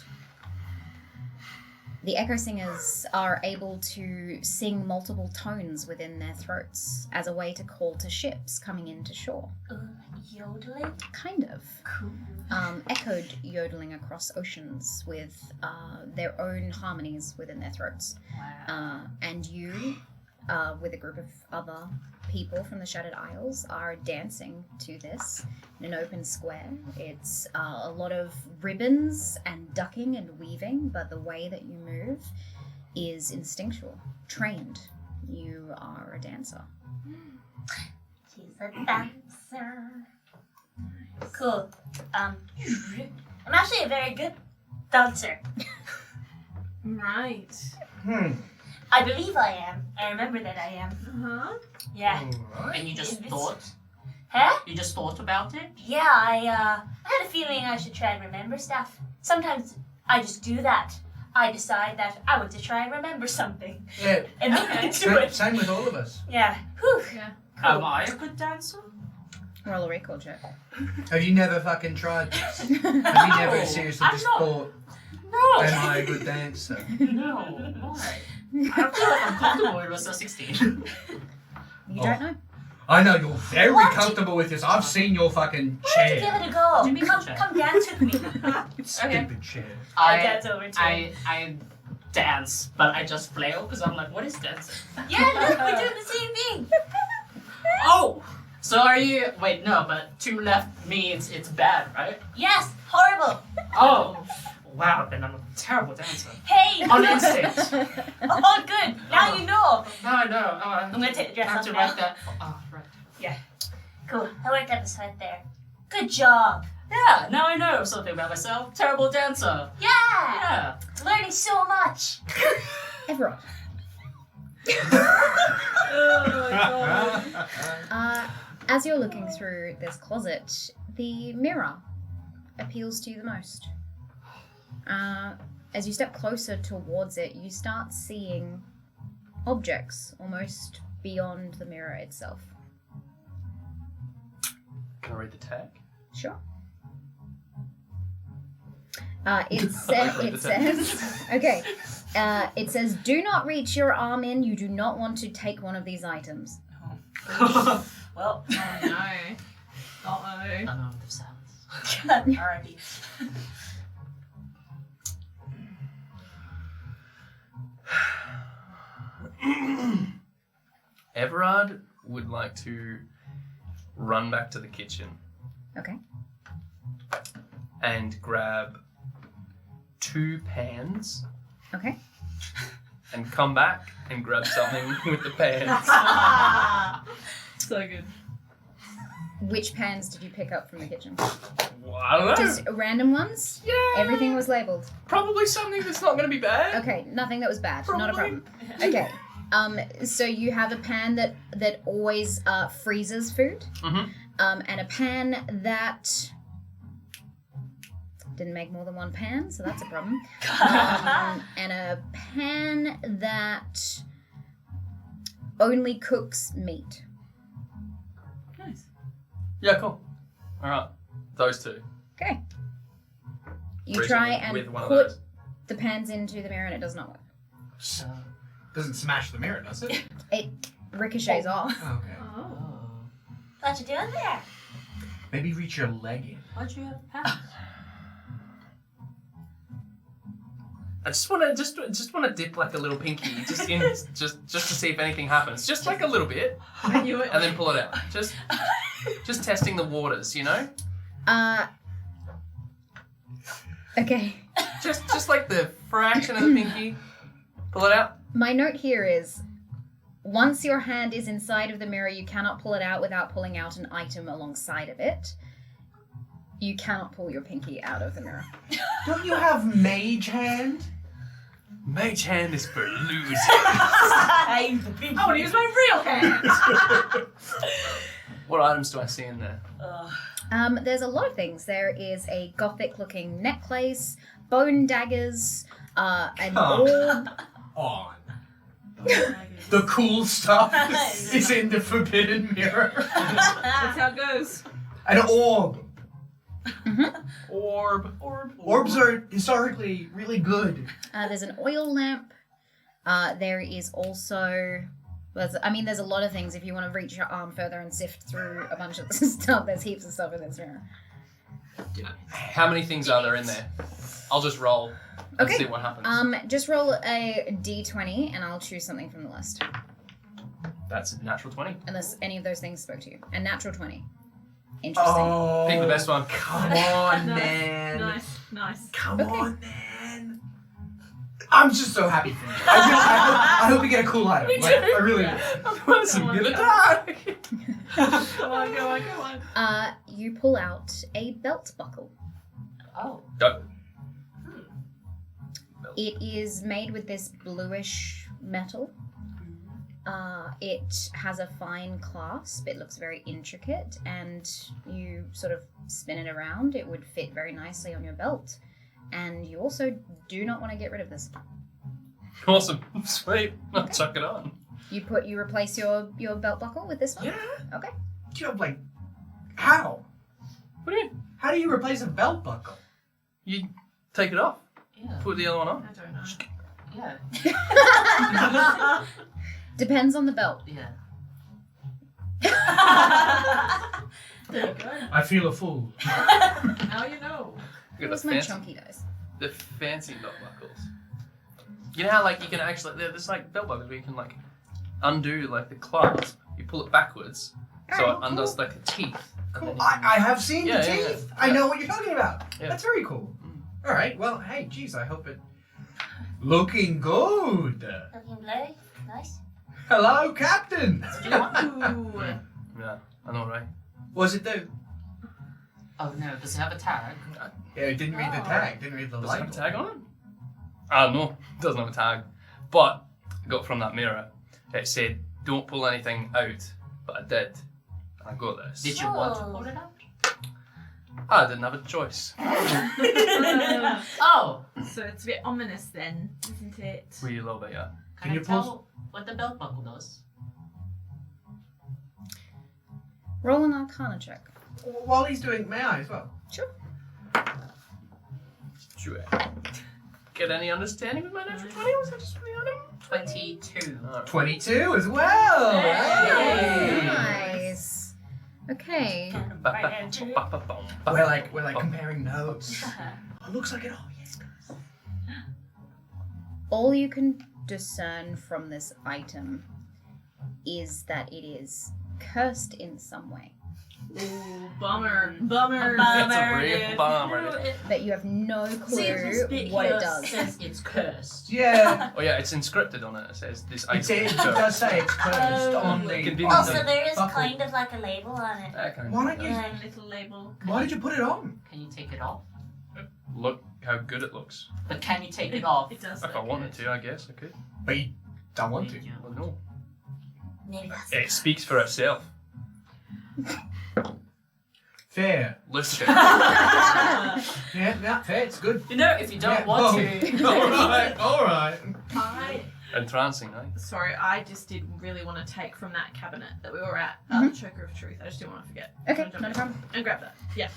The Echo Singers are able to sing multiple tones within their throats as a way to call to ships coming into shore. Yodeling? Kind of. Cool. Echoed yodeling across oceans with their own harmonies within their throats. Wow. And you, with a group of other people from the Shattered Isles, are dancing to this in an open square. It's a lot of ribbons and ducking and weaving, but the way that you move is instinctual, trained. You are a dancer. She's a dancer. Cool. I'm actually a very good dancer. Right. I believe I am. I remember that I am. Uh-huh. Yeah. Alright. And you just thought? Huh? You just thought about it? Yeah, I had a feeling I should try and remember stuff. Sometimes I just do that. I decide that I want to try and remember something. Yeah. And then I do it. Same with all of us. Yeah. Whew. Yeah. Am I a good dancer? Roll a recall check. Have you never fucking tried this? Have you never seriously I'm just not- thought, No. am I a good dancer? No. Why? I don't feel like I'm comfortable with myself 16. You don't know? I know you're very What? comfortable with this. I've seen your fucking Why don't you chair. give it a go? Do you mean Come, chair? come dance with me. Stupid chair. I dance over too. I dance, but I just flail because I'm like, what is dancing? Yeah, look, we're doing the same thing. Oh! So are you. Wait, no, but 2 left means it's bad, right? Yes, horrible. Oh! Wow, then I'm a terrible dancer. Hey, On look. instinct. Oh, good. Now you know. No, I know. I'm gonna take the I dress have off to now. write that. Oh, right. Yeah. Cool. I worked up a sweat there. Good job. Yeah, now I know something about myself. Terrible dancer. Yeah. Yeah. Learning so much. Everyone. Oh my god. As you're looking through this closet, the mirror appeals to you the most. As you step closer towards it, you start seeing objects almost beyond the mirror itself. Can I read the tag? Sure. It says, okay. It says, do not reach your arm in. You do not want to take one of these items. Well, Oh no. Uh-oh. I know the sounds. R.I.P. Everard would like to run back to the kitchen Okay. and grab 2 pans Okay. and come back and grab something with the pans. So good. Which pans did you pick up from the kitchen? Well, I don't know. Just random ones? Yeah. Everything was labeled. Probably something that's not going to be bad. Okay, nothing that was bad. Not a Probably. problem. Okay. So you have a pan that always freezes food, Mhm. and a pan that didn't make more than one pan, so that's a problem. And a pan that only cooks meat. Nice. Yeah, cool. All right. Those 2. Okay. You Freezing try with and one of put those. the pans into the mirror, and it does not work. Doesn't smash the mirror, does it? It ricochets off. Okay. Oh. What you doing there? Maybe reach your leg in. Why'd you have a pan? I just want to dip like a little pinky just in just to see if anything happens. Just like a little bit, I knew it. and then pull it out. Just testing the waters, you know? Okay. Just like the fraction of the pinky. Pull it out. My note here is, once your hand is inside of the mirror, you cannot pull it out without pulling out an item alongside of it. You cannot pull your pinky out of the mirror. Don't you have mage hand? Mage hand is for losers. I want to use my real hand. What items do I see in there? There's a lot of things. There is a gothic-looking necklace, bone daggers, an orb. On. The cool stuff is in the forbidden mirror. That's how it goes. An orb. Orb. Orbs are historically really good. There's an oil lamp. There is also... there's a lot of things. If you want to reach your arm further and sift through a bunch of this stuff, there's heaps of stuff in this mirror. How many things are there in there? I'll just roll and Okay. see what happens. Just roll a d20 and I'll choose something from the list. That's a natural 20. Unless any of those things spoke to you. A natural 20. Interesting. Oh, Pick the best one. come on, Nice. man. Nice. Come Okay. on, man. I'm just so happy for you. I hope you get a cool item. Like, I really do. That's a bit of die. Go on. You pull out a belt buckle. Oh. Go. It is made with this bluish metal. It has a fine clasp. It looks very intricate, and you sort of spin it around. It would fit very nicely on your belt. And you also do not want to get rid of this. Awesome. Sweet. I'll chuck it on. You replace your belt buckle with this one? Yeah. Okay. You know, like, how? What do you mean? How do you replace a belt buckle? You take it off. Yeah. Put the other one on. I don't know. Yeah. Depends on the belt. Yeah. There you go. I feel a fool. Now you know. Look at Where's the my fancy, chunky dice? the fancy belt buckles. You know how like you can actually there's like belt buckles where you can like undo like the clasp. You pull it backwards, so it undoes like the teeth. and then you can- I have seen Yeah, the yeah, teeth. yeah. I know what you're talking about. Yeah. That's very cool. All right. Well, hey, geez, I hope it. Looking good. Looking blurry. Nice. Hello, Captain. Ooh. Yeah, I know, right? Was it the? Oh no, does it have a tag? Yeah, it didn't read the tag. Didn't read the Does it label. have a tag on it? No, it doesn't have a tag. But I got from that mirror. It said, "Don't pull anything out," but I did. I got this. Did you want to pull it out? I didn't have a choice. Oh! So it's a bit ominous then, isn't it? Were you a little bit, yeah? Can you I pull- tell what the belt buckle does? Roll an Arcana check. While he's doing, may I as well? Sure. Sure. Get any understanding with my natural 20? Was that just for the item? 22. 22 as well. Hey. Hey. Nice. Okay. We're like comparing notes. It looks like it. Oh yes. All you can discern from this item is that it is cursed in some way. Ooh, bummer. Bummer. That's a real bummer. That you have no Seems a clue bit what it cursed. does. Says it's cursed. Yeah. Oh yeah, it's inscripted on it. It says this It item. does say it's cursed on the. Convenient. Also, there is buckle. kind of like a label on it. Why don't you? Yeah. Little label. Why did you put it on? Can you take it off? Look how good it looks. But can you take it off? It does. If I wanted to, I guess I could. But you don't want to. Well, no. Maybe that's It speaks for itself. Fair. Look at Yeah, fair. It's good. You know, if you don't Yeah. want Oh. to. All right. it. Entrancing, right? Sorry, I just did really want to take from that cabinet that we were at, the Choker of Truth. I just didn't want to forget. Okay, not a problem. And grab that. Yeah.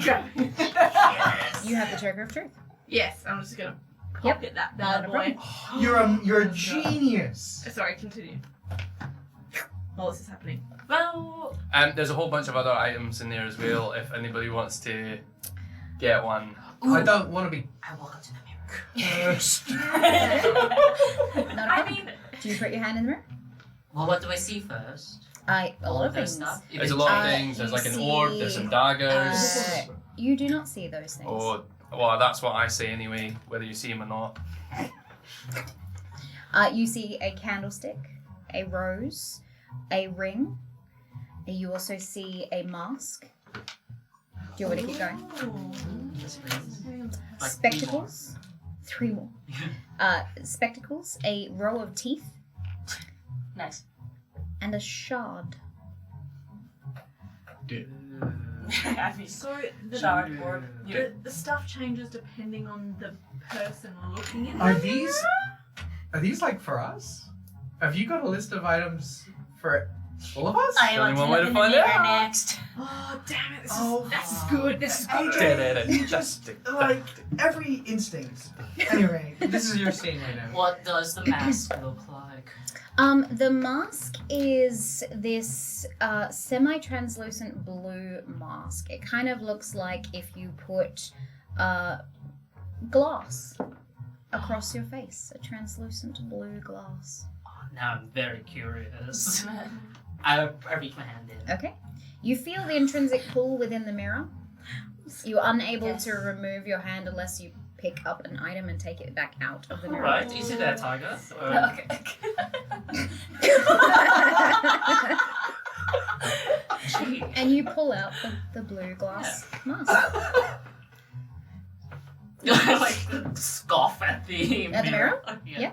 Grab it. You have the Choker of Truth. Yes, I'm just gonna Yep. pocket that Not bad a boy. You're a genius. Sorry, continue. While this is happening. Well, There's a whole bunch of other items in there as well. If anybody wants to get one. I don't want to be I walk up to the mirror. cursed. Not a problem. I mean, Do you put your hand in the mirror? Well, what do I see first? A lot of those things. stuff? There's a lot of things. There's you like an orb. There's some daggers. You do not see those things. Oh, well, that's what I say anyway, whether you see them or not. You see a candlestick, a rose, a ring. You also see a mask. Do you want me to keep going? Yes, please. Like Spectacles. 3 more. Spectacles, a row of teeth, nice. and a shard. I mean, so the, shard board. the stuff changes depending on the person looking in Are the these like for us? Have you got a list of items for all of us? I want to Only one way look to in the find mirror out. next. Oh, damn it. This Oh, is good. This is good. You just like every instinct. Anyway, this is your scene right now. What does the mask look like? The mask is this semi-translucent blue mask. It kind of looks like if you put glass across your face, a translucent blue glass. Oh, now I'm very curious. I reach my hand in. Okay. You feel the intrinsic pull within the mirror. You're unable to remove your hand unless you pick up an item and take it back out of the mirror. Alright, is it there, Tiger? And you pull out the blue glass mask. Like scoff at the At the mirror? Yeah.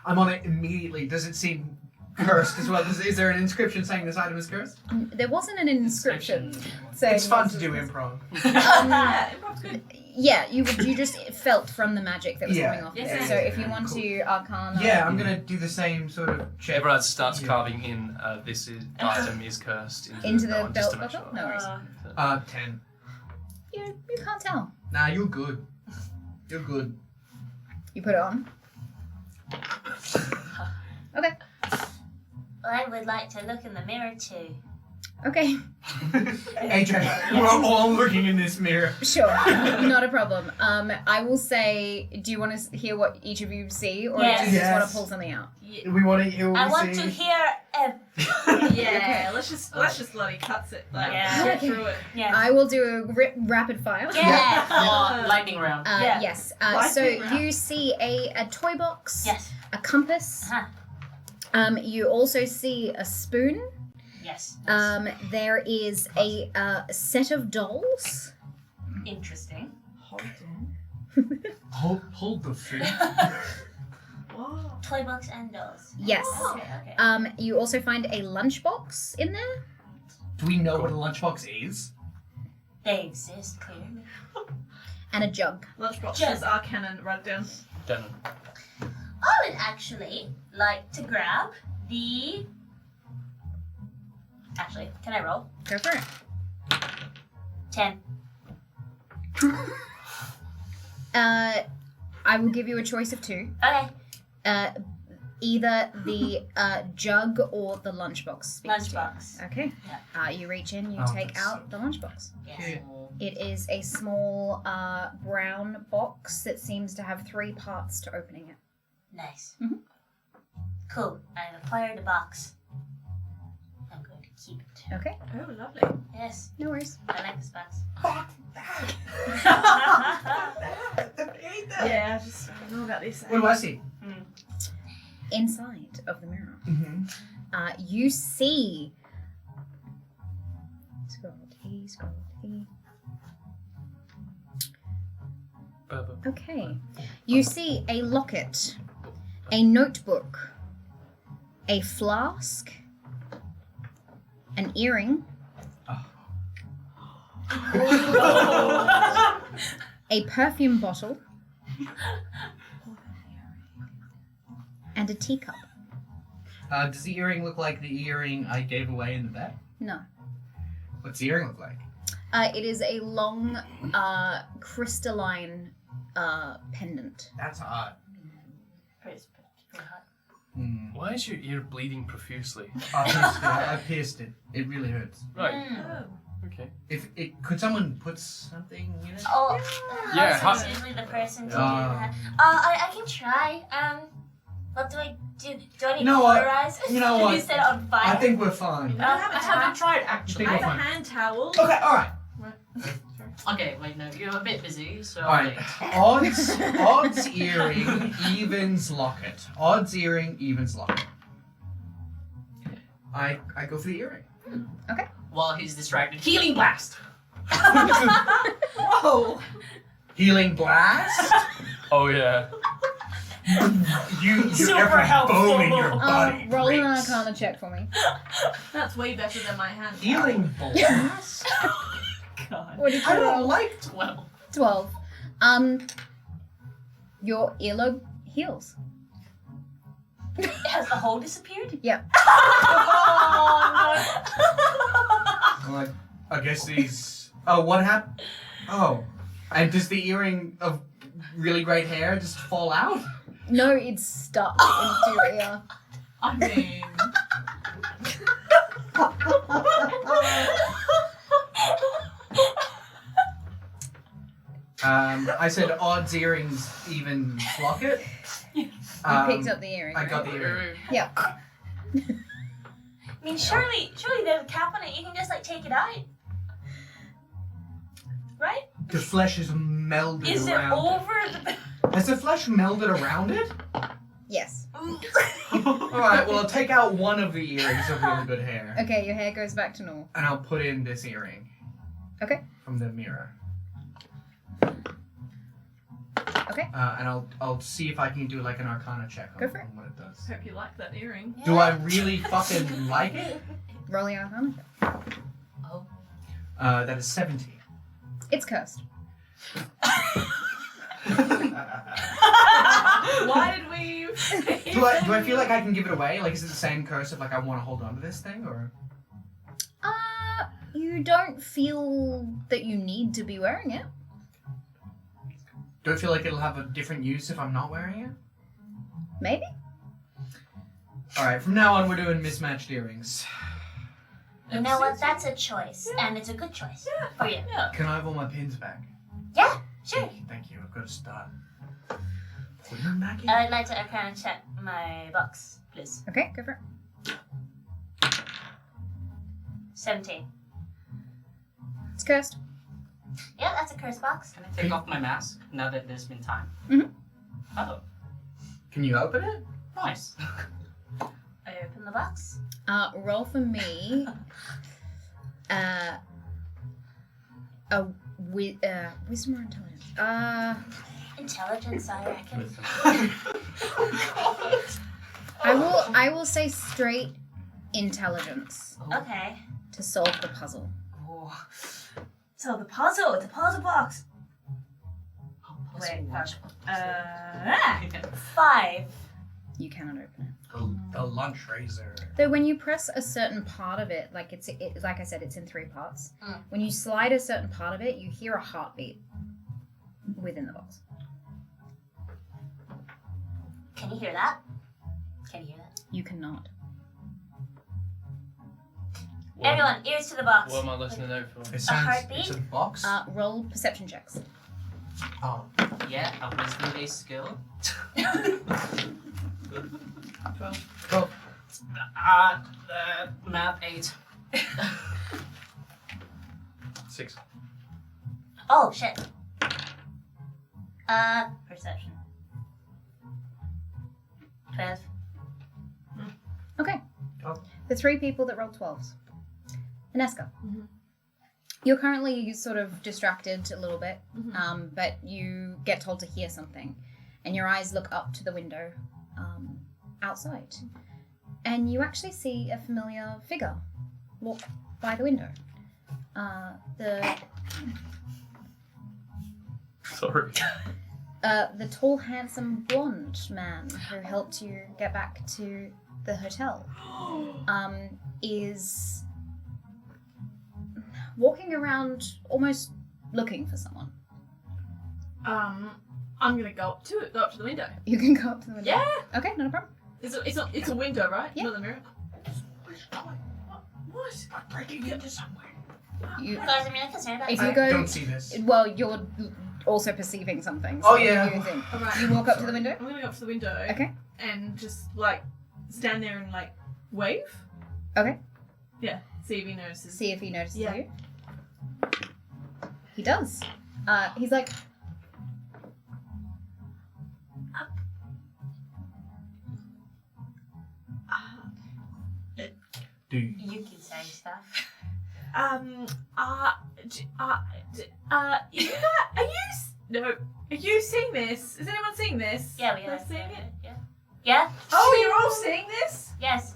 I'm on it immediately. Does it seem cursed as well? Is there an inscription saying this item is cursed? There wasn't an inscription saying It's fun to do improv. Yeah, improv's good. Yeah, you just felt from the magic that was Yeah. coming off Yes, there. yes, So yes, if you yeah, want cool. to Arcana, Yeah, I'm gonna do the same sort of check. Everyone starts Yeah. carving in item is cursed into that the one, just belt to make buckle. sure. No worries. 10. You can't tell. Nah, you're good. You're good. You put it on. Okay. I would like to look in the mirror too. Okay. AJ, we're all looking in this mirror. Sure. Not a problem. I will say, do you want to hear what each of you see, or Yes. do you just want Yes. to pull something out? We want to hear what I we want see. to hear. Yeah, let's just bloody cuts it. Like, Yeah. get Okay. through it. Yeah. I will do a rapid fire. Yeah. Oh, lightning round. Yeah. Yes. Lightning So round. you see a toy box, Yes. a compass. Uh-huh. You also see a spoon. Yes. There is a set of dolls. Interesting. Hold on. Hold the food. Whoa. Toy box and dolls. Yes. Okay. Okay. You also find a lunchbox in there. Do we know what a lunchbox is? They exist clearly. And a jug. Lunchbox Just- is our cannon. Write it down. Done. I would actually like to grab the. Actually, can I roll? Go for it. 10. I will give you a choice of two. Okay. Either the jug or the lunchbox. speaks to you. Lunchbox. Okay. You reach in, you take that's out the lunchbox. Yes. It is a small brown box that seems to have 3 parts to opening it. Nice. Mhm. Cool. I've acquired the box. I'm going to keep it. Okay. Oh, lovely. Yes. No worries. I like this box. Yeah, I just don't know about this. What do I see? Inside of the mirror, Mm-hmm. you see. Scroll T. Okay. You see a locket, a notebook, a flask, an earring, a perfume bottle, and a teacup. Does the earring look like the earring I gave away in the bed? No. What's the earring look like? It is a long, crystalline pendant. That's odd. Pretty hot. Why is your ear bleeding profusely? I pierced it. It really hurts. Right. Oh. Okay. Could someone put something in it? Oh, Yeah, Hudson is usually the person to do that. I can try. What do I do? Do I need No, to polarize? you know what? You set it on fire? I think we're fine. I have a haven't tried actually. I have a hand towel. Okay, alright. Okay, wait, no, you're a bit busy, so. Alright. Odds earring evens locket. Odds earring evens locket. I go for the earring. Okay. While he's distracted, healing blast. Whoa! Healing blast? Oh yeah. You're Super every helpful. bone in your body. Roll an breaks. Arcana check for me. That's way better than my hand towel. Healing blast? What did I you don't roll? like 12. 12. Your earlobe heals. Has the hole disappeared? Yep. I'm like, I guess these. Oh, what happened? Oh, and does the earring of really great hair just fall out? No, it's stuck into your ear. I mean. I said odds earrings even locket. You picked up the earring. I right? got the earring. Yep. I mean, surely there's a cap on it. You can just like take it out, right? The flesh is melded Is it around. over the? Has the flesh melded around it? Yes. Alright, well, I'll take out one of the earrings of really good hair. Okay, your hair goes back to normal. And I'll put in this earring. Okay. From the mirror. Okay. And I'll see if I can do like an Arcana check on, Go for it. on what it does. Hope you like that earring. Do I really fucking like it? Roll your Arcana. Oh. That is 17. It's cursed. Why did we? Do I feel like I can give it away? Like, is it the same curse of like I want to hold on to this thing, or? You don't feel that you need to be wearing it. Do I feel like it'll have a different use if I'm not wearing it? Maybe. All right, from now on we're doing mismatched earrings. You know what? That's a choice, and it's a good choice for you. Can I have all my pins back? Yeah, sure. Thank you. I've got to start. Put them back in. I'd like to Arcana check my box, please. Okay, go for it. 17. It's cursed. Yeah, that's a curse box. Can I take off my mask now that there's been time? Mhm. Oh, Can you open it? nice. I open the box. Roll for me. Wisdom or intelligence? Intelligence, I reckon. I will say straight intelligence Okay. to solve the puzzle. Oh. So the puzzle, it's a puzzle box. Wait, Watch. 5. You cannot open it. The lunch razor. Though when you press a certain part of it, like like I said, it's in 3 parts. When you slide a certain part of it, you hear a heartbeat within the box. Can you hear that? Can you hear that? You cannot. Everyone, ears to the box. What am I listening out for? It sounds. heartbeat? It's a box. Roll perception checks. Oh. Yeah, a wisdom-based skill. 12. Math 8. 6. Oh, shit. Perception. 12. Okay. Oh. The 3 people that rolled 12s. Ineska. Mhm. You're currently sort of distracted a little bit, but you get told to hear something, and your eyes look up to the window outside, and you actually see a familiar figure walk by the window. Sorry. The tall, handsome, blonde man who helped you get back to the hotel is walking around almost looking for someone. I'm gonna go up to the window. You can go up to the window. Yeah. Okay, not a problem. It's a window, right? Yeah. Not a mirror. What? I'm breaking into somewhere. You, Guys, I'm really concerned about if this. you I go, don't see this. well, you're also perceiving something. Oh, what do yeah. you think? All right. You walk up to the window. I'm gonna go up to the window. Okay. And just like stand there and like wave. Okay. Yeah. See if he notices. See if he notices Yeah. you. He does. He's like, Do you? You can say stuff. You guys, no, are you seeing this? Is anyone seeing this? Yeah, we Are are. you seeing it? Yeah. Yeah? Oh, you're all seeing this? Yes.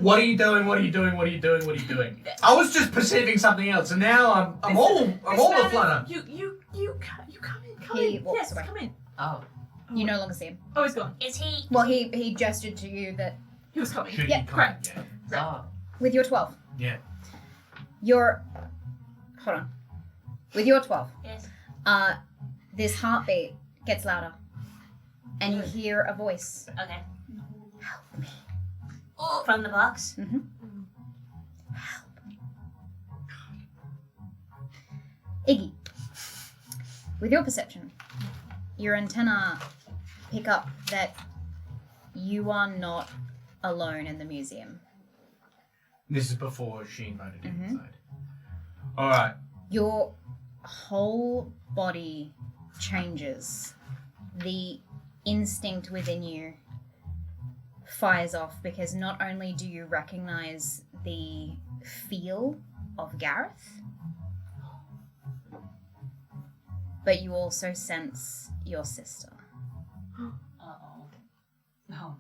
What are you doing? What are you doing? What are you doing? What are you doing? I was just perceiving something else, and now I'm all the flutter. You come in. Come He in. walks Yes, away. come in. Oh. you no longer see him. Oh, he's gone. Is he? Well, he gestured to you that He was coming. Should Yeah, you come? correct. Yeah. Oh. with your 12, Yeah. hold on. With your 12, Yes. this heartbeat gets louder, and you hear a voice. Okay. Help me. From the box. Mm-hmm. Iggy, with your perception, your antenna pick up that you are not alone in the museum. This is before she invited him Mhm. inside. All right. Your whole body changes. The instinct within you fires off because not only do you recognize the feel of Gareth, but you also sense your sister. Uh-oh. Oh,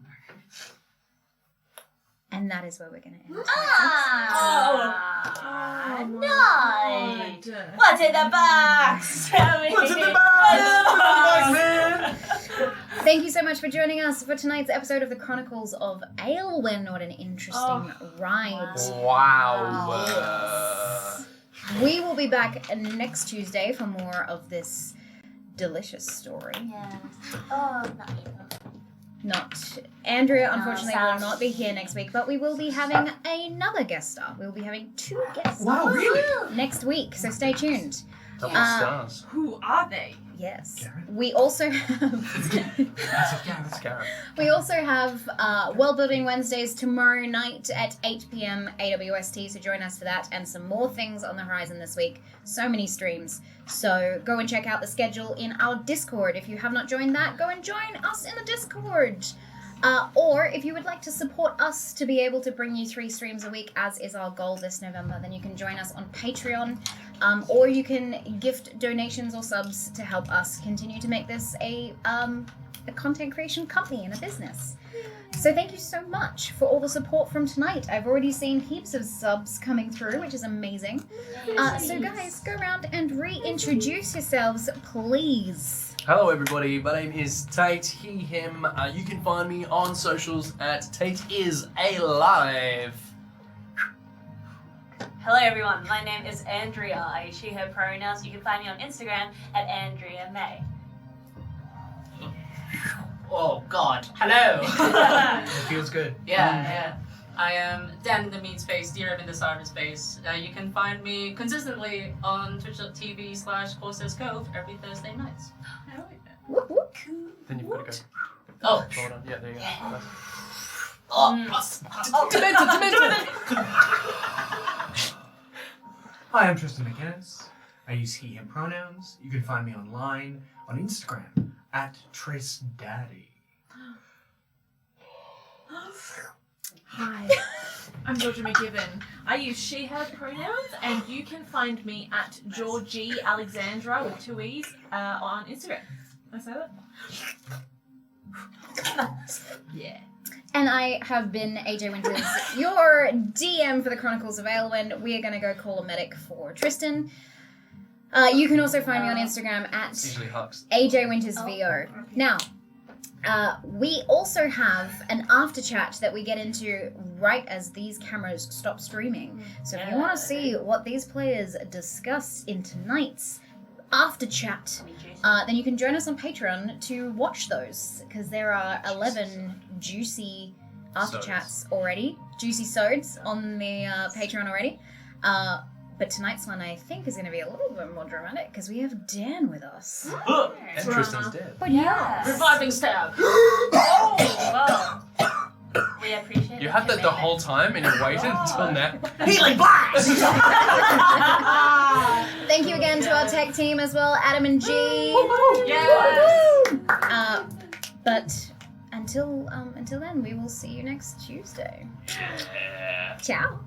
And that is where we're going to end. Ah! Oh, Nice! God. What's in the box? What's in the box, man? Thank you so much for joining us for tonight's episode of the Chronicles of Aelwyn. What an interesting ride. Wow. We will be back next Tuesday for more of this delicious story. Yeah. Oh, not you. Not Andrea, unfortunately, will sad. not be here next week, but we will be having another guest star. We will be having 2 guests Wow, really? next week, so stay tuned. Double stars. Who are they? Yes. Gareth? We also have It's Gareth. we also have World Building Wednesdays tomorrow night at 8 p.m. AWST, so join us for that and some more things on the horizon this week. So many streams. So go and check out the schedule in our Discord. If you have not joined that, go and join us in the Discord. Or if you would like to support us to be able to bring you 3 streams a week, as is our goal this November, then you can join us on Patreon, or you can gift donations or subs to help us continue to make this a content creation company and a business. So thank you so much for all the support from tonight. I've already seen heaps of subs coming through, which is amazing. So guys, go around and reintroduce yourselves, please. Hello everybody, my name is Tate, he, him. You can find me on socials at Tate is Alive. Hello everyone, my name is Andrea. I use she, her pronouns. You can find me on Instagram at Andrea May. Oh God. Hello. It feels good. Yeah. I am Dan in the meat space, DeeRab in the cyberspace. You can find me consistently on twitch.tv/Cove every Thursday nights. Whoop, whoop. Then you've got to go. Oh. Hold on. Yeah, there you go. Hi, I'm Tristan McInnes. I use he, him pronouns. You can find me online on Instagram at TrisDaddy. Hi, I'm Georgia McGivern. I use she, her pronouns, and you can find me at Georgie Alexandra with 2 E's on Instagram. Did I say that? Yeah. And I have been AJ Winters, your DM for the Chronicles of Aelwyn. We are going to go call a medic for Tristan. You can also find me on Instagram at Usually hugs. AJ Winters VO. Now, we also have an after chat that we get into right as these cameras stop streaming. So if you want to see what these players discuss in tonight's after chat, then you can join us on Patreon to watch those, because there are 11 juicy after chats already, juicy sods on the Patreon already. But tonight's one, I think, is going to be a little bit more dramatic because we have Dan with us. And Tristan's dead. But yeah. Reviving stab. Oh, well. We appreciate You had that the whole time and you waited until now. Healing blast! Thank you again to our tech team as well, Adam and G. Yes! But until then, we will see you next Tuesday. Yeah. Ciao.